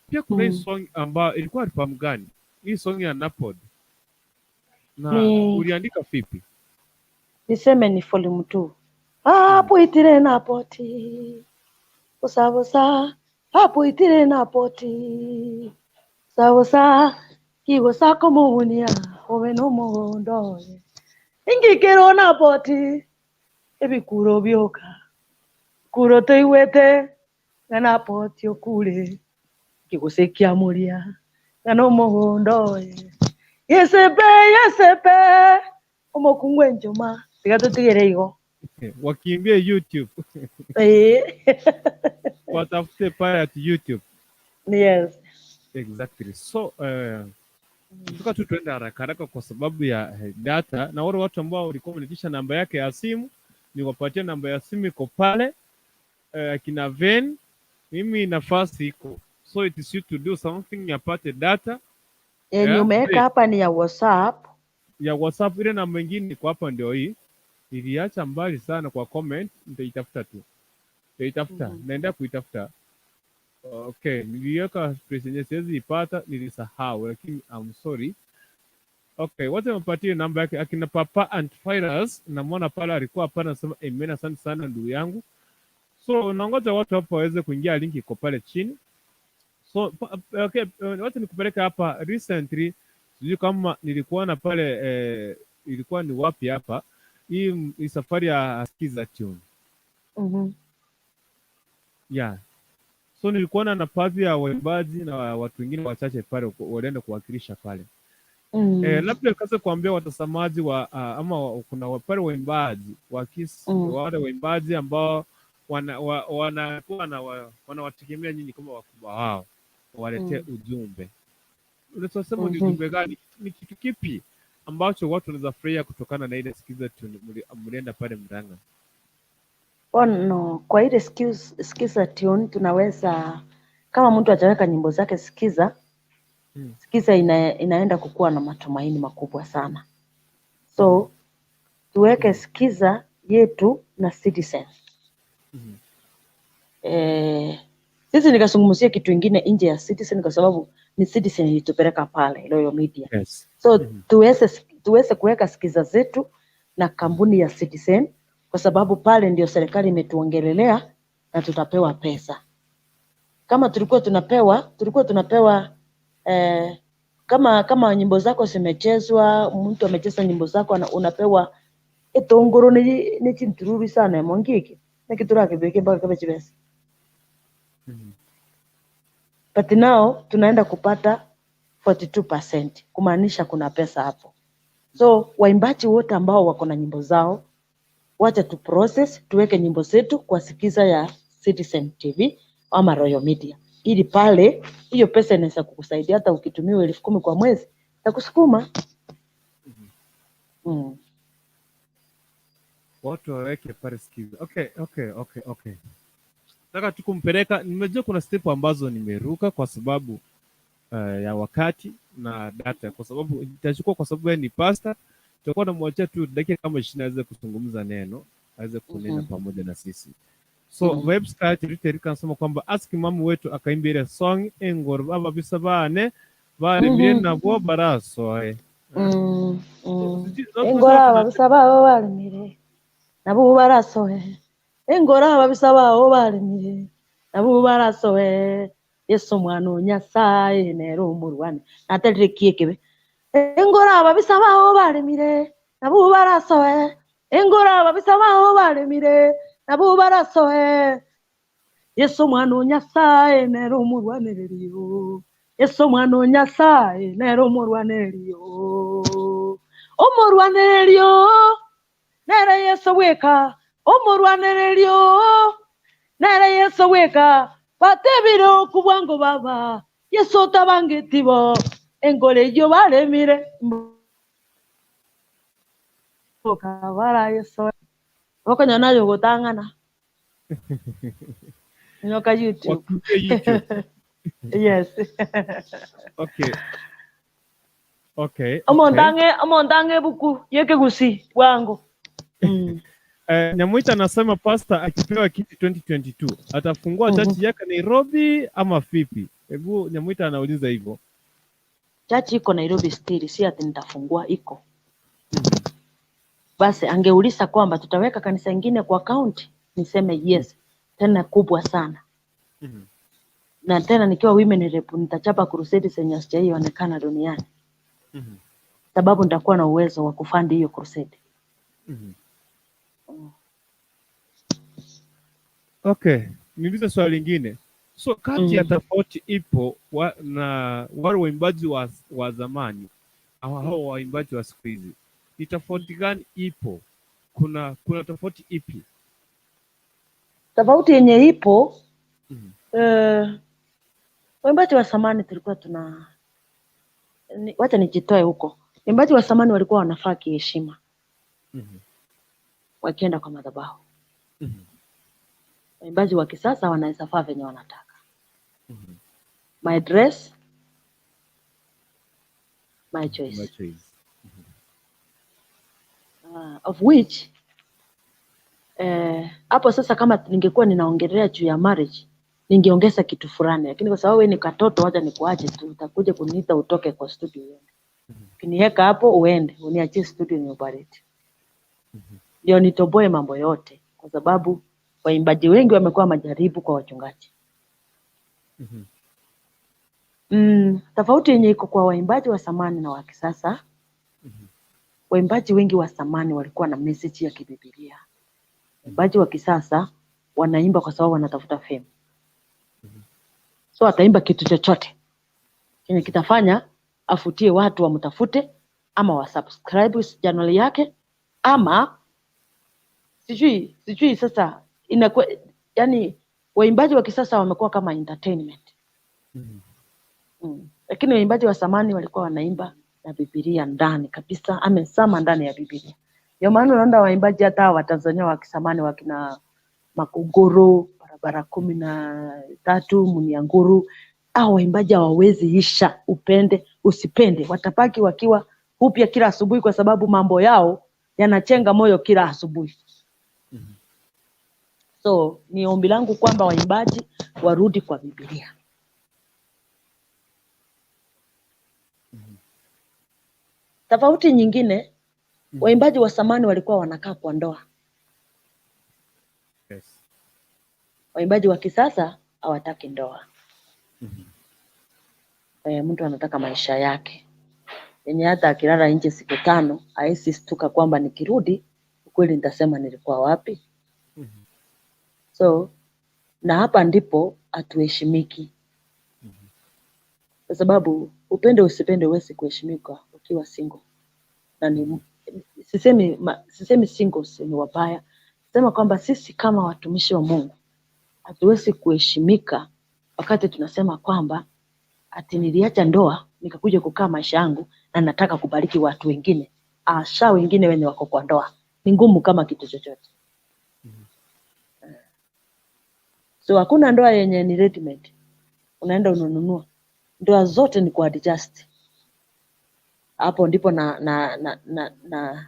Pia kuna hii song ambayo ilikuwa album gani? Hii song ya Napod. Na uliandika vipi? Niseme ni volume 2. Hapo itire Napoti. Usabosa. Hapo itire Napoti. Sabosa. Kigo sako mubunia. Owe no mugondo. Ingikero Napoti. Ebikuro byoka. Kuro toiwete ngana poti okule kigusekia muria ngano mugondo yesepe omokungwe njoma tigatutugere igo wakimbie YouTube. Watafute pale at YouTube. Yes, exactly. So tuka tu tuende haraka kwa sababu ya data, na wale watu ambao walikuwa wamenitisha namba yake ya simu niwapatie namba ya simu iko pale. Kina Ven, mimi nafasi iko, so it is you to do something, yapate data yenye umeweka hapa ni ya WhatsApp. Ya WhatsApp ile namba nyingine iko hapa, ndio hii. Niliacha mbali sana kwa comment, nitaitafuta tu. Naenda kuitafuta. Okay, niliweka space yenyewe siwezi ipata, nilisahau, lakini I'm sorry. Okay, wote mpatie namba yake. Akina Papa Antivirus, namwona pale alikuwa hapa anasema amen, asante sana ndugu yangu. So naongoja watu hapo waweze kuingia, link iko pale chini. So okay, watu nikupeleka hapa recently, sijui kama nilikuwa na pale ilikuwa ni wapi hapa, hii safari ya Skiza Tune. Yeah. So nilikuwa na nafasi ya waimbaji na watu wengine wachache pale walienda kuwakilisha pale. Labda kaza kuambia watazamaji wa ama kuna pale waimbaji wale waimbaji ambao wanawategemea nyinyi kama wakubwa wao waletee ujumbe. Unasema ni ujumbe gani? Ni kitu kipi ambacho watu wanaweza furahia kutokana na ile Skiza Tune mlienda pale Murang'a? Kwa ile Skiza Tune tunaweza, kama mtu ataweka nyimbo zake Skiza inaenda kukuwa na matumaini makubwa sana. So tuweke Skiza yetu na Citizen. Sisi nikazungumzia kitu ingine nje ya Citizen kwa sababu ni Citizen ilitupeleka pale Royal Media. Yes. So tuweze kuweka Skiza zetu na kampuni ya Citizen kwa sababu pale ndio serikali imetuongelelea na tutapewa pesa. Kama tulikuwa tunapewa kama nyimbo zako zimechezwa, mtu amecheza nyimbo zako unapewa etongoro ni chintururi sana mongiki na kitu rake beke mpaka kama chibesa. But now tunaenda kupata 42%, kumaanisha kuna pesa hapo. So waimbaji wote ambao wako na nyimbo zao, wacha tu process tuweke nyimbo zetu kwa Skiza ya Citizen TV ama Royal Media, ili pale hiyo pesa inaweza kukusaidia hata ukitumiwa 10,000 kwa mwezi takusukuma. Watu waweke pale Skiza. Okay. Nataka tukumpeleka, nimejua kuna step ambazo nimeruka kwa sababu ya wakati na data, kwa sababu itachukua, kwa sababu ni pastor, tutakuwa namwachia tu dakika kama 20 aweze kuzungumza neno, aweze kunena pamoja na sisi. So website riterika nasema kwamba ask mamu wetu akaimbia ile song engor baba bisabane bari mirena bo baraso engora baba bisabao bari mire nabo baraso engora babisaba obalemire nabo barasoe Yesu mwana Nyasaye nero umurwane naterekie kebe engora babisaba obalemire nabo barasoe engora babisaba obalemire nabo barasoe Yesu mwana Nyasaye nero umurwaniriyo Yesu mwana Nyasaye nero umurwaniriyo umurwaniriyo nere Yesu weka umurwaniriyo nere Yesu weka batebiro kubwango baba Yesu tabangitibo engole yo balemire mboka Yesu okanya nayo gotangana nyoka YouTube. YouTube. Yes. Okay. Omondange buku yeke gusi wangu. Nyamwita anasema pastor akipewa kiti 2022 atafungua chachi yake Nairobi ama vipi? Hebu Nyamwita anauliza hivyo. Chachi iko Nairobi still, si ati nitafungua iko. Basi angeuliza kwamba tutaweka kanisa ingine kwa county, niseme yes. Tena kubwa sana. Na tena nikiwa women rep nitachapa crusade zenye sijaionekana duniani. Sababu nitakuwa na uwezo wa kufandi hiyo crusade. Okay, niulize swali lingine. So kati ya tofauti ipo na wale waimbaji wa zamani au hao waimbaji wa siku hizi, ni tofauti gani ipo? Kuna tofauti ipi? Tofauti yenye ipo waimbaji wa zamani tulikuwa wacha nijitoe huko. Waimbaji wa zamani walikuwa wanafaa kiheshima. Wakienda kwa madhabahu. Waimbaji wa kisasa wanaweza faa venye wanataka. My dress, my choice. Of which hapo sasa kama ningekuwa ninaongelea juu ya marriage ningeongeza kitu fulani, lakini kwa sababu wewe ni katoto wacha nikuache tu, utakuja kuniita utoke kwa studio uende. Ukiniweka hapo uende, uniachie studio ni operate. Ndio nitoboe mambo yote kwa sababu waimbaji wengi wamekuwa majaribu kwa wachungaji. Tofauti yenye iko kwa waimbaji wa zamani na wa kisasa. Waimbaji wengi wa zamani walikuwa na message ya kibibilia. Waimbaji wa kisasa wanaimba kwa sababu wanatafuta fame. So ataimba kitu chochote kenye kitafanya afutie watu wamtafute ama wasubscribe channel yake ama sijui sasa inakuwa yani waimbaji wa kisasa wamekuwa kama entertainment. Lakini waimbaji wa zamani walikuwa wanaimba na Biblia ndani kabisa, amesama ndani ya Biblia. Ndio maana unaona waimbaji hata wa Tanzania wa kisamani wakina Makogoro, barabara 13, Munianguru, hao waimbaji hawawezi isha, upende usipende, watapaki wakiwa upya kila asubuhi kwa sababu mambo yao yanachenga moyo kila asubuhi. So ni ombi langu kwamba waimbaji warudi kwa Biblia. Tofauti nyingine, waimbaji wa zamani walikuwa wanakaa kwa ndoa. Yes. Waimbaji wa kisasa hawataki ndoa. Mtu anataka maisha yake. Yenye hata akilala nje siku 5, haisi stuka kwamba nikirudi kweli nitasema nilikuwa wapi. So na hapa ndipo hatuheshimiki. Kwa sababu upende usipende huwezi kuheshimika ukiwa single. Na sisemi singles ni wabaya. Sema kwamba sisi kama watumishi wa Mungu hatuwezi kuheshimika wakati tunasema kwamba ati niliacha ndoa nikakuja kukaa maisha yangu na nataka kubariki watu wengine. Asha wengine wenye wako kwa ndoa. Ni ngumu kama kitu chochote. So hakuna ndoa yenye ni ready made. Unaenda ununua. Ndoa zote ni kwa adjust. Hapo ndipo na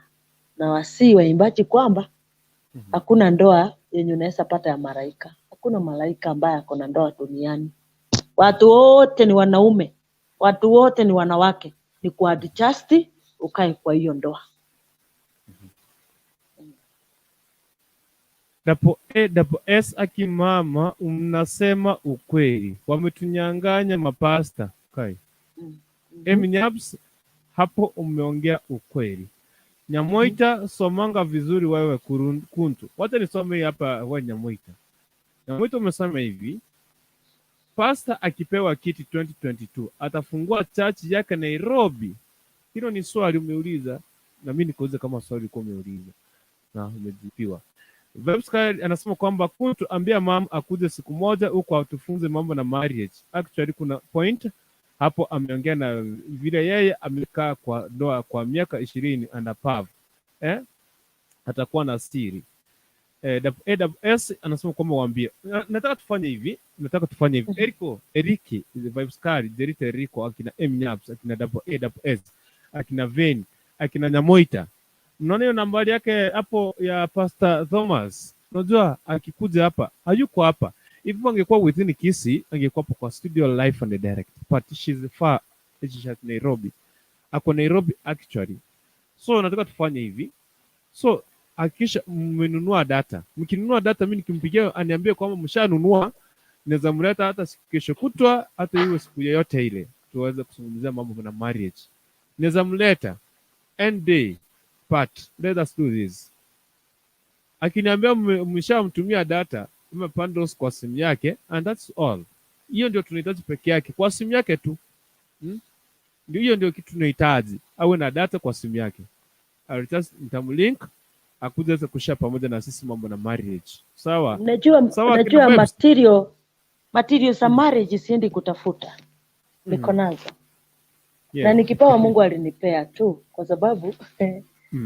wasii waimbaji kwamba hakuna ndoa yenye unaweza pata ya malaika. Hakuna malaika ambaye ako na ndoa duniani. Watu wote ni wanaume, watu wote ni wanawake. Ni kwa adjust ukae kwa hiyo ndoa. S akimama, mnasema ukweli, wametunyang'anya mapasta. Kai. Mnyaps, hapo umeongea ukweli. Nyamoita, somanga vizuri wewe kuntu. Wacha nisome hapa wewe Nyamoita. Nyamoita umesema hivi: pasta akipewa kiti 2022 atafungua church yake Nairobi. Hilo ni swali umeuliza, na mimi nikauliza kama swali uko umeuliza na umejibiwa. Vebsky anasema kwamba kuntu ambia mama akuje siku moja huko atufunze mambo na marriage. Actually kuna point hapo ameongea na vile yeye amekaa kwa ndoa kwa miaka 20 and above. Atakuwa na siri. AWS anasema kwamba waambie. Nataka tufanye hivi. Eriki, Vibescard, Derita Eriko, akina Mnyaps, akina AWS, akina Veni, akina Nyamoita. Mnaona hiyo nambari yake hapo ya Pastor Thomas. Unajua akikuja hapa, hayuko hapa. If angekuwa within Kisii, angekuwa hapo kwa studio live and direct. But she's far, she's at Nairobi. Ako Nairobi actually. So nataka tufanye hivi. So hakikisha mmenunua data. Mkinunua data, mimi nikimpigia aniambie kwamba mshanunua, naweza mleta hata siku kesho kutwa, hata iwe siku yoyote ile, tuweze kuzungumzia mambo na marriage. Naweza mleta end day, but let us do this. Akiniambia mshamtumia data, bundles kwa simu yake, and that's all. Hiyo ndio tunahitaji peke yake, kwa simu yake tu. Ndio hiyo ndio kitu tunahitaji, awe na data kwa simu yake. I'll just nitamlink akuja kushare pamoja na sisi mambo na marriage. Sawa? Unajua material za marriage siendi kutafuta. Niko nazo. Na nikipawa Mungu alinipea tu, kwa sababu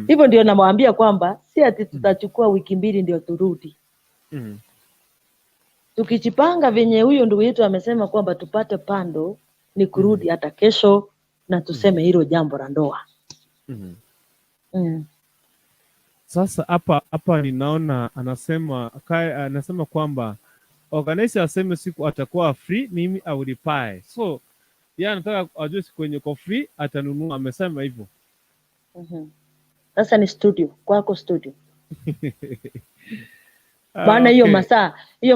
hivyo ndio namwambia kwamba si ati tutachukua wiki mbili ndio turudi. Tukijipanga venye huyo ndugu yetu amesema kwamba tupate pando ni kurudi hata kesho na tuseme hilo jambo la ndoa. Sasa hapa ninaona anasema kwamba organizer aseme siku atakuwa free, mimi au reply. So yeye anataka ajue siku yenye kwa free atanunua, amesema hivyo. Sasa ni studio, kwako studio. Maana hiyo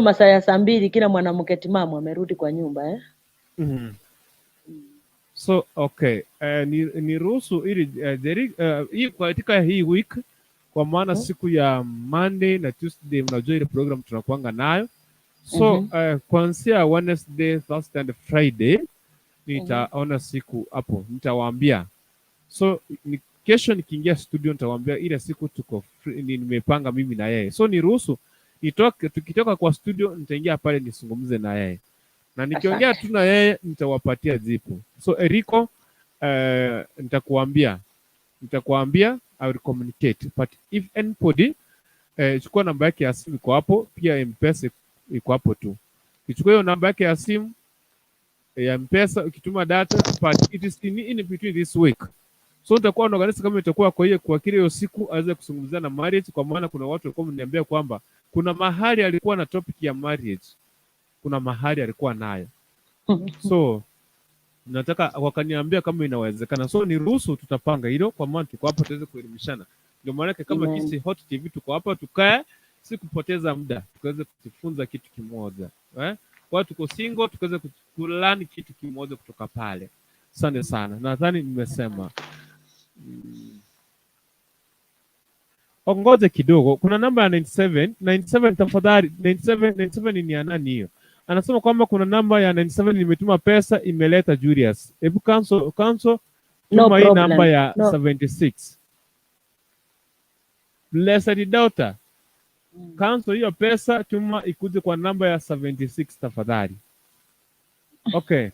masaa ya saa 2 kila mwanamke timamu amerudi kwa nyumba So okay, ni ruhusu ili hii katika hii week, kwa maana siku ya Monday na Tuesday mnajua ile program tunakuanga nayo. So kuanzia Wednesday, Thursday and Friday nitaona siku hapo, nitawaambia. So kesho nikiingia studio nitawaambia ile siku tuko free, nimepanga mimi na yeye. So ni ruhusu tukitoka kwa studio nitaingia pale nisungumze na yeye. Na nikiongea tu na yeye nitawapatia jibu. So Eriko, nitakuambia I will communicate, but if anybody chukua namba yake ya simu iko hapo, pia M-Pesa iko hapo tu. Kichukua hiyo namba yake ya simu ya M-Pesa, ukituma data, but it is in between this week. So nitakuwa naorganize kama itakuwa kwa kile hiyo siku aweze kuzungumzia na marriage, kwa maana kuna watu walikuwa wameniambia kwamba kuna mahali alikuwa na topic ya marriage. Kuna mahali alikuwa nayo. So nataka wakaniambia kama inawezekana. So ni ruhusu tutapanga hilo, kwa maana tuko hapa tuweze kuelimishana. Ndio maana kama Kisii Hot TV tuko hapa tukae, si kupoteza muda, tukaweze kujifunza kitu kimoja. Kwa tuko single tukaweze kulearn kitu kimoja kutoka pale. Asante sana. Nadhani nimesema. Ongoje kidogo. Kuna namba ya 97 tafadhali. 97 ni ya nani hiyo? Anasema kwamba kuna namba ya 97 nimetuma pesa imeleta Julius. Hebu cancel tuma hii namba ya 76. Blessed daughter. Cancel hiyo pesa, tuma ikuje kwa namba ya 76 tafadhali. Okay.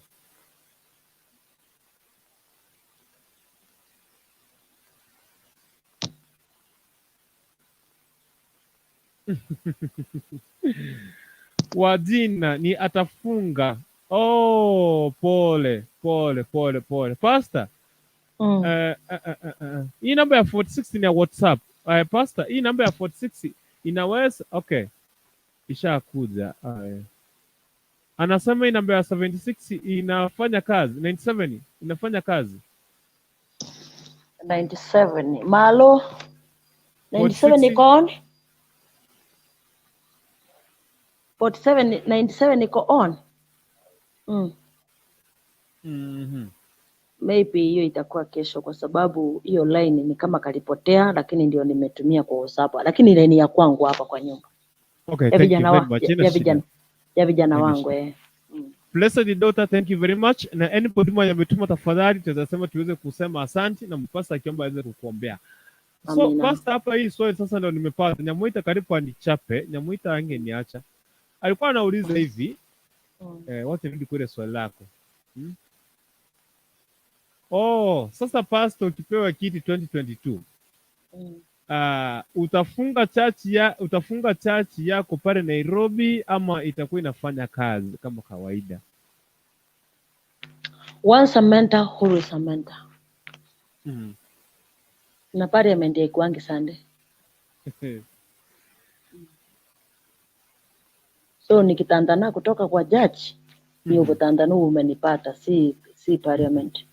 Wajina ni atafunga. Oh, pole. Pastor. Hii namba ya 46 ni ya WhatsApp. Pastor, hii namba ya 46 inaweza, okay. Ishakuja. Anasema hii namba ya 76 inafanya kazi. 97 inafanya kazi. 97. Malo. 97 iko on? 97 iko on. Maybe hiyo itakuwa kesho kwa sababu hiyo line ni kama kalipotea, lakini ndio nimetumia kwa WhatsApp. Lakini line ya kwangu hapa kwa nyumba. Okay, thank you very much. Ya vijana wangu Blessed daughter, thank you very much. Na anybody mwenye ametuma tafadhali tutasema tuweze kusema asante na mpasta akiomba aweze kukuombea. So pasta hapa hii swali sasa ndio nimepata. Nyamuita karibu anichape, Nyamuita angeniacha. Alikuwa anauliza hivi, wote rudi kule swali lako. Sasa pastor ukipewa kiti 2022. Utafunga church yako pale Nairobi ama itakuwa inafanya kazi kama kawaida? Once a mentor, always a mentor. Na parliament ikuangi Sunday. So nikitandana kutoka kwa judge, hiyo kutandana umenipata, si parliament.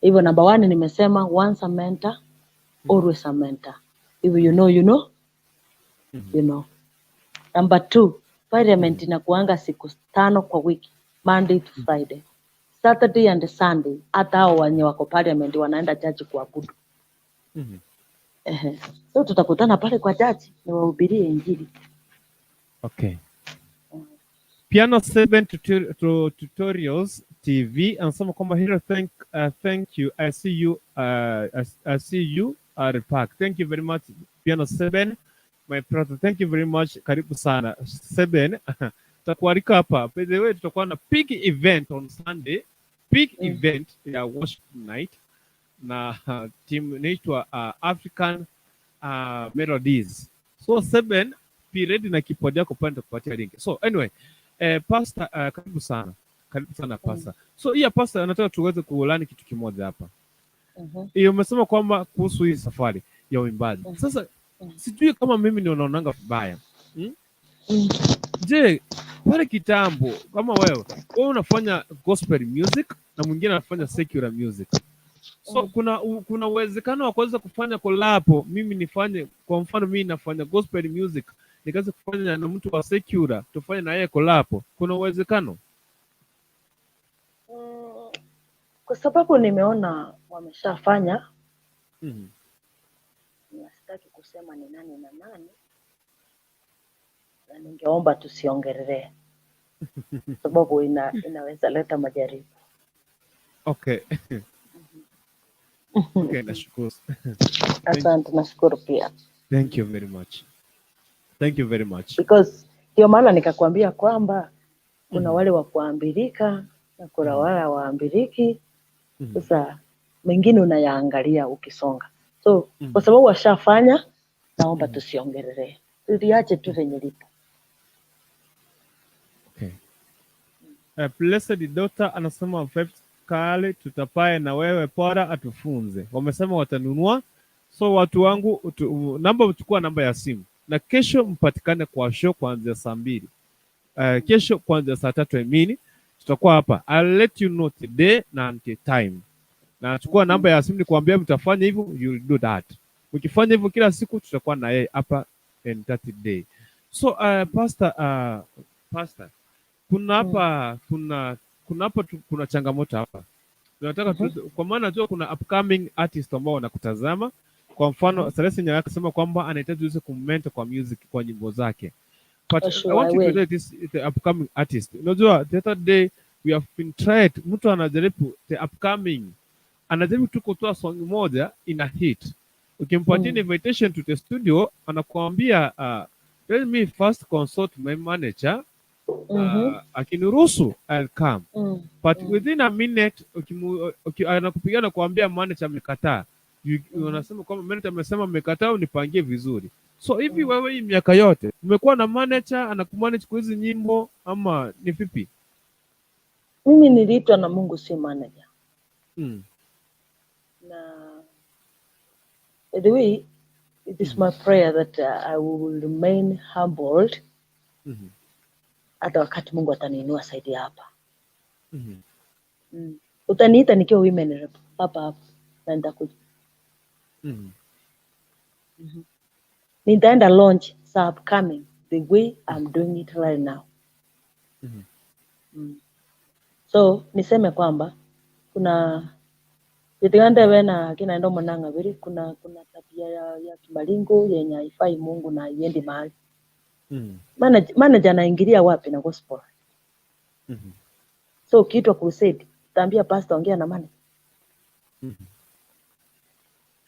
Hivyo number 1 nimesema once a mentor, always a mentor. If you know, you know. You know. Number 2, parliament inakuanga siku 5 kwa wiki, Monday to Friday. Saturday and Sunday, hata hao wenye wako parliament wanaenda church kuabudu. So tutakutana pale kwa church ni wahubirie injili. Okay. Piano 7 tutorials TV anasema kwamba hero thank you. I see you are packed. Thank you very much Piano 7 my brother. Thank you very much. Karibu sana 7. Tutakualika hapa. By the way tutakuwa na big event on Sunday. Big event ya worship night na team inaitwa African Melodies. So 7 be ready na kipodi yako pande kupatia link. So anyway, pastor karibu sana pastor. So hii pastor anataka tuweze kuulani kitu kimoja hapa. Hiyo umesema kwamba kuhusu hii safari ya uimbaji. Sasa sijui kama mimi ndio naonanga vibaya. Je, pale kitambo kama wewe unafanya gospel music na mwingine anafanya secular music. So kuna uwezekano wa kuweza kufanya collab. Mimi nifanye kwa mfano mimi nafanya gospel music nikaanza kufanya na mtu wa secular tufanye na yeye collab. Kuna uwezekano? Kwa sababu nimeona wameshafanya. Sitaki kusema ni nani na nani. Na ningeomba tusiongelee. Sababu inaweza leta majaribu. Okay. Okay, nashukuru. Asante, nashukuru pia. Thank you very much. Thank you very much. Because ndio maana nikakwambia kwamba kuna wale wa kuambirika na kuna wale waambiriki. Sasa mengine unayaangalia ukisonga. So kwa sababu washafanya naomba tusiongelee. Tuliache tu venye lipo. Okay. Blessed daughter anasema kale tutapae na wewe pora atufunze. Wamesema watanunua. So watu wangu namba uchukua namba ya simu. Na kesho mpatikane kwa show kuanzia saa 2. Kesho kuanzia saa 3 tutakuwa hapa. I'll let you know today na until time. Na chukua namba ya simu nikwambia mtafanya hivyo, you'll do that. Ukifanya hivyo kila siku tutakuwa na yeye hapa in 30 day. So pastor kuna hapa kuna changamoto hapa. Tunataka kwa maana najua kuna upcoming artist ambao wanakutazama. Kwa mfano Celeste Nyaka akasema kwamba anahitaji uweze kummentor kwa music kwa nyimbo zake. But I want you to know this the upcoming artist. Unajua the other day we have been tried, mtu anajaribu the upcoming anajaribu tu kutoa song moja ina hit. Ukimpatia invitation to the studio anakuambia let me first consult my manager. Akiniruhusu I'll come. But within a minute anakupigia na kuambia manager amekataa. Unasema kwamba manager amesema amekataa unipangie vizuri. So hivi wewe hii miaka yote umekuwa na manager anakumanage kwa hizo nyimbo ama ni vipi? Mimi niliitwa na Mungu, si manager. Na by the way, it is my prayer that I will remain humbled. Hata wakati Mungu ataniinua zaidi hapa. Utaniita nikiwa women rep hapa na nitakuja. Nitaenda launch za upcoming the way I'm doing it right now. So niseme kwamba kuna vitigande wena kina ndo mwananga vile kuna tabia ya kimalingo yenye haifai Mungu na iendi mahali. Manager anaingilia wapi na gospel? So kitu crusade tambia pastor ongea na manager.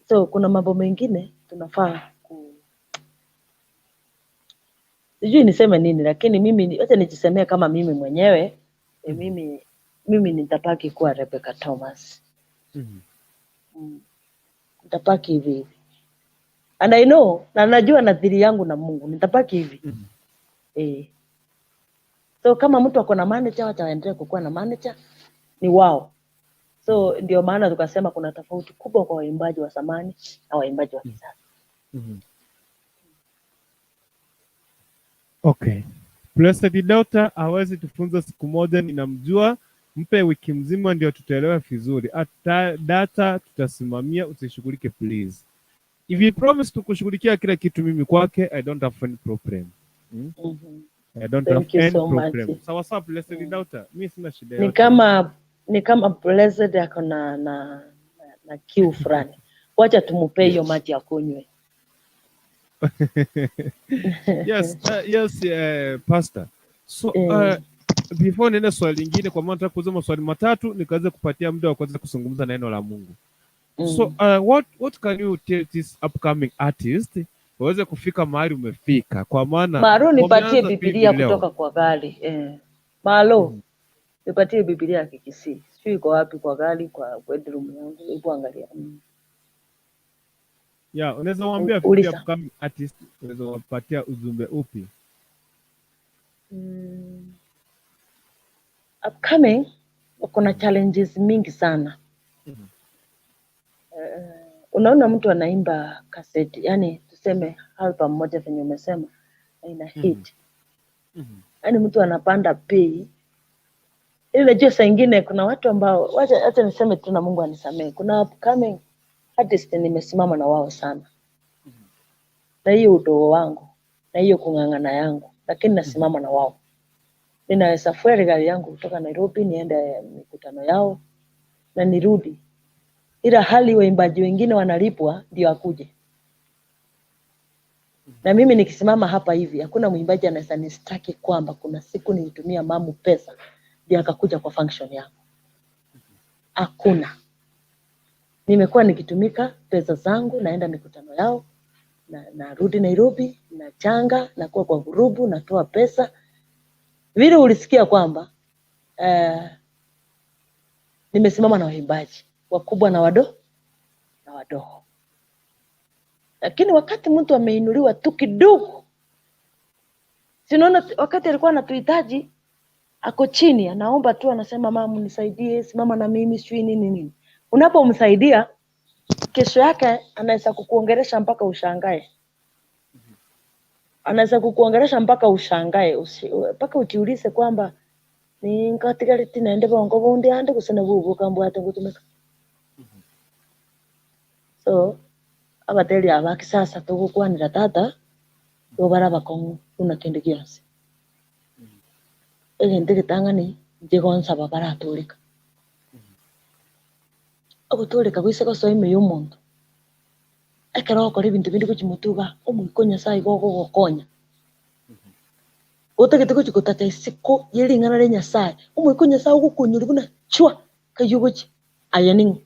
So kuna mambo mengine tunafaa sijui niseme nini, lakini mimi acha nijisemee kama mimi mwenyewe mimi nitapaki kuwa Rebecca Thomas. Nitapaki hivi. And I know, na najua nadhiri yangu na Mungu, nitapaki hivi. So kama mtu ako na manager, wataendelea kukuwa na manager, ni wao. So ndio maana tukasema kuna tofauti kubwa kwa waimbaji wa zamani na waimbaji wa kisasa. Okay. Blessed Daughter hawezi tufunza siku moja, ninamjua. Mpe wiki mzima ndio tutaelewa vizuri. Hata data tutasimamia, usishughulike please. If you promise tukushughulikia kila kitu mimi kwake, I don't have any problem. I don't have any problem. Sawa sawa Blessed Daughter. Mimi sina shida yote. Ni kama Blessed yako na kiu fulani. Wacha tumupe hiyo maji ya kunywe. Yes, Pastor. So before nenda swali lingine, kwa maana nataka kusema swali matatu nikaweza kupatia muda wa kuweza kuzungumza neno la Mungu. So what can you tell this upcoming artist waweze kufika mahali umefika? Kwa maana Maro nipatie Biblia kutoka kwa gari. Malo nipatie Biblia ya Kikisii. Sio iko wapi kwa gari kwa bedroom yangu. Hebu angalia. Yeah, unaweza waambia upcoming artist, unaweza wapatia ujumbe upi? Upcoming kuna challenges mingi sana. Unaona mtu anaimba cassette, yani tuseme album moja venye umesema ina hit. Yani mtu anapanda pay. Ile je saa nyingine kuna watu ambao wacha niseme tu na Mungu anisamee. Kuna upcoming artist nimesimama na wao sana. Na hiyo udogo wangu, na hiyo kungangana yangu, lakini nasimama na wao. Ninaweza fuere gari yangu kutoka Nairobi niende mikutano yao na nirudi. Ila hali waimbaji wengine wanalipwa ndio akuje. Na mimi nikisimama hapa hivi, hakuna mwimbaji anaweza nistaki kwamba kuna siku nilitumia mamu pesa ndio akakuja kwa function yangu. Hakuna. Nimekuwa nikitumika pesa zangu naenda mikutano yao na narudi Nairobi na changa na kwa grupu natoa pesa. Vile ulisikia kwamba nimesimama na waimbaji wakubwa na wadogo. Lakini wakati mtu ameinuliwa tu kidogo, sinaona wakati alikuwa anatuhitaji ako chini anaomba tu anasema mama nisaidie, simama na mimi sijui nini. Unapomsaidia kesho yake anaweza kukuongelesha mpaka ushangae. Anaweza kukuongelesha mpaka ushangae, mpaka ujiulize kwamba ni katika liti naende bongo bondi ande kusena bubu kambo hata kutumeka. So abateli abaki sasa tukukwanira tata yobara bakongu una kende kiasi. Egende gitangani njegonsa babara atulika. Agutulika gwiseko soime y'umuntu. Ekero okora ibintu bindi kuchimutuga omwikonya sai gogo gokonya. Utagete kuchikutata isiko yeringana le Nyasaye. Omwikonya sai gukunyuri buna chwa kayugochi ayaningo.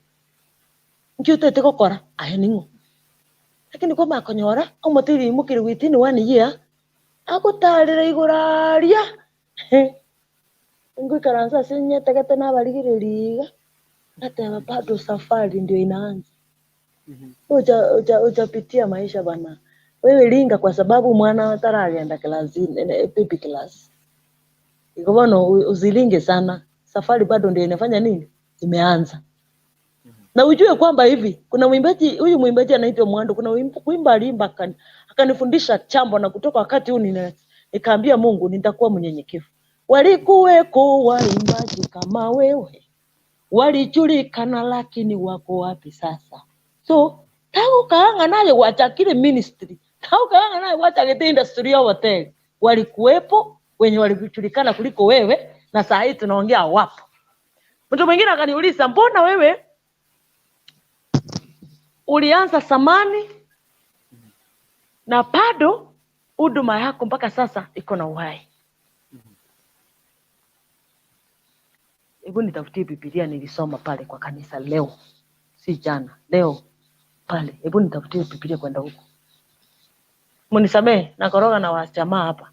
Nkiutete gokora ayaningo. Lakini kwa makonyora omotiri mukiri witini 1 year agutarira iguraria. Ngwikaranza sinyetegete nabarigiririga. Hata bado safari ndio inaanza. Ujapitia maisha bana. Wewe linga kwa sababu mwana taragenda klasini, baby class. Iko bwana uzilinge sana. Safari bado ndio inafanya nini? Imeanza. Na ujue kwamba hivi kuna mwimbaji, huyu mwimbaji anaitwa Mwando, kuna wimbo alimba akanifundisha chambo na kutoka wakati huu nikaambia Mungu nitakuwa mnyenyekevu. Walikuweko waimbaji kama wewe. Walijulikana lakini wako wapi sasa? So, tangu kaanga naye wacha kile ministry. Tangu kaanga naye wacha kile industry ya hotel. walikuwepo wenye walijulikana kuliko wewe, na saa hii tunaongea wapo. Mtu mwingine akaniuliza, mbona wewe ulianza samani na bado huduma yako mpaka sasa iko na uhai? Hebu nitafutie Biblia nilisoma pale kwa kanisa leo, si jana, leo pale. Hebu nitafutie Biblia kwenda huko. Munisamee na koroga na wajamaa hapa.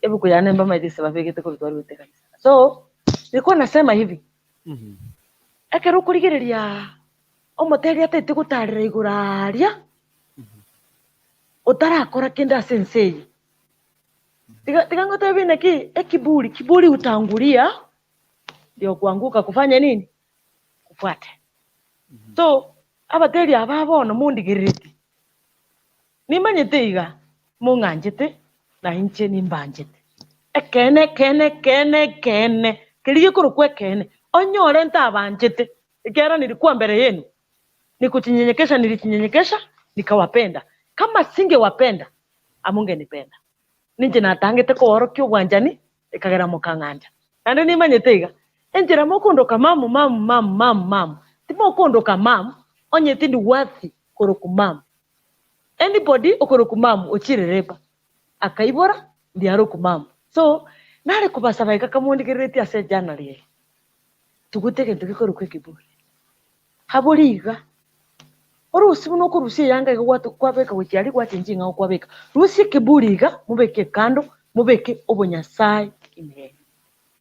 Hebu kujana mbona hizi sababu yake tuko tuari wote kanisa. So nilikuwa nasema hivi. Akero kurigereria omoteri atete gutarira iguraria. Utarakora kenda sensei. Tiga ngote bine kiburi utangulia ndio kuanguka kufanya nini? Kufuata. So abateri ababona mundigiriti. Nimanyete iga munganjete na inche nimbanjete. Kene kiliye kurukwe kene onyore ntabanjete. Ikera nilikuwa mbele yenu nikutinyenyekesha, nilitinyenyekesha nikawapenda. Kama singewapenda amungenipenda. Ninje natangete ko orokyo gwanjani ikagera mukanganja. Kandi nimanyete iga enjera mokondoka mamu timo kondoka mamu onye tindi wathi koroku mamu. Anybody okoroku mamu ochirereba akaibora ndi aroku mamu. So nare kubasaba ikamundigireti ase January tugutege tukikoroku kiburi haburiga orusi buno kurusi yanga gwatu kwabeka gucyari gwatinjinga kwabeka rusi kiburiga mubeke kando, mubeke obonyasai imene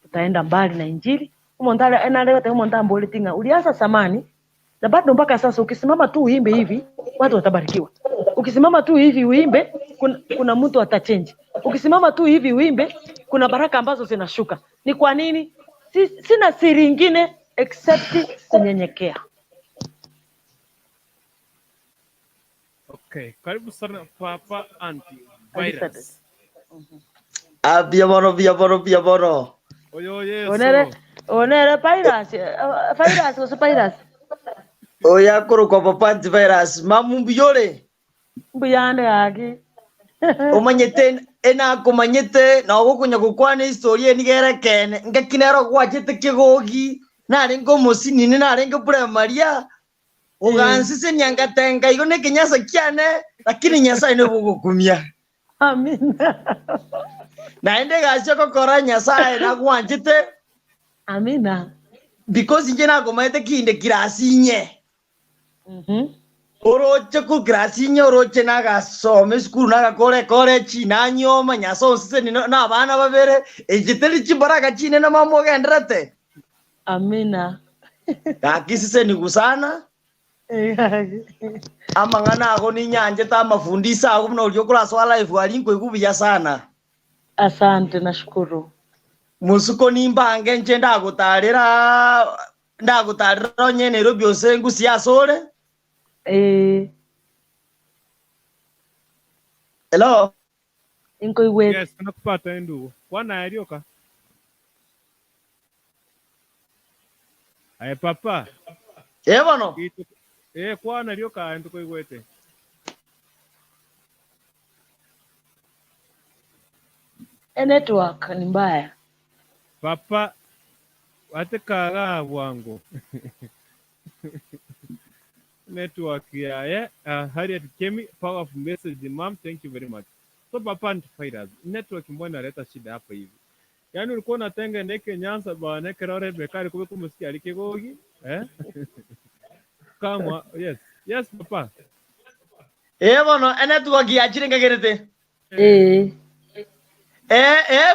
tutaenda mbali na injili. Umondala enalewa te umondambo litinga ulianza samani na bado mpaka sasa ukisimama tu uimbe hivi watu watabarikiwa. Ukisimama tu hivi uimbe kuna mtu atachange. Ukisimama tu hivi uimbe kuna baraka ambazo zinashuka. Ni kwa nini? Sina siri nyingine except kunyenyekea. Okay, karibu sana Papa Anti Virus. Via boro. Oyo yes. Onere virus uso virus. Oya kuru kwa Papa Anti Virus mamu biyole. Biyane agi. Omanyete ena komanyete na ogukunya gukwana historia nigera kene ngakinero gwachete kigogi nari ngomosini nari ngopuremaria ugansise nyangatenga igone kinyasa kyane lakini nyasa ine bugukumia. Amina. Naende gasho kokora nyasa na gwanchite. Amina. Because nje na gomaete kinde kirasinye. Oroche ku kirasinye oroche na gasome skuru na kore china nyoma nyaso sise ni na bana babere ejiteli chibaraka chine na mamo gendrate. Amina. Kakisise ni gusana. Amangana ago ni nyanje ta mafundisa ago mna ulio kula swala life walingo ikubya sana. Asante, nashukuru. Musuko nimbange nje ndagutarira onye Nairobi osengu siasore. Hello. Inko iwe. Yes, nakupata ndugu. Kwana alioka. Aye papa. Bono. Kwana alioka nduko iwete. Network ni mbaya. Papa watekaga wangu. Network ya Harriet Kemi, powerful message mom, thank you very much. So Papa Anti Virus, network mbona inaleta shida hapa hivi? Yaani ulikuwa unatenga ndeke Nyanza bwana Rebecca alikuwa kumsikia alikigogi, Kama yes papa. Bono network ya chiringa gerete.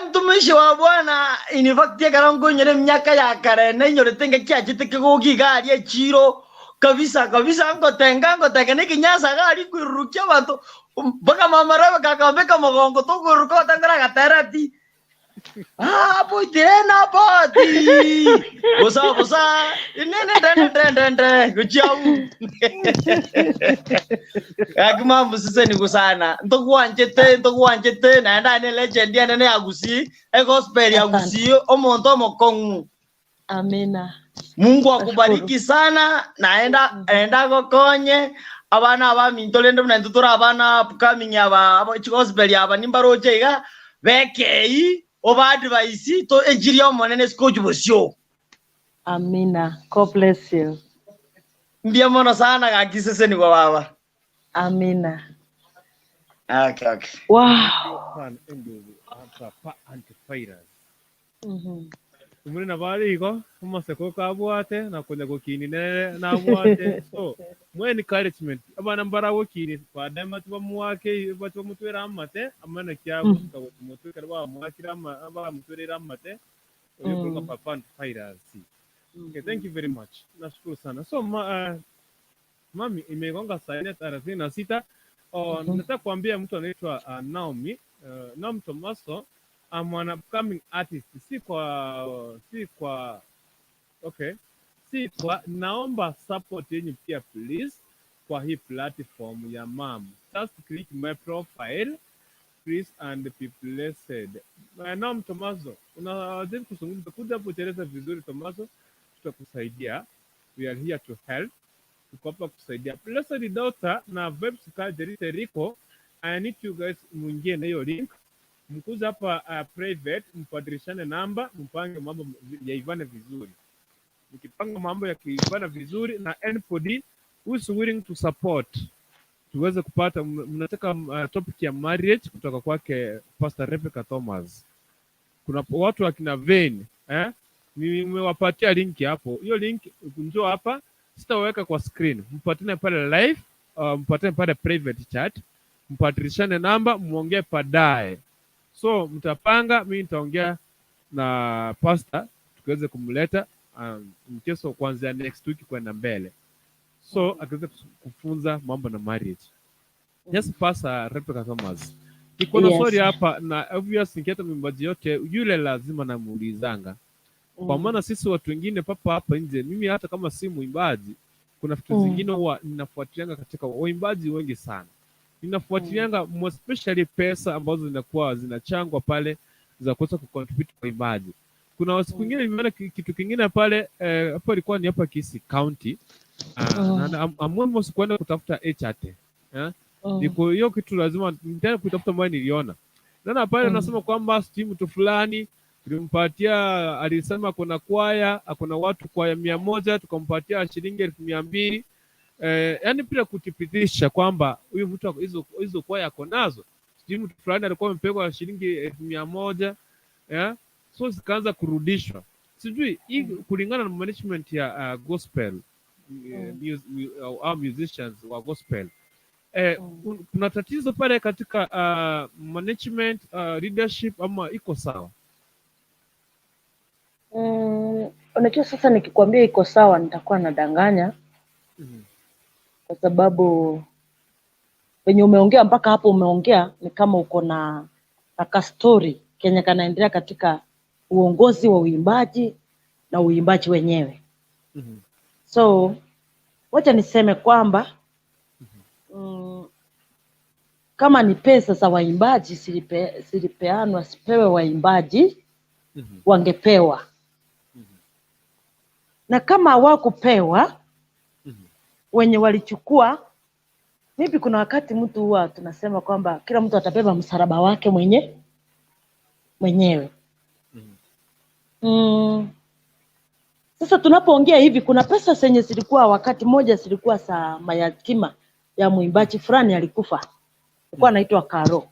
Mtumishi wa Bwana inifaktia karango nyere myaka ya kare na nyore tenga kiachite kigogi gari echiro kabisa ngotenga niki Nyasa gari kurukia bantu baka mama Rebecca kakambeka mogongo to kuruka tangara gaterati. Tena poti. Bosa. Nene kuchau. Akima musise ni kusana. Ntokuanjete naenda ne legend ya nene agusi, gospel ya agusi omonto mokongu. Amina. Mungu akubariki sana, naenda gokonye abana abamintolende muna ntutura abana upcoming aba gospel aba nimbaroje iga bekei oba advice to enjiri omonene skoju bosio. Amina. God bless you. Mbia mono sana gakisese ni kwa baba. Amina. Okay. Wow. Papa antivirus. Mhm. Umuri na bali iko umaseko kabwate na kuja gukini na bwate so mwe encouragement abana mbarawo kini kwa matu bamuwake batu mutwera amate amana kyabo mutwera ba muwakira aba mutwera amate uyo papa antivirus. Okay, thank you very much. Nashukuru sana. So mami imegonga saa 4:36. Nataka kuambia mtu anaitwa Naomi Tomaso, I'm an upcoming artist. Si kwa naomba support yenyu pia please kwa hii platform ya mam. Just click my profile please and be blessed. Naam Tomaso, unaweza kuzungumza kuja hapo Teresa vizuri Tomaso, tutakusaidia. We are here to help. Tuko hapa kusaidia. Blessed daughter na Vibes Kajerite Rico, I need you guys muingie na hiyo link. Mkuza hapa private, mpadilishane namba, mpange mambo yaivane vizuri. Mkipanga mambo yakiivana vizuri na anybody who is willing to support, tuweze kupata mnataka topic ya marriage kutoka kwake Pastor Rebecca Thomas. Kuna watu wakina Vane, nimewapatia link hapo. Hiyo link njoo hapa, sitaweka kwa screen. Mpatane pale live, mpatane pale private chat, mpatilishane namba, muongee baadaye. So mtapanga, mimi nitaongea na pastor tuweze kumleta mchezo kuanzia next week kwenda mbele. So akiweza kufunza mambo na marriage. Yes, Pastor Rebecca Thomas. Niko na story hapa na obvious nikieta Mwimbaji yote yule lazima namuulizanga. Kwa maana sisi watu wengine papa hapa nje, mimi hata kama si mwimbaji, kuna vitu zingine huwa ninafuatilianga katika waimbaji wengi sana. Ninafuatilianga especially pesa ambazo zinakuwa zinachangwa pale za kuweza kucontribute kwa waimbaji. Kuna siku nyingine nimeona kitu kingine pale hapo ilikuwa ni hapa Kisii County. Na amwemo sikuenda kutafuta HRT. Niko hiyo kitu lazima nitaenda kutafuta mwana niliona. Nana pale nasema kwamba timu tu fulani tulimpatia, alisema kuna kwaya, kuna watu kwaya 100 tukampatia shilingi 200. Yani pia kutipitisha kwamba huyu mtu hizo kwaya ako nazo. Timu tu fulani alikuwa amepewa shilingi 100. So zikaanza kurudishwa. Sijui hii kulingana na management ya gospel musicians wa gospel. Kuna tatizo pale katika management leadership ama iko sawa? Unajua sasa nikikwambia iko sawa nitakuwa nadanganya. Kwa sababu wenye umeongea mpaka hapo umeongea ni kama uko na ka story Kenya kanaendelea katika uongozi wa uimbaji na uimbaji wenyewe. So wacha niseme kwamba kama ni pesa za waimbaji silipeanwa, sipewe waimbaji, wangepewa. Na kama hawakupewa, wenye walichukua, maybe kuna wakati mtu huwa tunasema kwamba kila mtu atabeba msalaba wake mwenyewe. Sasa tunapoongea hivi, kuna pesa zenye zilikuwa wakati moja zilikuwa za mayatima ya mwimbaji fulani alikufa. Alikuwa anaitwa Karo.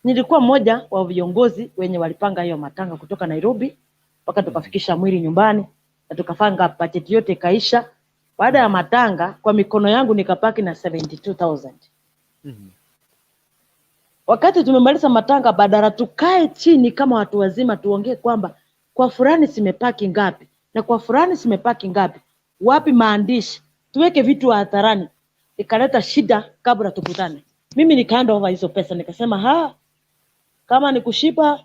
Nilikuwa mmoja wa viongozi wenye walipanga hiyo matanga kutoka Nairobi mpaka tukafikisha mwili nyumbani na tukafanga budget yote kaisha. Baada ya matanga kwa mikono yangu nikapaki na 72,000. Wakati tumemaliza matanga, badala tukae chini kama watu wazima tuongee kwamba kwa fulani simepaki ngapi na kwa fulani simepaki ngapi, wapi maandishi, tuweke vitu hadharani, ikaleta shida kabla tukutane. Mimi nikaenda over hizo pesa nikasema kama ni kushipa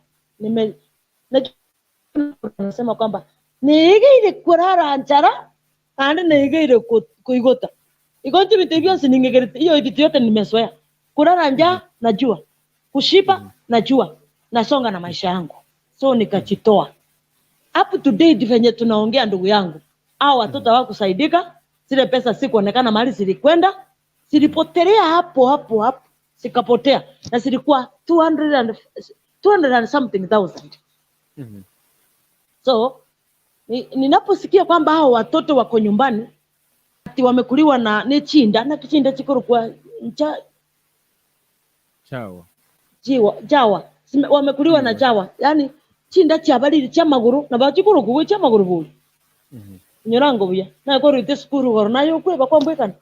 nasema kwamba nigeire kurara njara ande nigeire kuigota igoti bitebyo siningegerete hiyo kitu yote nimezoea. Kurara njaa najua, kushipa najua, nasonga na maisha yangu. So nikachitoa. Up to date venye tunaongea ndugu yangu, hao watoto hawakusaidika, Zile pesa sikuonekana mahali zilikwenda, zilipotelea hapo, zikapotea, na zilikuwa 200 and something thousand. So ninaposikia kwamba hao watoto wako nyumbani ati wamekuliwa na nechinda na kichinda chikuru kwa jawa wamekuliwa na jawa, yani chinda cha balili cha maguru na bachikuru kuwe cha maguru buli nyorango buya na ko rite skuru gor nayo kwe bakwambwekana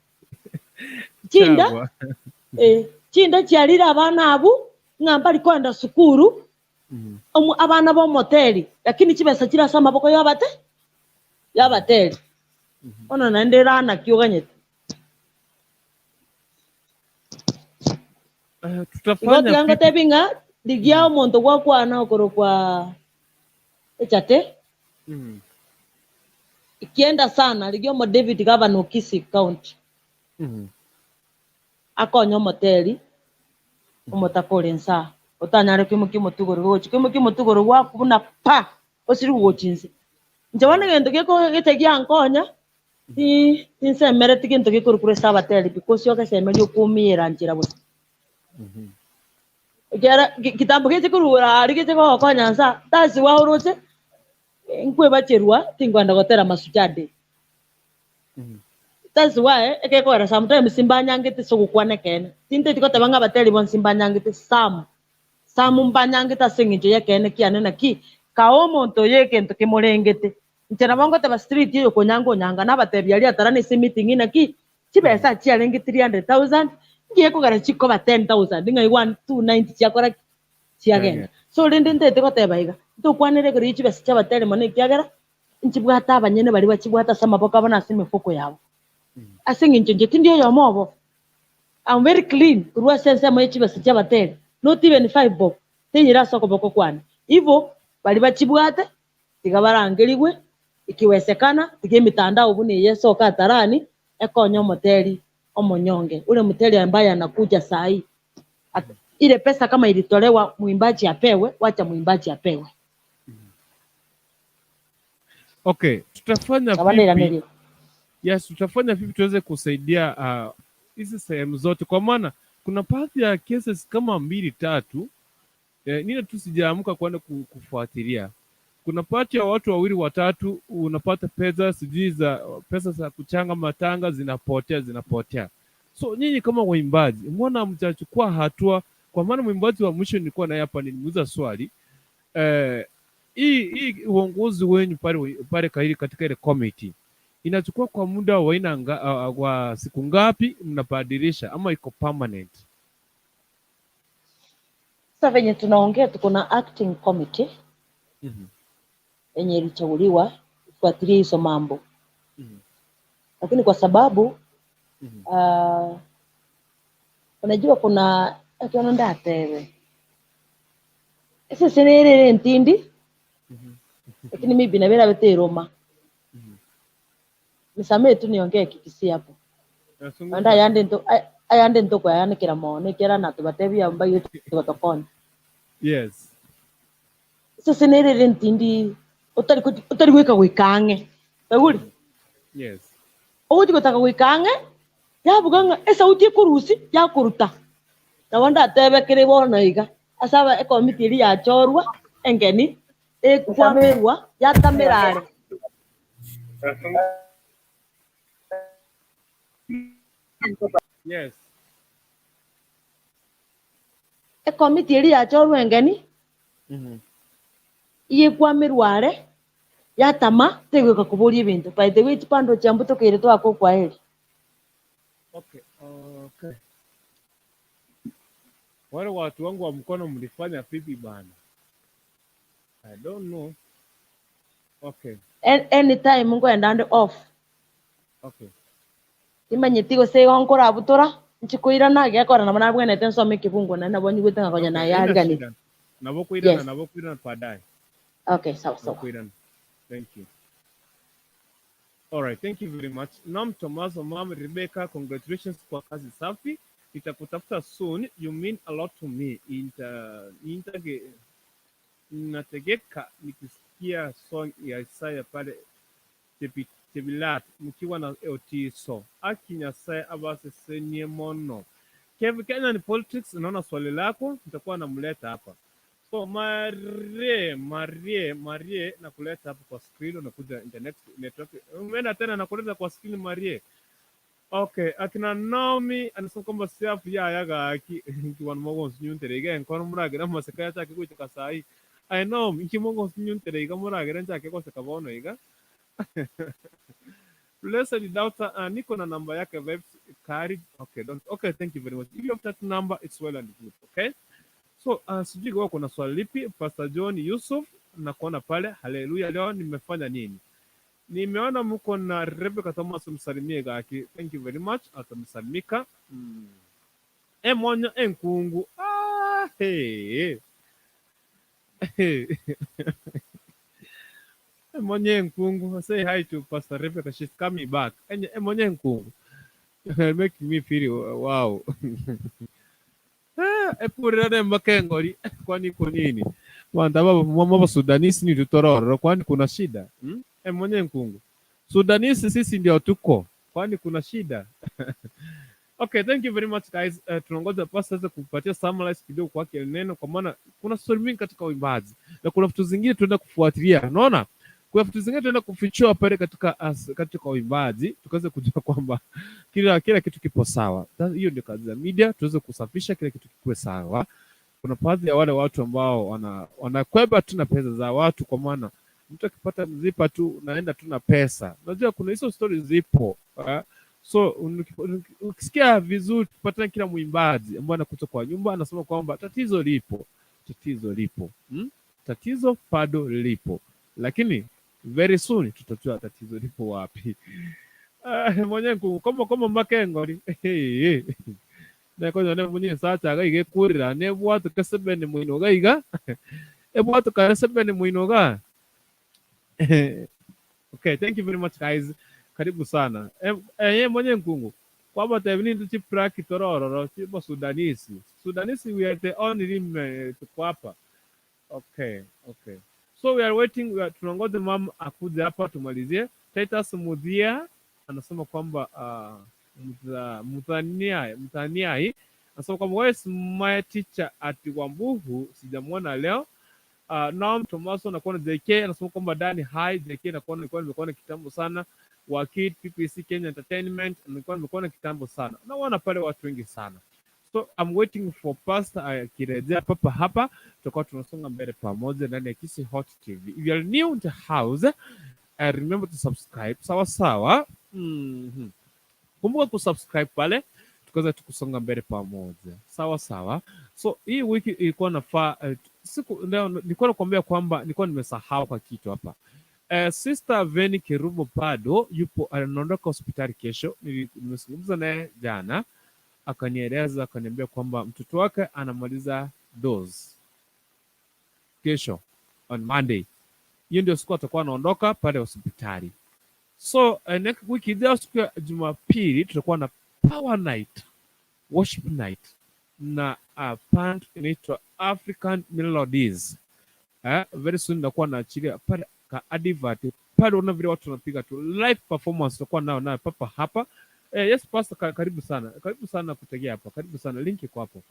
chinda chinda cyarira abana abu ngamba liko anda sukuru abana bo moteli, lakini kibesa kirasa amaboko yabateli ona naendera na kioganyete tutafanya nganga tebinga digia omonto gwa kwana okoro kwa echate ikienda sana ligio mo David Governor Kisi County akonyo moteli omotakolensa otanyare kimo tugoro gwa kubuna pa osiri gochinse njabana gento geko gitegia ankonya insemere tikinto gikuru kure sabateli because yoka semeri okumira njira busa kitambo kiti kurura arigite ko konyansa tazi wa uroche nkwe bacherwa tingwanda gotera masujade tazi wa ekeko era sometimes simbanyangite sogukwane kene tinte tikote banga bateli bon simbanyangite samu mbanyangite singije yekene kiane na ki kaomo nto yeke nto kimurengete ntera bango te ba street yo konyango nyanga na batebi ali atarani si meeting ina ki chibesa chialengi 300,000 ngiyeko gara chiko ba 10,000 ngai 1290 chakora chiagenda so rinde ndete kotebaiga tukwanire kuri chibesa chabatele mone kiagera nchibwata abanyene bali bachibwata samaboka bana simifuko yabo asingi nje tindio yo mobo I'm very clean kurwa sense mo chibesa chabatele not even 5 bob tinyira soko boko kwana hivyo bali bachibwate tigabarangeliwe ikiwezekana tige mitandao ubuni yeso katarani ekonyo moteli omonyonge ule mteli ambaye anakuja saa hii ile pesa kama ilitolewa Mwimbaji apewe, wacha Mwimbaji apewe. Okay, tutafanya vipi? Yes, tutafanya vipi tuweze kusaidia hizi sehemu zote, kwa maana kuna baadhi ya cases kama 2-3 nina tu sijaamka kwenda kufuatilia. Kuna pati ya watu 2-3 unapata pesa za kuchanga matanga zinapotea. So nyinyi kama waimbaji mbona mtachukua hatua? Kwa maana mwimbaji wa mwisho nilikuwa naye hapa nilimuuliza swali hii uongozi wenu pale kairi katika ile committee inachukua kwa muda wa siku ngapi mnabadilisha ama iko permanent? Sasa venye tunaongea tuko na acting committee yenye ilichaguliwa kufuatilia hizo mambo lakini kwa sababu unajua kuna akiona atewe sisi nere ntindi lakini mimi binabera bete Roma nisamee tu niongee kikisi hapo anda yande ndo kwa yana kila mone kila na tubatebi ambayo tutokona yes sisi nere ntindi utari gwika gwikange baguri yes uti gutaka gwikange yabuganga esa uti kurusi yakuruta na wanda atebe kire bona iga asaba ekomiti iri ya chorwa engeni ekwamerwa yatamerare yes ekomiti iri ya chorwa engeni yekwamerware yatama tegweka kuburi ibintu by the way chipando chambuto kire twako kwa heri. Okay. Wale watu wangu wa mkono mlifanya vipi bana? I don't know. Okay. Anytime mungu endande off. Okay. Imanyitigo se onkora butora nchikuira na gyakora na bana bwene tenso mikibungo na nabonyi gutanga konya na yari gani. Nabokuira baadaye. Okay, sawa. Thank you. All right, thank you very much. Nam Tomaso, Mom Rebecca, congratulations kwa kazi safi. Nitakutafuta soon. You mean a lot to me. Nategeka nikisikia song ya Isaiah pale Tibilat mkiwa na otiso akinyasa abasesenie mono. Kenya ni politics, naona swali lako nitakuwa namleta hapa. So Marie na kuleta hapa kwa screen, unakuja internet network. Umeenda tena na kuleta kwa screen Marie. Okay, akina Naomi anasema kwamba siafu ya yaga kiwan mogo nyunterega nkono muragira masaka yake kuchika sai. I know mkimogo nyunterega muragira nchake kwa sakabono iga. Blessed daughter, niko na namba yake vibes kari. Okay, thank you very much. If you have that number, it's well and good. Okay. So sijui kwa kuna swali lipi. Pastor John Yusuf na kuona pale. Haleluya, leo nimefanya nini? Nimeona mko na Rebecca Thomas, msalimie gaki. Thank you very much. Atamsalimika. Monyo enkungu. Hey. Monyo enkungu. Say hi to Pastor Rebecca. She's coming back. Monyo enkungu. Making me feel wow. Epurane makengori kwani kwa nini? Wandaba mama Sudanisi ni tutororo kwani kuna shida? Mwenye nkungu. Sudanisi sisi ndio tuko. Kwani kuna shida? Okay, thank you very much guys. Tunangoja pastor kupatia summarize kidogo kwa kile neno, kwa maana kuna story mingi katika uimbaji na kuna vitu zingine tunaenda kufuatilia. Unaona? Kuna vitu zingine tunaenda kufichua pale katika uimbaji, tukaweza kujua kwamba kila kitu kipo sawa. Hiyo ndio kazi ya media, tuweze kusafisha kila kitu kiwe sawa. Kuna baadhi ya wale watu ambao wanakweba tu na pesa za watu, kwa maana mtu akipata mzipa tu naenda tu na pesa. Unajua kuna hizo stories zipo. So ukisikia vizuri tupatana kila mwimbaji ambaye anakuja kwa nyumba anasema kwamba tatizo lipo. Tatizo bado lipo. Lakini very soon tutajua tatizo lipo wapi. Mwenye kama makengori. Na kwa nini mwenye sasa gaige kurira ne bwatu kasebene mwino gaiga. Bwatu kasebene mwino ga. Okay, thank you very much guys. Karibu sana. Mwenye nkungu. Kwamba tevini nduchi praki tororo chipo Sudanisi. Sudanisi we are the only tuko hapa. Okay. So we are waiting, tunangoja mama akuje hapa tumalizie. Titus Mudhia anasema kwamba mtaniai anasema kwamba wewe is my teacher at Wambuhu, sijamuona leo. Naam Tomaso na kuona JK anasema kwamba Dani hi JK na kuona kitambo sana. Wakid PPC Kenya Entertainment nimekuwa kitambo sana. Naona pale watu wengi sana. So I'm waiting for pastor akirejea papa hapa, tutakuwa tunasonga mbele pamoja ndani ya Kisi Hot TV. If you are new in the house, remember to subscribe. Sawa. Kumbuka kusubscribe pale tukaweza tukusonga mbele pamoja. Sawa. So hii wiki ilikuwa nafaa leo nilikuwa nakwambia kwamba nilikuwa nimesahau kwa kitu hapa. Sister Veni Kerubo Pado yupo anaondoka hospitali kesho. Nimezungumza naye jana, akaniambia kwamba mtoto wake anamaliza dose kesho on Monday. Hiyo ndio siku atakuwa anaondoka pale hospitali. So next week ijayo siku ya Jumapili tutakuwa na power night, worship night na band inaitwa African Melodies. Very soon nitakuwa naachilia pale ka advert pale, una vile watu wanapiga tu live performance tutakuwa nao papa hapa. Yes pastor, karibu sana kutegea hapa, karibu sana, link iko hapo.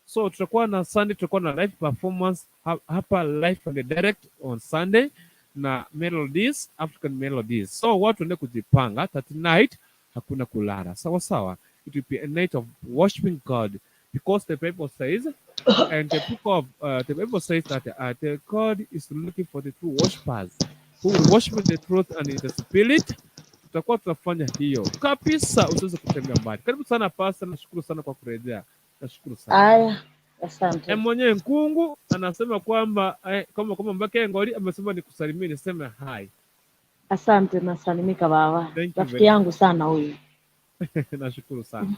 So tutakuwa na Sunday, tutakuwa na live performance hapa live and direct on Sunday na melodies, African Melodies. So watu ndio kujipanga, that night hakuna kulala. Sawa. It will be a night of worshiping God, because the Bible says and the Bible says that the God is looking for the true worshipers who will worship in the truth and in the spirit. Tutakuwa tunafanya hiyo kabisa, usiweze kutembea mbali. Karibu sana pastor, nashukuru sana kwa kurejea. Nashukuru sana. Haya, asante. Mwenye nkungu anasema kwamba kama mbake ngori amesema nikusalimie, niseme hi. Asante, nasalimika baba. Rafiki yangu sana huyu. Nashukuru sana.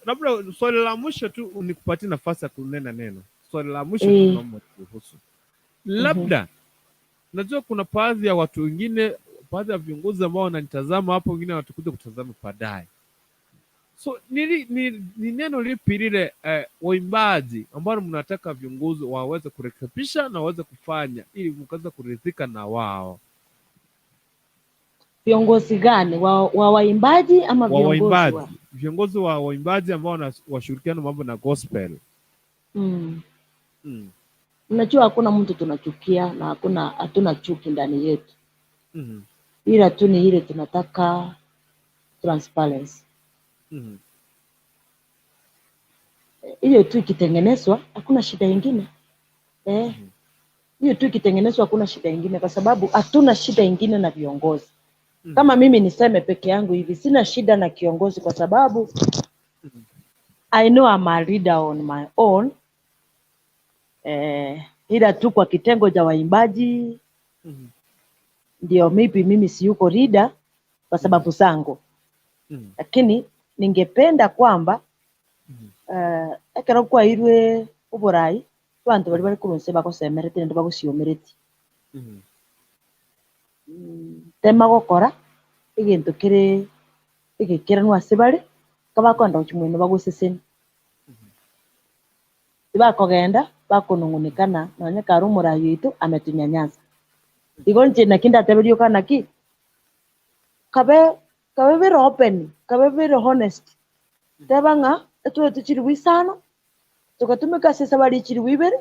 Labda swali la mwisho tu nikupatie nafasi ya kunena neno. Swali la mwisho tunaomba kuhusu. Labda najua kuna baadhi ya watu wengine, baadhi ya viongozi ambao wananitazama hapo, wengine watakuja kutazama baadaye. So ni neno lipi lile waimbaji ambao mnataka viongozi waweze kurekebisha na waweze kufanya ili mkaweza kuridhika na wao? Viongozi gani wa waimbaji ama viongozi wa? Viongozi wa waimbaji ambao washirikiana mambo na gospel. Unajua hakuna mtu tunachukia na hatuna chuki ndani yetu. Ila tu ni ile tunataka transparency. Hiyo tu ikitengenezwa hakuna shida nyingine. Hiyo tu ikitengenezwa hakuna shida nyingine, kwa sababu hatuna shida nyingine na viongozi. Kama mimi niseme peke yangu hivi, sina shida na kiongozi kwa sababu I know I'm a leader on my own. Ila tu kwa kitengo cha waimbaji ndio maybe mimi si yuko leader kwa sababu zangu. Lakini ningependa kwamba ekero kwa irwe uborai bantu bari kurunse bakosemerete ndo bagusyomereti. Tema gukora igintu kiri igikira nwase bari kabakonda ukimwino baguseseni. Bakogenda bakunungunikana nanye karu murayi yitu ametunyanyaza. Igonje nakinda teberio kana ki kabe very open, kabe very honest. Tebanga etu tukiri wisana tukatumika sesa bari kiri wibere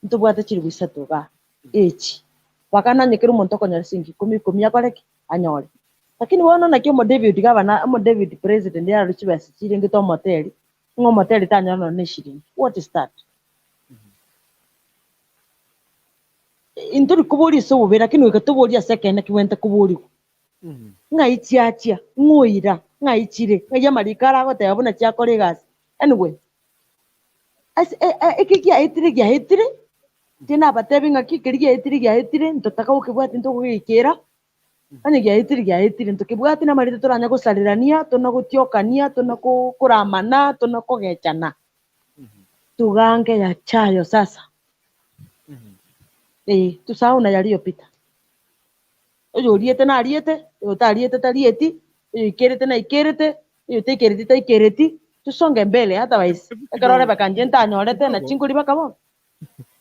ntubwate kiri wisatuga echi wakana nyekeru muntu konyara singi 10 akoreki anyore. Lakini wona nakyo mo David gavana mo David president ya ruchibasi kiri ngito moteli ngo moteli tanyana ne shiringi. What is that? Inturi kuburi so ubera kinu ikatuburi second kiwente kuburi ngaichiachia ngoira ngaichire ngaya marikara gote yabona cyakore gasi. Anyway ikigia hitire tina batebi ngaki kirigia hitire ntotaka ukibwati ntogikira ani gia hitire ntokibwati na marite turanya gusarirania tunagutiokania tunakuramana tunakugechana tugange ya chayo sasa. Tusauna yaliyopita. Oyo liete na liete, utaliete talieti, ikerete na ikerete, utekerete ta ikereti, tusonge mbele hata waisi. Ekarore bakanjenta anyorete na chinguli bakabo.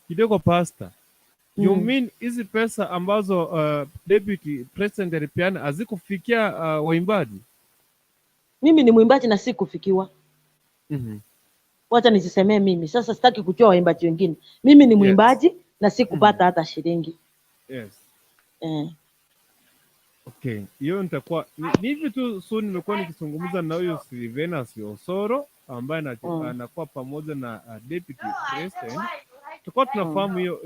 Kidogo pastor. You mean hizi pesa ambazo deputy president alipeana hazikufikia waimbaji? Mimi ni mwimbaji na sikufikiwa. Wacha nisisemee mimi. Sasa sitaki kuchoa waimbaji wengine. Mimi ni mwimbaji na sikupata hata shilingi. Yes. Okay, hiyo nitakuwa ni hivi tu. So nimekuwa nikizungumza na huyo Silvanus Osoro ambaye anakuwa pamoja na deputy president. Tutakuwa tunafahamu hiyo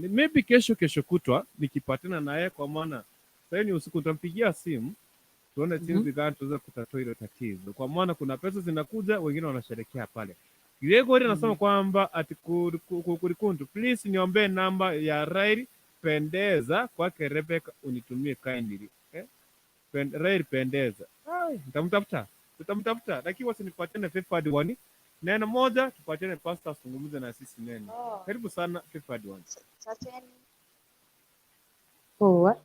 maybe kesho kutwa nikipatana naye, kwa maana sasa ni usiku, tutampigia simu tuone jinsi gani tuweza kutatua hilo tatizo, kwa maana kuna pesa zinakuja, wengine wanasherekea pale. Gregory anasema kwamba ati kurikundu, please niombe namba ya Raili Pendeza kwake Rebecca unitumie kindly. Raili Pendeza. Tutamtafuta. Lakini wasi nipatiane Fifad One. Neno moja tupatiane pastor zungumze na sisi neno. Karibu sana Fifad One. Poa.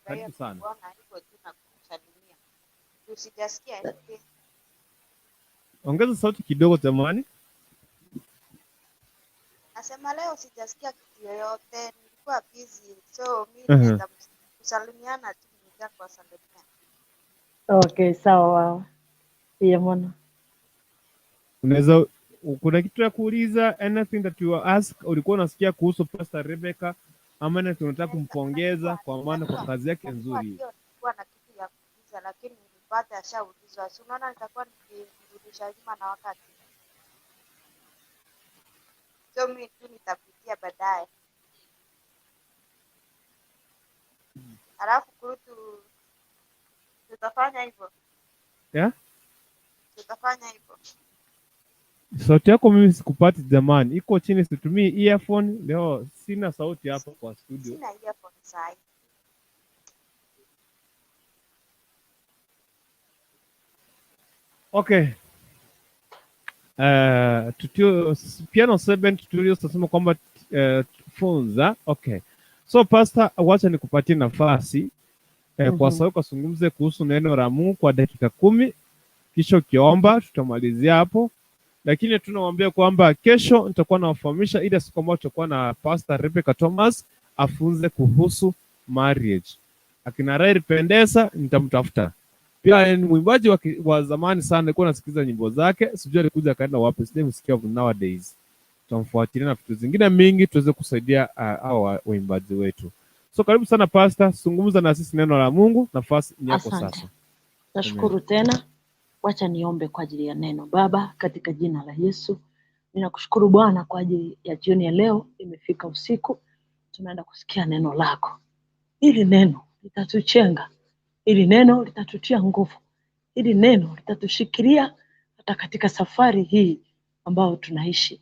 Karibu sana. Usijasikia anything. Ongeza sauti kidogo jamani. Nasema leo sijasikia kitu yoyote, nilikuwa busy, so mimi nitakusalimiana tu kwa salimia. Okay, sawa. Pia mwana. Unaweza kuna kitu ya kuuliza, anything that you ask, ulikuwa unasikia kuhusu Pastor Rebecca ama na tunataka kumpongeza kwa maana kwa kazi yake nzuri. Nilikuwa na kitu ya kuuliza lakini nilipata ashaulizwa. Si unaona nitakuwa nikirudisha nyuma na wakati. So mimi tu nitapitia baadaye. Alafu kurutu tutafanya hivyo. Yeah? Tutafanya hivyo. Sauti yako mimi sikupati jamani. Iko chini, situmii earphone. Leo sina sauti hapa kwa studio. Sina earphone sahi. Okay. Piano 7 tutorials tunasema kwamba funza. Okay. So pastor, wacha nikupatie nafasi kwa sababu kuzungumze kuhusu neno la Mungu kwa dakika 10, kisha ukiomba tutamalizia hapo. lakini tunawaambia kwamba kesho nitakuwa nawafahamisha ile siku ambayo tutakuwa na Pastor Rebecca Thomas afunze kuhusu marriage. Akina Rai Pendesa nitamtafuta. Pia ni mwimbaji wa zamani sana, nilikuwa nasikiliza nyimbo zake, sijui alikuja kaenda wapi, sijamsikia nowadays. Tutamfuatilia na vitu zingine mingi tuweze kusaidia hao waimbaji wetu. So karibu sana Pastor, zungumza na sisi neno la Mungu, nafasi ni yako sasa. Nashukuru tena. Wacha niombe kwa ajili ya neno. Baba, katika jina la Yesu, ninakushukuru Bwana kwa ajili ya jioni ya leo. Imefika usiku, tunaenda kusikia neno lako. Hili neno litatuchenga, hili neno litatutia nguvu, hili neno litatushikilia hata katika safari hii ambao tunaishi.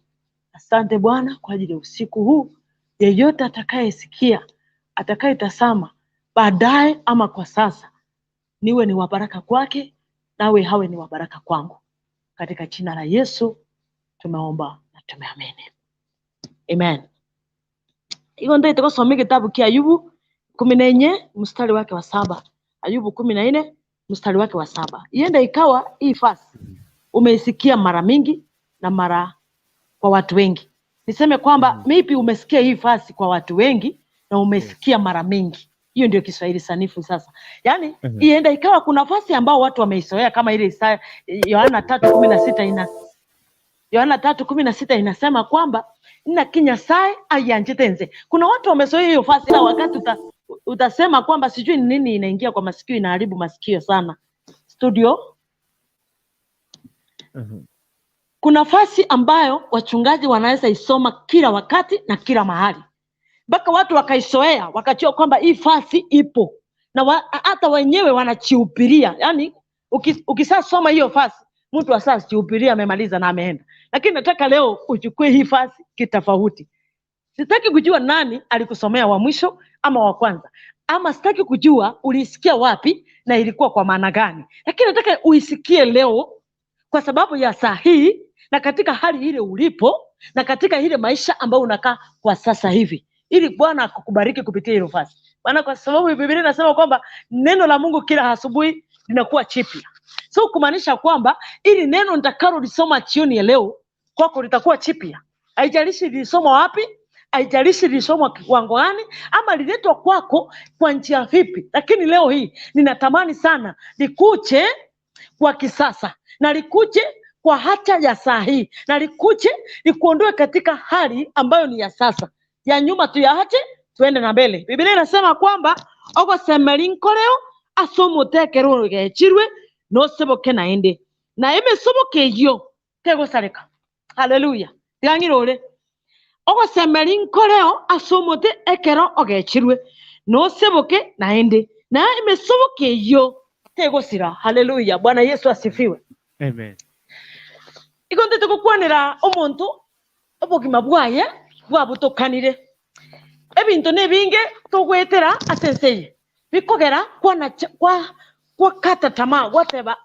Asante Bwana kwa ajili ya usiku huu. Yeyote atakayesikia, atakayetazama baadaye ama kwa sasa, niwe ni wabaraka kwake, nawe hawe ni wabaraka kwangu. Katika jina la Yesu tumeomba na tumeamini. Amen. Hiyo ndio tutasoma kitabu cha Ayubu 14 mstari wake wa 7. Ayubu 14 mstari wake wa 7. Ienda ikawa hii fasi umeisikia mara mingi na mara kwa watu wengi. Niseme kwamba maybe umesikia hii fasi kwa watu wengi na umesikia mara mingi. Hiyo ndio Kiswahili sanifu sasa. Yaani ienda ikawa kuna fasi ambao watu wameizoea kama ile Yohana 3:16 Yohana 3:16 inasema kwamba nina kinyasaye ayanjitenze. Kuna watu wamezoea hiyo fasi, na wakati utasema kwamba sijui nini inaingia kwa masikio, inaharibu masikio sana. Studio. Kuna fasi ambayo wachungaji wanaweza isoma kila wakati na kila mahali. Mpaka watu wakaizoea, wakachua kwamba hii fasi ipo. Na hata wenyewe wanachiupiria. Yaani ukisasoma hiyo fasi, mtu asasiupiria amemaliza na ameenda. Lakini nataka leo uchukue hii fasi kitofauti. Sitaki kujua nani alikusomea wa mwisho ama wa kwanza. Ama sitaki kujua ulisikia wapi na ilikuwa kwa maana gani. Lakini nataka uisikie leo kwa sababu ya saa hii na katika hali ile ulipo na katika ile maisha ambayo unakaa kwa sasa hivi. Ili Bwana akukubariki kupitia hilo fasi. Maana kwa sababu Biblia inasema kwamba neno la Mungu kila asubuhi linakuwa jipya. So kumaanisha kwamba ili neno nitakalo lisoma jioni ya leo kwako litakuwa jipya. Haijalishi lilisoma wapi, haijalishi lilisoma kiwango gani, ama liletwa kwako kwa njia vipi. Lakini leo hii ninatamani sana likuje kwa kisasa na likuje kwa hata ya saa hii na likuje likuondoe katika hali ambayo ni ya sasa. Ya nyuma tuyaache tuende na mbele. Biblia inasema kwamba ogo semerinkoleo asomutekero gechirwe no seboke naende. Na ime soboke yo tego sareka. Hallelujah. Tirangirore. Ogo semerinkoleo asomote ekero ogechirwe no seboke naende. Na ime soboke yo tego sira. Hallelujah. Bwana Yesu asifiwe. Amen. Ikonde tukukwanira omuntu obogima bwaye bwabutokanire. Ebintu nebinge tugwetera asenseye bikogera kwa kata tamaa whatever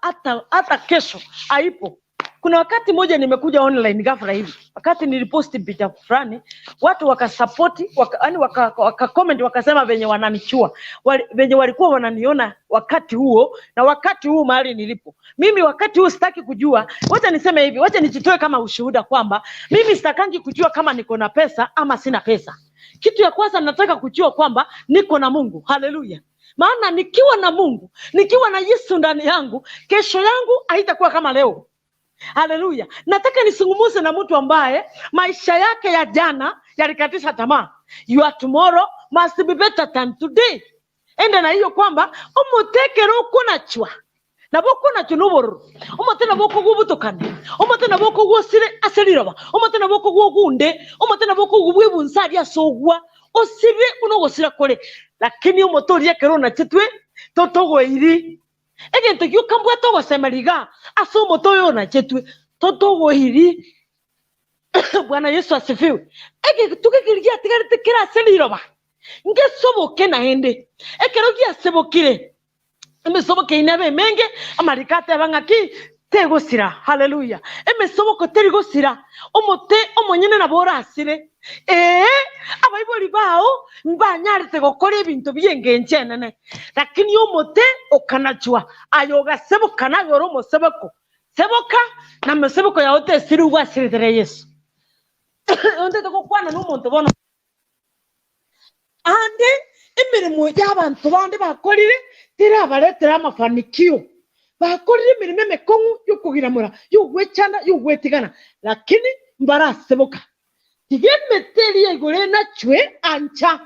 hata kesho haipo. Kuna wakati moja nimekuja online ghafla hivi, wakati niliposti picha fulani watu wakasupport yani waka comment wakasema venye wananichua venye walikuwa wananiona wakati huo na wakati huu mahali nilipo mimi. Wakati huu sitaki kujua, wacha niseme hivi, wacha nijitoe kama ushuhuda kwamba mimi sitakangi kujua kama niko na pesa ama sina pesa. Kitu ya kwanza nataka kujua kwamba niko na Mungu. Haleluya. Maana nikiwa na Mungu, nikiwa na Yesu ndani yangu, kesho yangu haitakuwa kama leo. Haleluya. Nataka nisungumuze na mtu ambaye maisha yake ya jana yalikatisha tamaa. Your tomorrow must be better than today. Enda na hiyo kwamba umutekero kunachwa na boko na tunuboro umutena boko gubutokane umutena boko gwosire aseliraba umutena boko gwogunde umutena boko gubwebunsaria asogwa osire unogosira kore. Lakini umutorie kero na chitwe totogo iri egento gyukambwa togo semeriga aso umutoyo na chitwe totogo iri. Bwana Yesu asifiwe. Ege tukikirigia tigarite kira aseliraba ngesoboke na hende ekero gya sebokire emesoboke inabe menge amarikate bangaki tegosira. Haleluya. Emesoboko terigosira omote omonyene na borasire abayiboli bao mbanyarite gukora ibintu byengenjenene. Lakini omote okanachwa ayoga sebokana yoro moseboko seboka na meseboko ya ote siru wa siritere Yesu onde to kwana n'umuntu bono ande imirimo y'abantu bandi bakorire tirabaretera amafanikio bakorire imirimo mekongu yukugiramura yugwechana yugwetigana lakini mbaraseboka tigemeteri yegore na chwe ancha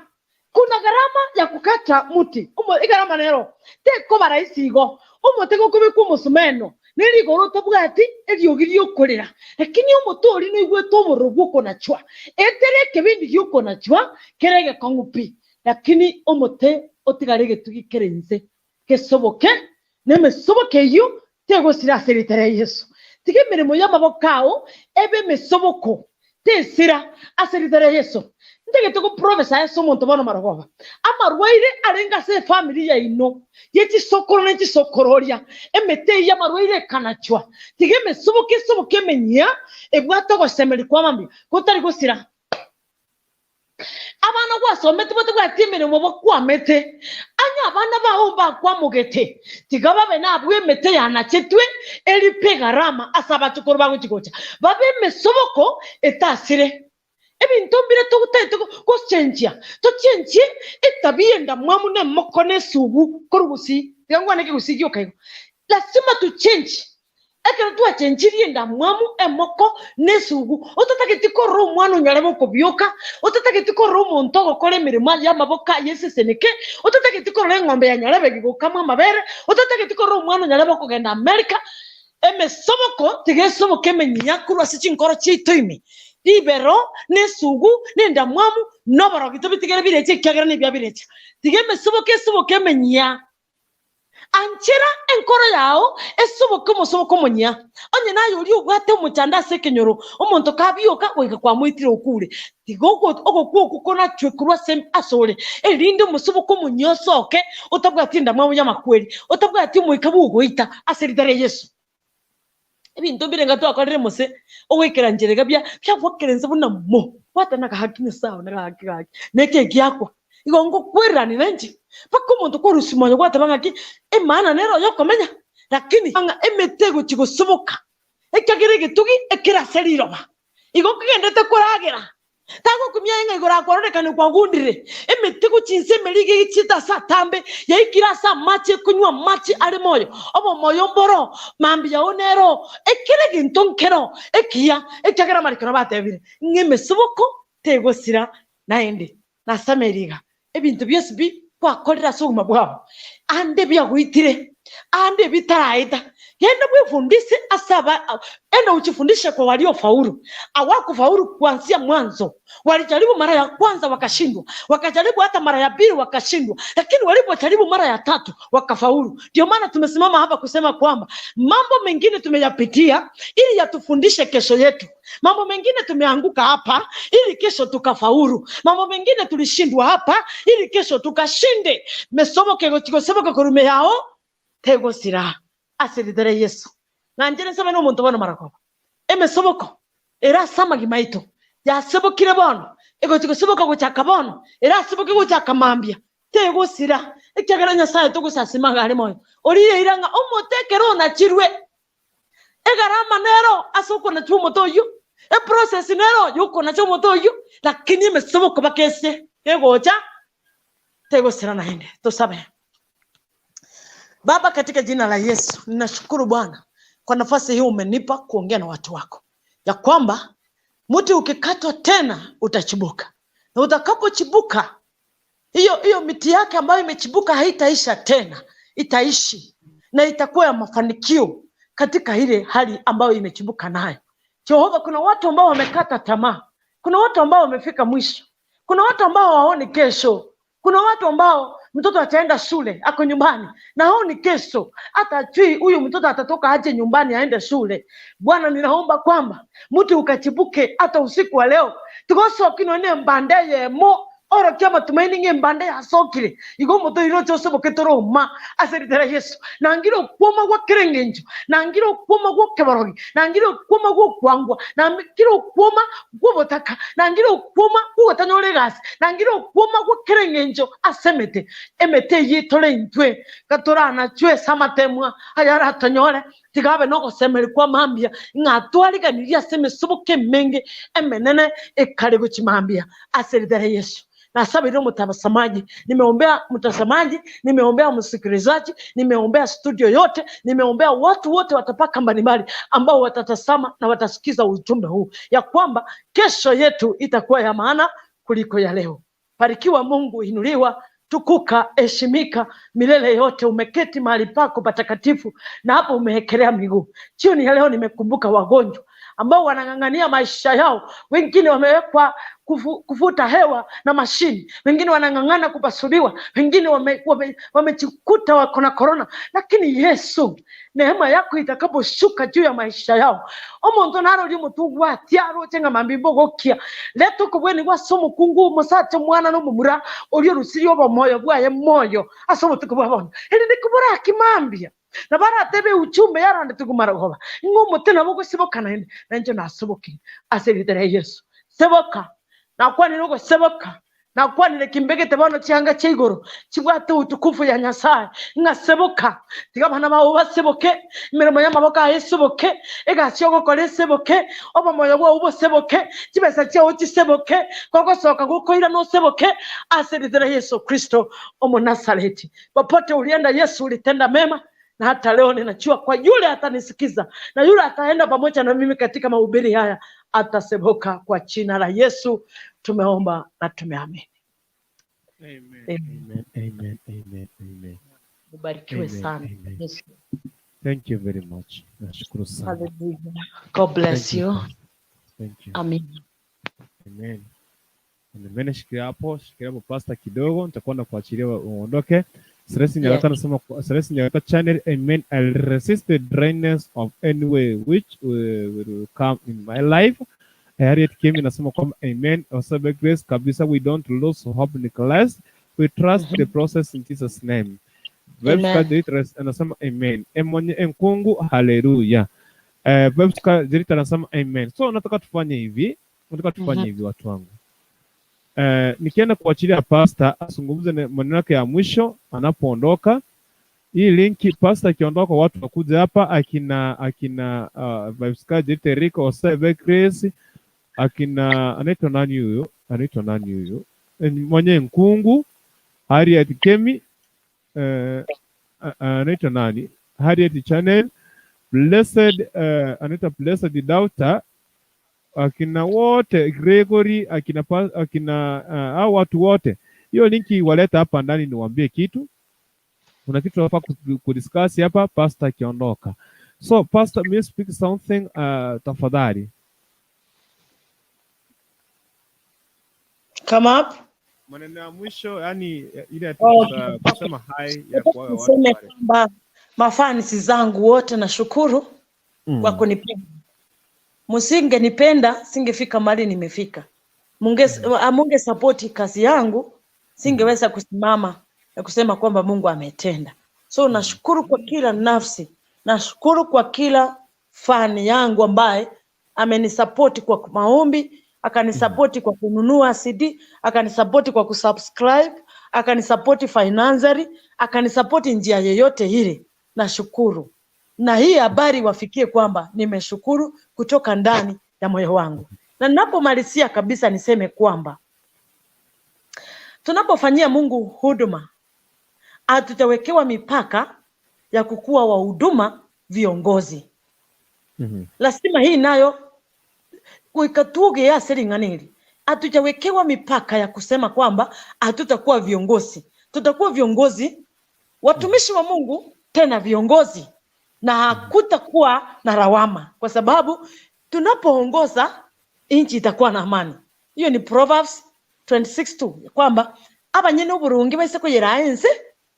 kuna gharama ya kukata muti gharama nero teko baraisigo umutego kubiku musumeno neri goro tabwati eriogiri yokorera lakini umutori no igwe toburuguko na chwa etere kebindi yuko na chwa kerege kongupi lakini umute otigarege tugikerenze kesoboke nemesoboke yo tego siraseritere Yesu tigemeremo y'amabokao ebe mesoboko tesira aseritere Yesu ndege tuko professor Yesu muntu bana maragoba amarwaire arenga se family ya ino yeti sokoro neti sokororia emete ya marwaire kanachwa tigeme soboke menya ebwato go semeri kwa mambi kotari gusira abana gwasomete bote gwatimere mu bokwamete anya abana bahomba kwa mugete tigaba bena abwe mete yanachetwe eri pegarama asaba tukoro bangu chikocha babe mesoboko etasire ebintu mbire tugutete ko chenjia etabienda mwamu ne mokone subu korugusi yangwa neke gusigi okayo lazima tu change ekero tu achenjiri enda mwamu emoko ne subu otatake tikoro mwana nyarebo kobyoka otatake tikoro muntu gokore mirimo ya maboka Yesu seneke otatake tikoro ngombe ya nyarebe gikokama mabere otatake tikoro mwana nyarebo kugenda America emesoboko tigesoboke menya kurwa sichinkoro chitoimi libero nesugu nenda mwamu nobaro gitobitigere bireche kyagera ne byabireche tigeme soboke menya anchera enkoro yao esoboko munya onye nayo uri ugwate umuchanda sekenyoro omuntu kabyoka wega kwa mwitire okure tigogo okukona chwekurwa sem asore erinde musoboko munyosoke otabwatinda mwamu y'amakweri otabwati muikabugo ita aseritere Yesu ebintu birenga to akorere mose owekera njerega byavukerenze bunamo watanaga hakine sawa naga hakiki neke gyakwa igongo kwerani nenji pako umuntu ko rusimonyo gwatabanga ki emana nero yo komenya lakini anga emetego chigosoboka ekagirege tugi ekira seriroba igongo gendete kuragera tago kumyenga igora kororekane kwa gundire emetego chinse merige chita satambe yaikira sa machi kunywa machi ari moyo obo moyo mboro mambi ya onero ekirege ntonkero ekia ekagera marikano batebire ngeme soboko tego sira naende na sameriga ebintu byose bi kwa korera suguma bwabo ande bya guitire ande bitaraida yenda bwifundise asaba enda uchifundishe kwa walio faulu hawakufaulu kuanzia mwanzo walijaribu mara ya kwanza wakashindwa wakajaribu hata mara ya pili wakashindwa lakini walipojaribu mara ya tatu wakafaulu ndio maana tumesimama hapa kusema kwamba mambo mengine tumeyapitia ili yatufundishe kesho yetu mambo mengine tumeanguka hapa ili kesho tukafaulu mambo mengine tulishindwa hapa ili kesho tukashinde mesomo kego chikosema kurume yao tego sira aseritere Yesu nanjere sema no muntu bono marakoba emesoboko era sama gimaito ya sebokire bono ego tikosoboka guchaka bono era seboke guchaka mambia tego sira ekyagaranya saye to gusasima gari moyo oriye iranga omotekero na chirwe egarama nero asoko na chumo toyo e process nero yuko na chumo toyo lakini emesoboko bakese egocha tego sira na hende to sabe. Baba, katika jina la Yesu, ninashukuru Bwana kwa nafasi hii umenipa kuongea na watu wako. Ya kwamba mti ukikatwa tena utachibuka. Na utakapochibuka, hiyo miti yake ambayo imechibuka haitaisha tena, itaishi. Na itakuwa ya mafanikio katika ile hali ambayo imechibuka nayo. Jehova, kuna watu ambao wamekata tamaa. Kuna watu ambao wamefika mwisho. Kuna watu ambao hawaoni kesho. Kuna watu ambao mtoto ataenda shule ako nyumbani na haoni kesho hata chui huyu mtoto atatoka aje nyumbani aende shule. Bwana, ninaomba kwamba mtu ukachibuke hata usiku wa leo tukoso kinone mbandeye mo ora kama tumaini nge mbande asokire igo moto iro chose boketoro ma aseritere Yesu nangiro kwoma kwa kerengenjo nangiro kwoma kwa kebarogi nangiro kwoma kwa kwangwa nangiro kwoma kwa botaka nangiro kwoma kwa tanyore gas nangiro kwoma kwa kerengenjo asemete emete yitore ntwe katora na chwe samatemwa ayara tanyore tigabe no gosemeri kwa mambia ngatwalika niria seme subuke menge emenene ekare kuchimambia aseridare Yesu. Na sabiri mtazamaji, nimeombea mtazamaji, nimeombea msikilizaji, nimeombea studio yote, nimeombea watu wote watapaka mbalimbali ambao watatazama na watasikiza ujumbe huu, ya kwamba kesho yetu itakuwa ya maana kuliko ya leo. Barikiwa Mungu, inuliwa, tukuka, heshimika milele yote. Umeketi mahali pako patakatifu na hapo umehekelea miguu. Jioni ya leo nimekumbuka wagonjwa ambao wanang'ang'ania maisha yao. Wengine wamewekwa kuvuta hewa na mashini, wengine wanang'ang'ana kupasuliwa, wengine wamejikuta wako na corona. Lakini Yesu, neema yako itakaposhuka juu ya maisha yao, omonto naro limo tugwa tiaro chenga mambibogokia leto kubweni kwa somo kungu musacho mwana no mumura olyo rusirio bo moyo bwaye moyo asomo tukubwa bona ili nikubura kimambia na bara tebe uchumbe yarande tugumara goba ngumu tena boko siboka na nje nasoboki aseritere Yesu seboka na kwani nuko seboka na kwani nekimbege tebano cyanga cyigoro kibwate utukufu ya Nyasaye ngaseboka tigabana bawo baseboke imirimo y'amaboko ayeseboke egacyo kore seboke obo moyo bwo ubo seboke kibesa cyawo kiseboke koko soka gukoira no seboke aseritere Yesu Kristo omo Nazareti. Popote ulienda Yesu ulitenda mema, na hata leo ninajua kwa yule atanisikiza na yule ataenda pamoja na mimi katika mahubiri haya ataseboka kwa jina la Yesu. Tumeomba na tumeamini. Amen. Amen. Amen. Amen. Amen. Ubarikiwe sana. Yesu. Thank you very much. Nashukuru sana. Hallelujah. God bless you. Thank you. Amen. Amen. Amen. Shikilia hapo pasta kidogo, nitakuwa na kuachilia uondoke. Stress nyaraka nasema stress nyaraka channel. Amen. I'll resist the dryness of any way which will come in my life. Harriet came inasema kwamba amen. Also by grace kabisa, we don't lose hope in class. We trust the process in Jesus name. Website anasema amen. Emonye enkungu haleluya. Website dirita anasema amen. So nataka tufanye hivi. Watu wangu. Nikienda kuachilia pasta azungumze maneno yake ya mwisho anapoondoka. Hii linki pasta akiondoka watu wakuja hapa akina Website dirita Rico also by grace akina anaitwa nani huyo mwenye nkungu Harriet Kemi anaitwa nani Harriet channel blessed anaitwa blessed daughter akina wote Gregory akina hao watu wote. Hiyo linki waleta hapa ndani niwaambie kitu. Kuna kitu hapa kudiscuss hapa pastor akiondoka. So pastor, may speak something tafadhali. Come up. Maneno ya mwisho yani ile kusema hai ya kwa watu wale. Mafanisi zangu wote nashukuru kwa kunipenda. Musingenipenda singefika mahali nimefika. Munge support kazi yangu singeweza kusimama na kusema kwamba Mungu ametenda. So nashukuru kwa kila nafsi, nashukuru kwa kila fan yangu ambaye amenisupport kwa maombi, akanisupport kwa kununua CD, akanisupport kwa kusubscribe, akanisupport financially, akanisupport njia yoyote ile. Nashukuru. Na hii habari wafikie kwamba nimeshukuru kutoka ndani ya moyo wangu. Na ninapomalizia kabisa niseme kwamba tunapofanyia Mungu huduma hatutawekewa mipaka ya kukua wa huduma viongozi. Lazima hii nayo kuikatuge ya seringanili. Hatujawekewa mipaka ya kusema kwamba hatutakuwa viongozi. Tutakuwa viongozi, watumishi wa Mungu, tena viongozi. Na hakutakuwa na lawama kwa sababu tunapoongoza nchi itakuwa na amani. Hiyo ni Proverbs 26:2 kwamba abanyene uburungi bese kugera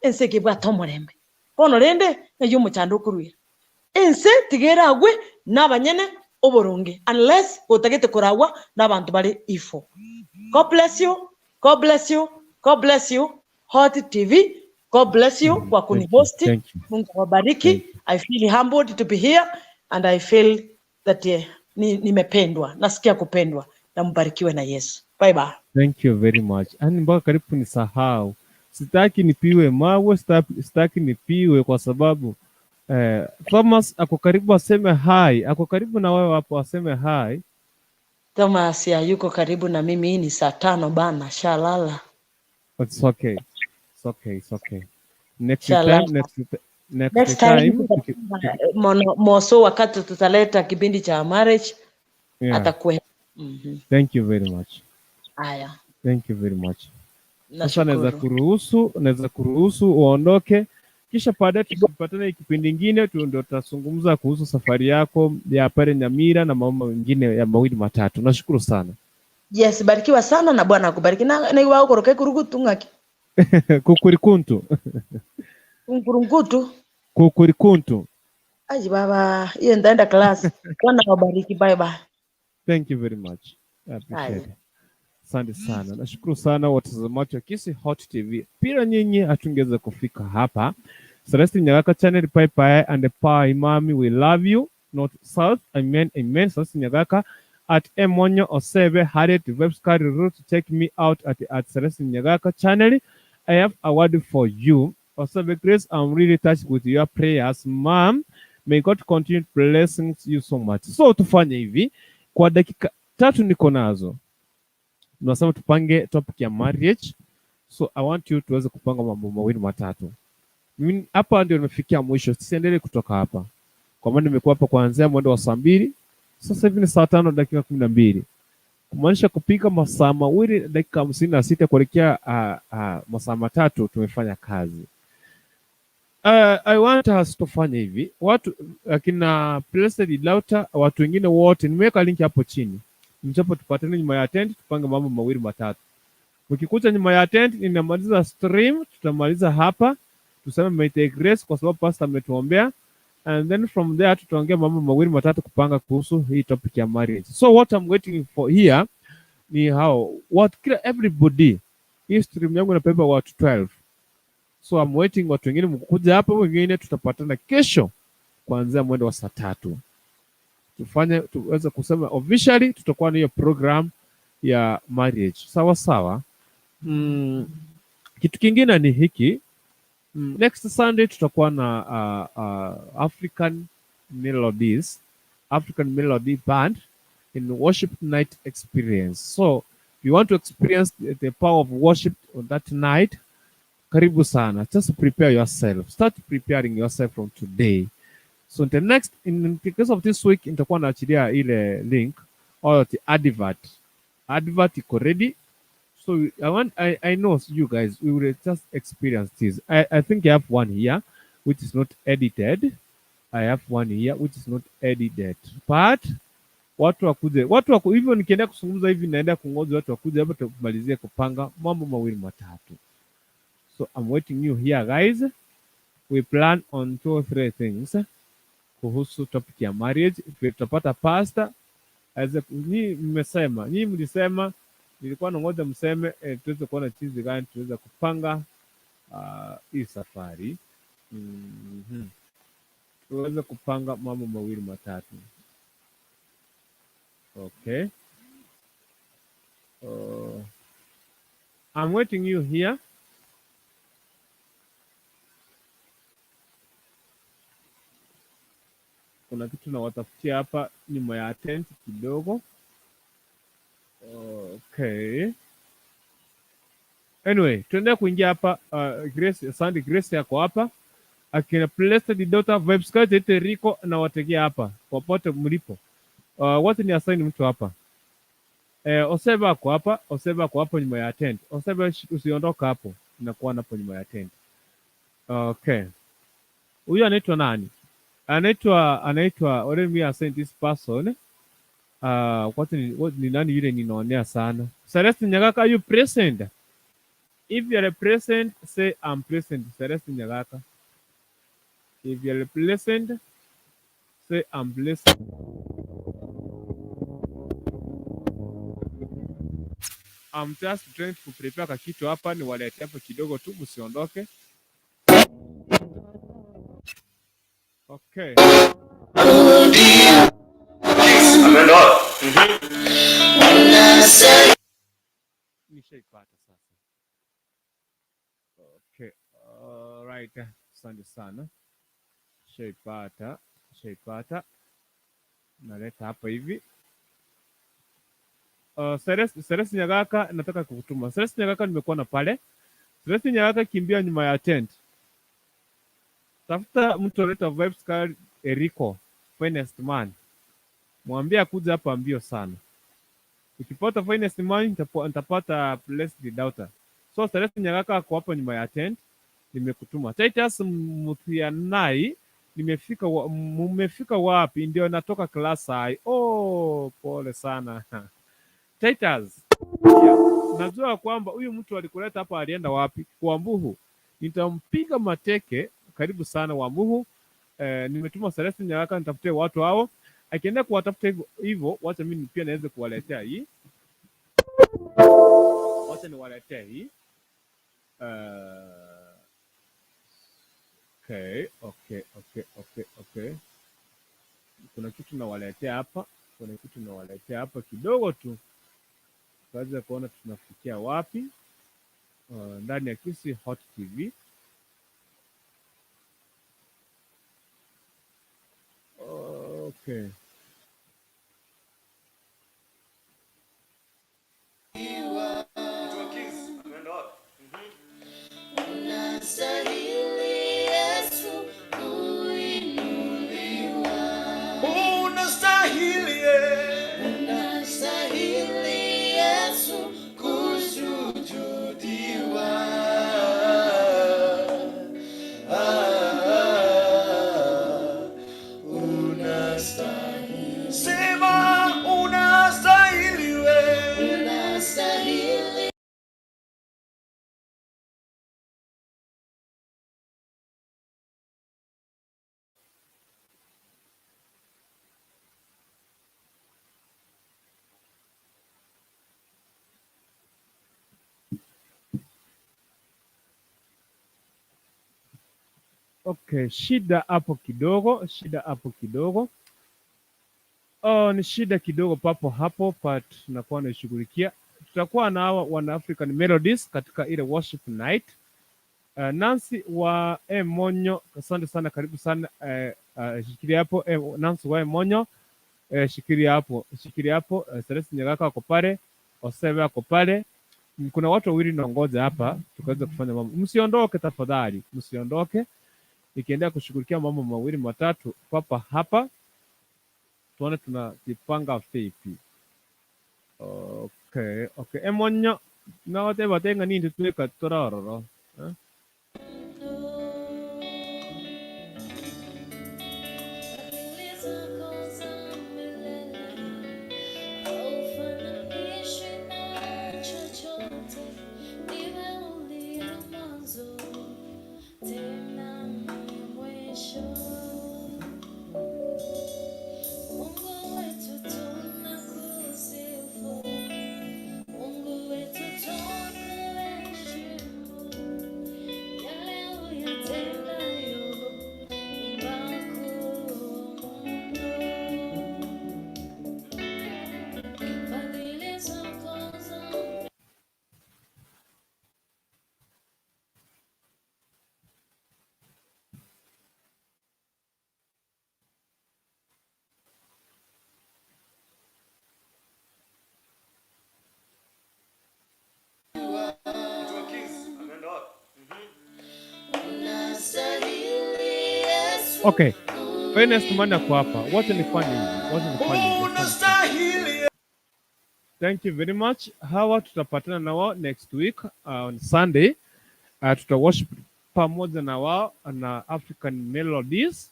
ense kibwato murembe. Bono rende nayo mucyandukuruye. Ense tigeragwe n'abanyene uburungi unless utagete kuragwa n'abantu bari ifo. God bless you. God bless you. God bless you. Hot TV. God bless you kwa kunihosti. Mungu wabariki. I feel humbled to be here and I feel that nimependwa. Nasikia kupendwa. Na mbarikiwe na Yesu. Bye bye. Thank you very much. Ani mpaka karibu nisahau. Sitaki nipiwe mawe, sitaki nipiwe kwa sababu Thomas ako karibu aseme hi. Ako karibu na wewe hapo aseme hi. Thomas yuko karibu na mimi, hii ni saa 5 bana, shalala. It's okay. It's okay. It's okay. Next Shalala. time Moso wakati tutaleta kipindi cha marriage atakuwa. Thank you very much. Haya. Thank you very much. Sasa Nashukuru. naweza kuruhusu uondoke, kisha baadaye tukipatana kipindi kingine ndio tutazungumza kuhusu safari yako ya pale Nyamira na mambo mengine ya mawili matatu. Nashukuru sana. Yes, barikiwa sana na Bwana akubariki. Na iwao koroke kurugutu ngaki. Kukurikuntu. Kurungutu. Kukurikuntu. Aji baba, hiyo ndaenda class. Bwana wabariki, bye bye. Thank you very much. I appreciate it. Asante sana. Nashukuru sana watazamaji wa Kisi Hot TV. Pia nyinyi hatungeweza kufika hapa. Celestine Nyagaka channel Pai and Pai Mami, we love you. North South. Amen. Amen. Celestine Nyagaka at Emonyo Osebe Harriet website route to check me out at Celestine Nyagaka channel. I have a word for you. Osebe Grace, I'm really touched with your prayers, ma'am. May God continue blessing you so much. So tufanye hivi kwa dakika 3 niko nazo. Tunasema tupange topic ya marriage. So I want you tuweze kupanga mambo mawili matatu. Mimi hapa ndio nimefikia mwisho. Siendelee kutoka hapa. Kwa maana nimekuwa hapa kuanzia mwendo wa saa 2. Sasa hivi ni saa 5 dakika 12. Kumaanisha kupika masaa 2 dakika 56 kuelekea masaa 3 tumefanya kazi. I want us tufanye hivi. Watu akina Blessed Lauta, watu wengine wote nimeweka link hapo chini. Mchapo tupatane nyuma ya tent tupange mambo mawili matatu. Ukikuja nyuma ya tent ninamaliza stream, tutamaliza hapa. Tuseme may grace kwa sababu pastor ametuombea, and then from there tutaongea mambo mawili matatu kupanga kuhusu hii topic ya marriage. So what I'm waiting for here ni everybody. Hii stream yangu inabeba watu 12. So I'm waiting watu wengine mkuja hapa, wengine tutapatana kesho kuanzia mwendo wa saa 3. Tuweze kusema officially tutakuwa na hiyo program ya marriage. Sawa sawa. Kitu kingine ni hiki. Next Sunday tutakuwa na African Melody Band in worship night experience. So if you want to experience the power of worship on that night, karibu sana. Just prepare yourself. Start preparing yourself from today. So in the case of this week, nitakuwa naachilia ile link or the advert. Advert iko ready. So I know you guys, we will just experience this. I think I have one here which is not edited. I have one here which is not edited. But watu wakuje hivyo nikienda kuzungumza hivi naenda kungoja watu wakuje hapa tumalizie kupanga mambo mawili matatu. So I'm waiting you here guys. We plan on 2 or 3 things kuhusu topic ya marriage. Tutapata pastor nyinyi mlisema nilikuwa nangoja mseme tuweze kuona chizi gani tuweze kupanga hii safari. Tuweze kupanga mambo mawili matatu. Okay. I'm waiting you here. Kuna kitu na watafutia hapa nyuma ya tent kidogo. Okay. Anyway, tuendelea kuingia hapa. Grace, Sandy Grace yako hapa. Akina Blessed Daughter website ite Rico na wategea hapa popote mlipo. Wote ni assign mtu hapa. Oseba ako hapa nyuma ya tent. Oseba usiondoka hapo. Inakuwa hapo nyuma ya tent. Okay. Huyu anaitwa nani? Anaitwa let me assign this person. What ni nani yule ninaonea sana? Celestine Nyagaka, are you present? If you are present, say I'm present. Celestine Nyagaka. If you are present, say I'm blessed. I'm just trying to prepare kitu hapa ni walete hapo kidogo tu msiondoke. Okay. Nishaipata sasa. Okay. Alright. Asante sana. shaipata. Naleta hapa hivi. Celeste Nyagaka nataka kukutuma. Celeste Nyagaka nimekuona pale. Celeste Nyagaka kimbia nyuma ya tent. Tafuta mtu analeta vibes card Eriko, finest man. Mwambie akuja hapa mbio sana. Ukipata finest man nitapata blessed daughter. So Celeste Nyagaka ako hapa nyuma ya tent. Nimekutuma. Titus Muthianai, mumefika wapi? Ndio natoka class I. Oh, pole sana. Titus. Yeah. Najua kwamba huyu mtu alikuleta hapa alienda wapi? Kwa Mbuhu. Nitampiga mateke. Karibu sana Wambuhu. Nimetuma Celeste Nyagaka nitafutie watu hao. Akienda kuwatafuta hivyo, wacha mimi pia naweza kuwaletea hii. Wacha niwaletea hii. Okay. Kuna kitu nawaletea hapa. Kidogo tu. Tuweze kuona tunafikia wapi. Ndani ya Kisi Hot TV. Okay. Okay, shida hapo kidogo. Ni shida kidogo papo hapo, but tunakuwa naishughulikia. Tutakuwa na hawa wana African Melodies katika ile worship night. Nancy wa Monyo, asante sana, karibu sana. Shikilia hapo. Nancy wa Monyo, shikilia hapo. Celeste Nyagaka wako pale, Osebe wako pale. Kuna watu wawili naongoza hapa tukaweza kufanya mambo. Msiondoke tafadhali, msiondoke. Nikiendelea kushughulikia mambo mawili matatu papa hapa, tuone tunajipanga vipi. Okay. Emonyo na wote batenga nini tuweka tororo. Okay. Finest man ako hapa. Wacha nifanye hivi. Thank you very much. Hawa tutapatana na wao next week on Sunday. Tutaworship pamoja na wao na African Melodies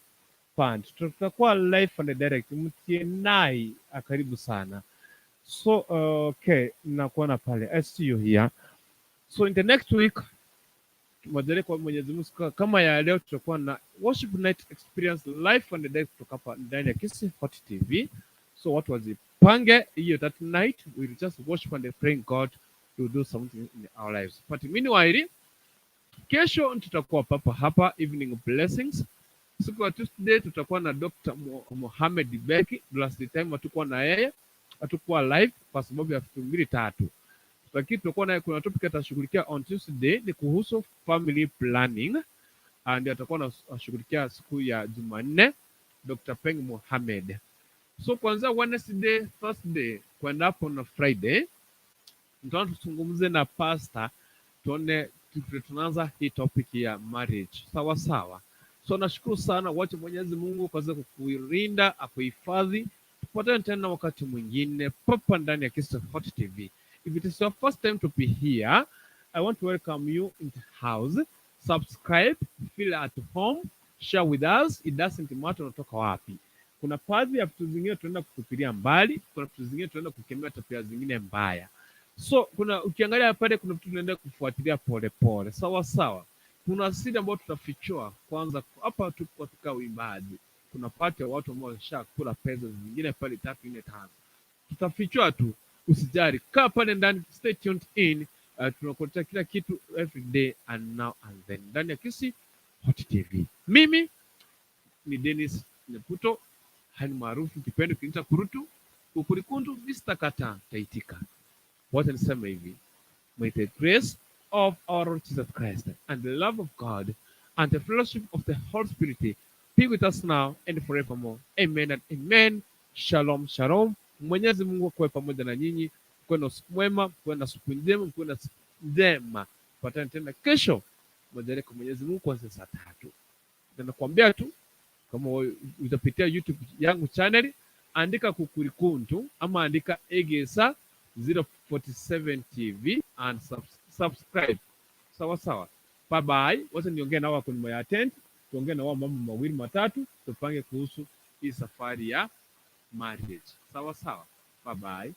Band. Tutakuwa live and direct. Mtienai karibu sana. So okay, nakuona pale. I see you here. So in the next week, majaliwa kwa Mwenyezi Mungu kama ya leo tutakuwa na worship night experience live and direct kutoka hapa ndani ya Kisi Hot TV. So watu wazipange hiyo that night, we'll just worship and pray God to do something in our lives. But meanwhile, kesho tutakuwa papa hapa evening blessings. Siku ya Tuesday tutakuwa na Dr. Mohamed Beki. Last time hatukuwa na yeye, hatukuwa live kwa sababu ya vitu mbili tatu. Lakini tutakuwa na kuna topic atashughulikia on Tuesday ni kuhusu family planning. ndio atakuwa anashughulikia siku ya Jumanne, Dr. Peng Mohamed. So kwanza Wednesday, Thursday kwenda hapo na Friday ndio tuzungumze na pastor, tuone tunaanza hii topic ya marriage. Sawa sawa. So nashukuru sana, wacha Mwenyezi Mungu kaweze kukulinda, akuhifadhi. Tupatane tena wakati mwingine papa ndani ya Kisi Hot TV. If it is your first time to be here, I want to welcome you into house. Subscribe, feel at home, share with us. It doesn't matter unatoka wapi. Kuna baadhi ya vitu zingine tunaenda kutupilia mbali, kuna vitu zingine tunaenda kukemea tabia zingine mbaya. So kuna ukiangalia pale kuna vitu tunaenda kufuatilia pole pole. Sawa sawa. Kuna siri ambayo tutafichua kwanza hapa tu katika Mwimbaji. Kuna pati ya watu ambao washakula pesa zingine pale 3 4 5. Tutafichua tu, usijali. Kaa pale ndani, stay tuned in. Tunakuletea kila kitu every day and now and then ndani ya Kisi Hot TV. Mimi ni Dennis Nyaputo, hali maarufu kipendo kinaita Kurutu, Ukurikundu Mr. Kata Taitika. Wacha niseme hivi, may the grace of our Lord Jesus Christ and the love of God and the fellowship of the Holy Spirit be with us now and forevermore. Amen and amen. Shalom, shalom. Mwenyezi Mungu akuwe pamoja na nyinyi. Kuwe na usiku mwema, kuwe na siku njema, kuwe na siku njema. Patane tena kesho majaliwa kwa Mwenyezi Mungu kuanzia saa 3. Na nakwambia tu, kama utapitia YouTube yangu channel, andika Kukurikundu ama andika Egesa 047 TV and subscribe. Sawa sawa. Bye bye. Wacha niongee na wao kwenye my attend. Tuongee na wao mambo mawili matatu, tupange kuhusu hii safari ya marriage. Sawa sawa. Bye bye.